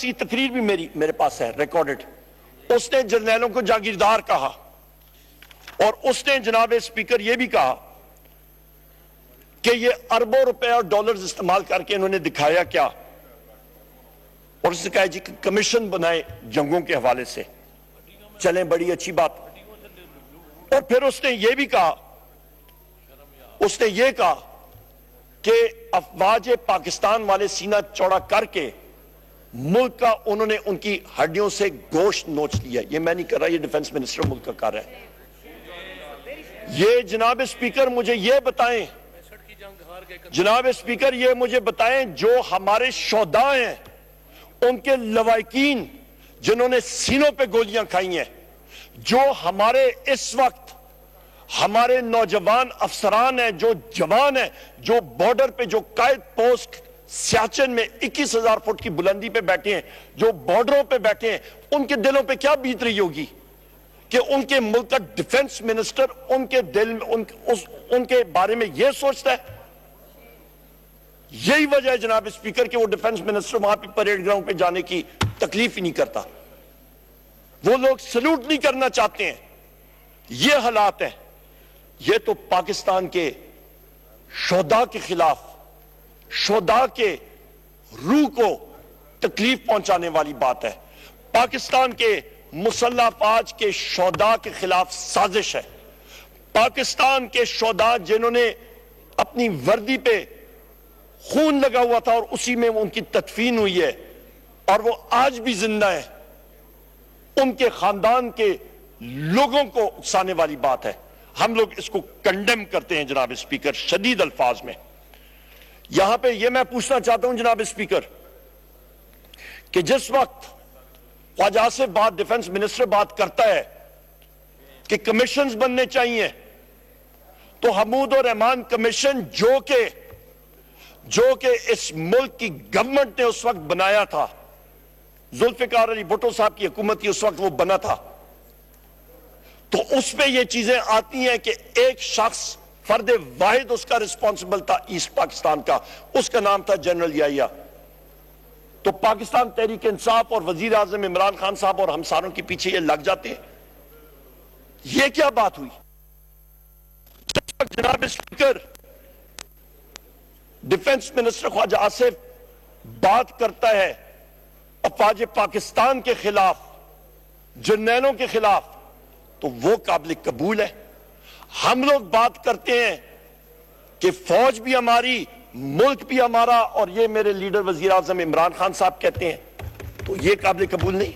کی تقریر بھی میرے پاس ہے ریکارڈڈ. اس نے جرنیلوں کو جاگیردار کہا, اور اس نے جناب اسپیکر یہ بھی کہا کہ یہ اربوں روپے اور ڈالرز استعمال کر کے انہوں نے دکھایا کیا. اور اس نے کہا جی کہ کمیشن بنائے جنگوں کے حوالے سے, چلیں بڑی اچھی بات. اور پھر اس نے یہ بھی کہا, اس نے یہ کہا کہ افواج پاکستان والے سینہ چوڑا کر کے ملک کا انہوں نے ان کی ہڈیوں سے گوشت نوچ لیا. یہ میں نہیں کر رہا, یہ ڈیفنس منسٹر ملک کا کر رہا ہے. یہ جناب اسپیکر مجھے یہ بتائیں, جناب اسپیکر یہ مجھے بتائیں, جو ہمارے شہداء ہیں, ان کے لواحقین جنہوں نے سینوں پہ گولیاں کھائی ہیں, جو ہمارے اس وقت ہمارے نوجوان افسران ہیں, جو جوان ہیں, جو بارڈر پہ, جو قائد پوسٹ سیاچن میں 21,000 فٹ کی بلندی پہ بیٹھے ہیں, جو بارڈروں پہ بیٹھے ہیں, ان کے دلوں پہ کیا بیت رہی ہوگی کہ ان کے ملک کا ڈیفنس منسٹر ان کے دل میں ان کے بارے میں یہ سوچتا ہے. یہی وجہ ہے جناب اسپیکر کہ وہ ڈیفنس منسٹر وہاں پہ پریڈ گراؤنڈ پہ جانے کی تکلیف ہی نہیں کرتا. وہ لوگ سلوٹ نہیں کرنا چاہتے ہیں. یہ حالات ہیں. یہ تو پاکستان کے شہداء کے خلاف, شہداء کے روح کو تکلیف پہنچانے والی بات ہے. پاکستان کے مسلح افواج کے شہداء کے خلاف سازش ہے. پاکستان کے شہداء جنہوں نے اپنی وردی پہ خون لگا ہوا تھا اور اسی میں ان کی تدفین ہوئی ہے اور وہ آج بھی زندہ ہیں, ان کے خاندان کے لوگوں کو اکسانے والی بات ہے. ہم لوگ اس کو کنڈیم کرتے ہیں جناب اسپیکر شدید الفاظ میں. یہاں پہ یہ میں پوچھنا چاہتا ہوں جناب اسپیکر کہ جس وقت خواجہ سے بات ڈیفنس منسٹر بات کرتا ہے کہ کمیشنز بننے چاہیے, تو حمود الرحمان کمیشن جو کہ اس ملک کی گورنمنٹ نے اس وقت بنایا تھا, ذوالفقار علی بھٹو صاحب کی حکومت کی اس وقت وہ بنا تھا, تو اس پہ یہ چیزیں آتی ہیں کہ ایک شخص فرد واحد اس کا رسپانسبل تھا ایسٹ پاکستان کا, اس کا نام تھا جنرل یحییٰ. تو پاکستان تحریک انصاف اور وزیر اعظم عمران خان صاحب اور ہمساروں کے پیچھے یہ لگ جاتے ہیں. یہ کیا بات ہوئی؟ جناب اسپیکر ڈیفنس منسٹر خواجہ آصف بات کرتا ہے افواج پاکستان کے خلاف, جرنیلوں کے خلاف, تو وہ قابل قبول ہے. ہم لوگ بات کرتے ہیں کہ فوج بھی ہماری, ملک بھی ہمارا, اور یہ میرے لیڈر وزیر اعظم عمران خان صاحب کہتے ہیں, تو یہ قابل قبول نہیں.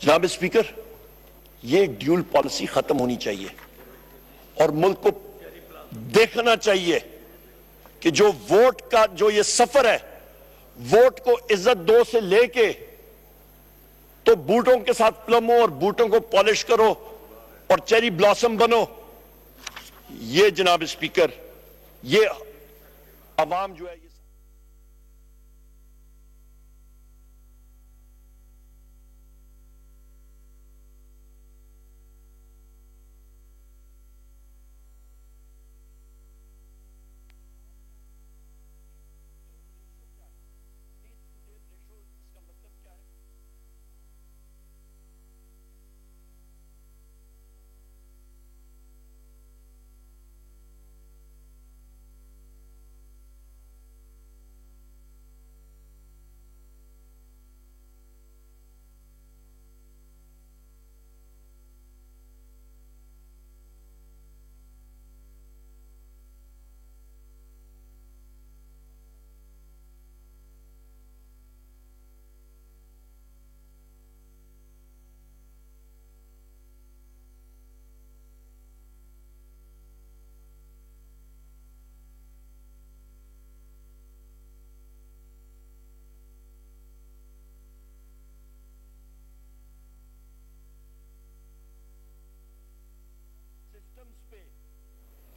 جناب اسپیکر, یہ ڈیول پالیسی ختم ہونی چاہیے. اور ملک کو دیکھنا چاہیے کہ جو ووٹ کا جو یہ سفر ہے، ووٹ کو عزت دو سے لے کے تو بوٹوں کے ساتھ پلمو اور بوٹوں کو پالش کرو اور چیری بلاسم بنو، یہ جناب اسپیکر یہ عوام جو ہے یہ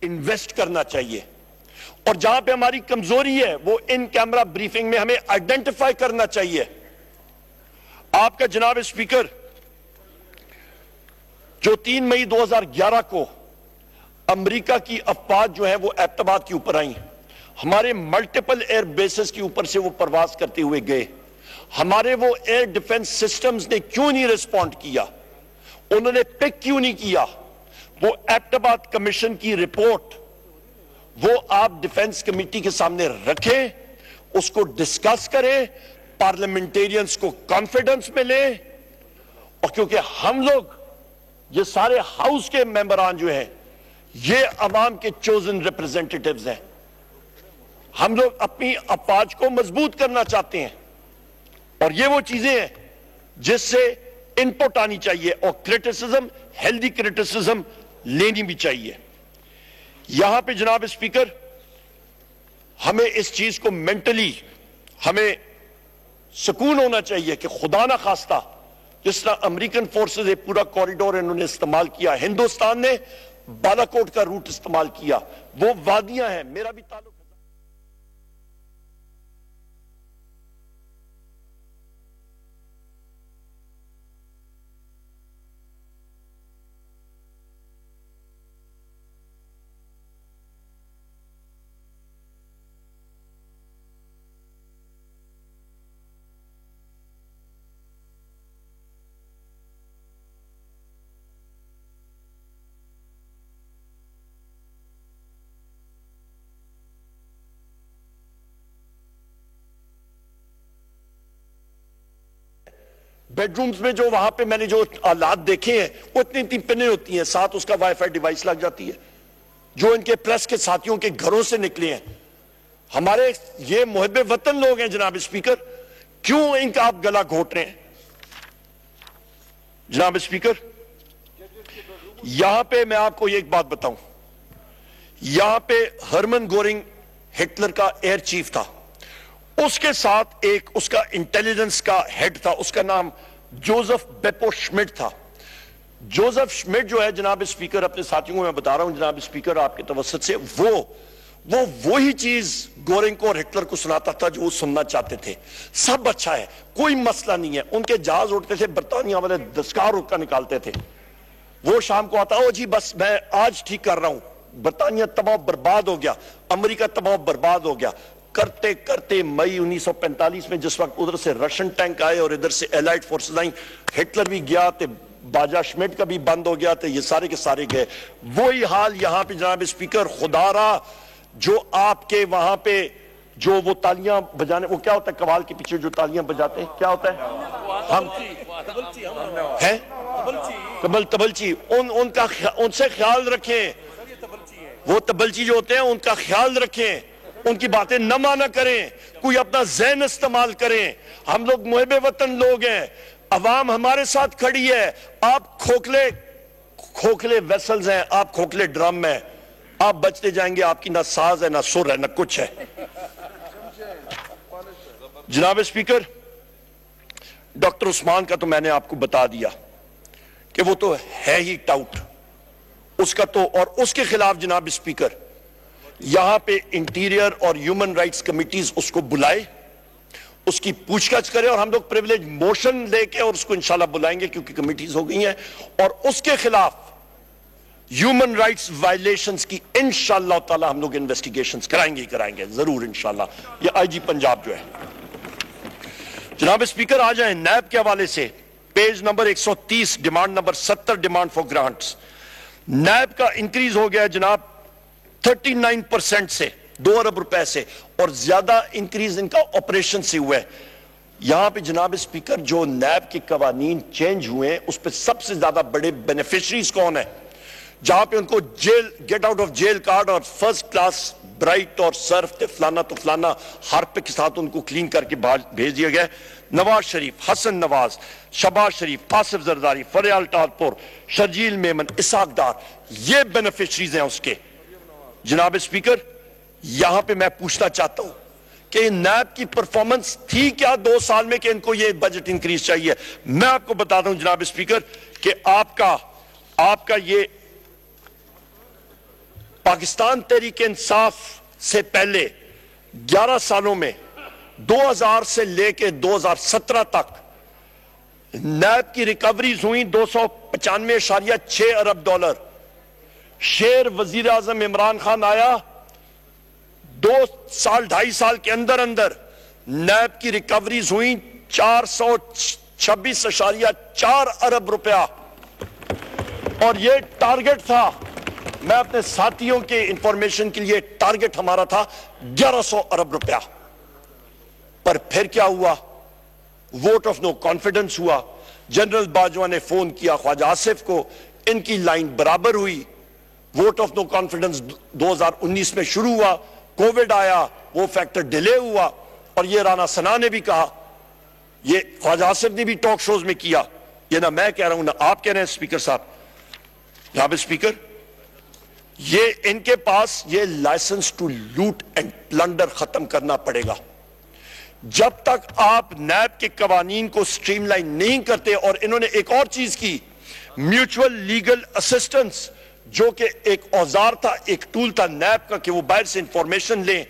انویسٹ کرنا چاہیے، اور جہاں پہ ہماری کمزوری ہے وہ ان کیمرہ بریفنگ میں ہمیں آئیڈینٹیفائی کرنا چاہیے۔ آپ کا جناب اسپیکر جو 3 مئی 2011 کو امریکہ کی افواج جو ہیں وہ ایبٹ آباد کے اوپر آئیں، ہمارے ملٹیپل ایئر بیسز کے اوپر سے وہ پرواز کرتے ہوئے گئے، ہمارے وہ ایئر ڈیفنس سسٹمز نے کیوں نہیں ریسپونڈ کیا، انہوں نے پک کیوں نہیں کیا؟ وہ ایبٹ آباد کمیشن کی رپورٹ وہ آپ ڈیفنس کمیٹی کے سامنے رکھیں، اس کو ڈسکس کریں، پارلیمنٹیرینز کو کانفیڈنس میں لیں، اور کیونکہ ہم لوگ یہ سارے ہاؤس کے ممبران جو ہیں یہ عوام کے چوزن ریپرزینٹیٹیوز ہیں، ہم لوگ اپنی افواج کو مضبوط کرنا چاہتے ہیں، اور یہ وہ چیزیں ہیں جس سے ان پٹ آنی چاہیے، اور کریٹیسزم ہیلدی کریٹیسزم لینی بھی چاہیے۔ یہاں پہ جناب اسپیکر ہمیں اس چیز کو مینٹلی ہمیں سکون ہونا چاہیے کہ خدا نہ خواستہ جس طرح امریکن فورسز ایک پورا کوریڈور انہوں نے استعمال کیا، ہندوستان نے بالاکوٹ کا روٹ استعمال کیا، وہ وادیاں ہیں، میرا بھی تعلق بیڈ رومز میں جو وہاں پہ میں نے جو آلات دیکھے ہیں وہ اتنی پنیں ہوتی ہیں، ساتھ اس کا وائی فائی ڈیوائس لگ جاتی ہے، جو ان کے پریس کے ساتھیوں کے گھروں سے نکلے ہیں۔ ہمارے یہ محب وطن لوگ ہیں جناب اسپیکر، کیوں ان کا آپ گلا گھونٹ رہے ہیں؟ جناب اسپیکر یہاں پہ میں آپ کو ایک بات بتاؤں، یہاں پہ ہرمن گورنگ ہٹلر کا ایئر چیف تھا، اس کے ساتھ ایک اس کا انٹیلیجنس کا ہیڈ تھا، اس کا نام جوزف بیپو شمٹ تھا۔ جوزف شمٹ جو ہے جناب اسپیکر، اپنے ساتھیوں کو میں بتا رہا ہوں جناب اسپیکر آپ کے توسط سے، وہی چیز گورنگ کو اور ہٹلر کو سناتا تھا جو وہ سننا چاہتے تھے۔ سب اچھا ہے، کوئی مسئلہ نہیں ہے، ان کے جہاز اٹھتے تھے، برطانیہ والے دستکار اٹھ کر نکالتے تھے، وہ شام کو آتا او جی بس میں آج ٹھیک کر رہا ہوں، برطانیہ تباہ برباد ہو گیا، امریکہ تباہ برباد ہو گیا۔ کرتے کرتے مئی 1945 میں جس وقت ادھر سے رشن ٹینک آئے اور ادھر سے ایلائٹ فورسز آئیں، ہٹلر بھی گیا تو باجا شمٹ کا بھی بند ہو گیا، تو یہ سارے کے سارے گئے۔ وہی حال یہاں پہ جناب اسپیکر، خدا را جو آپ کے وہاں پہ جو وہ تالیاں بجانے، وہ کیا ہوتا ہے قوال کے پیچھے جو تالیاں بجاتے ہیں کیا ہوتا ہے؟ ہم کبل تبلچی، ان سے خیال رکھیں، وہ تبلچی جو ہوتے ہیں ان کا خیال رکھیں، ان کی باتیں نہ مانا کریں، کوئی اپنا ذہن استعمال کریں۔ ہم لوگ محب وطن لوگ ہیں، عوام ہمارے ساتھ کھڑی ہے، آپ کھوکھلے ویسلز ہیں, آپ کھوکھلے ڈرم ہیں, آپ بچتے جائیں گے, آپ کی نہ ساز ہے نہ سر ہے نہ کچھ ہے. جناب اسپیکر, ڈاکٹر عثمان کا تو میں نے آپ کو بتا دیا کہ وہ تو ہے ہی ٹاؤٹ, اس کا تو, اور اس کے خلاف جناب اسپیکر یہاں پہ انٹیریئر اور ہیومن رائٹس کمیٹیز اس کو بلائے, اس کی پوچھ گچھ کرے, اور ہم لوگ پریویلیج موشن لے کے اور اس کو انشاءاللہ بلائیں گے کیونکہ کمیٹیز ہو گئی ہیں, اور اس کے خلاف ہیومن رائٹس وائلیشنز کی انشاءاللہ تعالی ہم لوگ انویسٹیگیشنز کرائیں گے ضرور انشاءاللہ. یہ آئی جی پنجاب جو ہے. جناب اسپیکر آ جائیں نیب کے حوالے سے, page number 130, demand number 70, demand for grants. NAB کا انکریز ہو گیا جناب 39% سے 2 ارب روپے سے, اور زیادہ انکریز ان کا آپریشن سے ہوا ہے. یہاں پہ جناب اسپیکر جو نیب کے قوانین چینج ہوئے ہیں اس پہ سب سے زیادہ بڑے بینیفیشریز کون ہیں, جہاں پہ ان کو jail, get out of jail card اور فرسٹ کلاس برائٹ اور سرف فلانا تو فلانا ہارپک کے ساتھ ان کو کلین کر کے بھیج دیا گیا. نواز شریف, حسن نواز, شہباز شریف, آصف زرداری, فریال ٹالپور, شرجیل میمن, اسحاق ڈار, یہ بینیفیشریز ہیں اس کے. جناب اسپیکر یہاں پہ میں پوچھنا چاہتا ہوں کہ نیب کی پرفارمنس تھی کیا 2 سال میں کہ ان کو یہ بجٹ انکریز چاہیے. میں آپ کو بتاتا ہوں جناب اسپیکر کہ آپ کا یہ پاکستان تحریک انصاف سے پہلے 11 سالوں میں 2000 سے لے کے 2017 تک نیب کی ریکوریز ہوئی 295.6 ارب ڈالر. شیر وزیر اعظم عمران خان آیا, 2 سال 2.5 سال کے اندر نیب کی ریکوریز ہوئی 426.4 ارب روپیہ, اور یہ ٹارگٹ تھا. میں اپنے ساتھیوں کے انفارمیشن کے لیے ٹارگٹ ہمارا تھا 1100 ارب روپیہ. پر پھر کیا ہوا, ووٹ آف نو کانفیڈنس ہوا. جنرل باجوہ نے فون کیا خواجہ آصف کو, ان کی لائن برابر ہوئی. ووٹ آف نو کانفیڈنس 2019 میں شروع ہوا, کووڈ آیا, وہ فیکٹر ڈیلے ہوا, اور یہ رانا ثنا نے بھی کہا, یہ خواجہ آصف نے بھی ٹاک شوز میں کیا, یہ نہ میں کہہ رہا ہوں نہ آپ کہہ رہے ہیں اسپیکر صاحب. جناب اسپیکر یہ ان کے پاس یہ لائسنس ٹو لوٹ اینڈ پلنڈر ختم کرنا پڑے گا. جب تک آپ نیب کے قوانین کو سٹریم لائن نہیں کرتے, اور انہوں نے ایک اور چیز کی, میوچول لیگل اسسٹنس, جو کہ ایک اوزار تھا, ایک ٹول تھا نیب کا کہ وہ باہر سے انفارمیشن لیں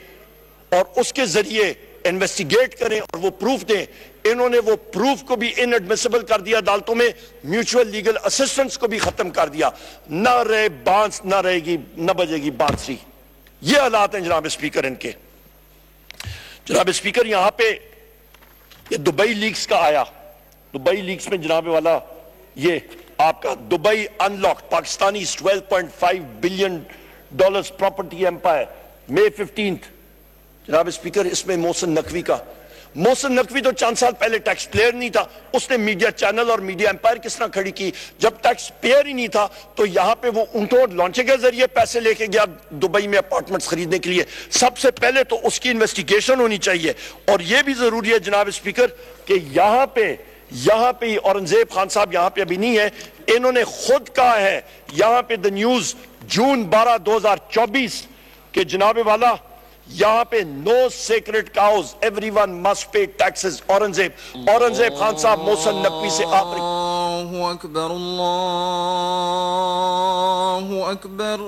اور اس کے ذریعے انویسٹیگیٹ کریں اور وہ پروف دیں. انہوں نے وہ پروف کو بھی ان ایڈمیسیبل کر دیا عدالتوں میں, میوچول لیگل اسسٹنس کو بھی ختم کر دیا. نہ رہے بانس, نہ رہے گی, نہ بجے گی بانسری. یہ حالات ہیں جناب اسپیکر ان کے. جناب اسپیکر یہاں پہ یہ دبئی لیکس کا آیا. دبئی لیکس میں جناب والا یہ آپ کا Dubai unlock Pakistani 12.5 billion dollars property empire, May 15th. جناب اسپیکر اس میں محسن نقوی تو چند سال پہلے ٹیکس پیئر نہیں تھا, اس نے میڈیا چینل اور میڈیا ایمپائر کس طرح کھڑی کی. جب ٹیکس پیئر ہی نہیں تھا تو یہاں پہ وہ اونٹوں اور لانچے کے ذریعے پیسے لے کے گیا دبئی میں اپارٹمنٹس خریدنے کے لیے. سب سے پہلے تو اس کی انویسٹیگیشن ہونی چاہیے. اور یہ بھی ضروری ہے جناب اسپیکر کہ یہاں پہ اورنگزیب خان صاحب یہاں پہ ابھی نہیں ہے, انہوں نے خود کہا ہے یہاں پہ دا نیوز جون 12 2024 کہ جناب والا یہاں پہ no secret cows, everyone must pay taxes. Aurangzeb Khan صاحب محسن نقوی سے آپ اللہ اکبر, اللہ اکبر.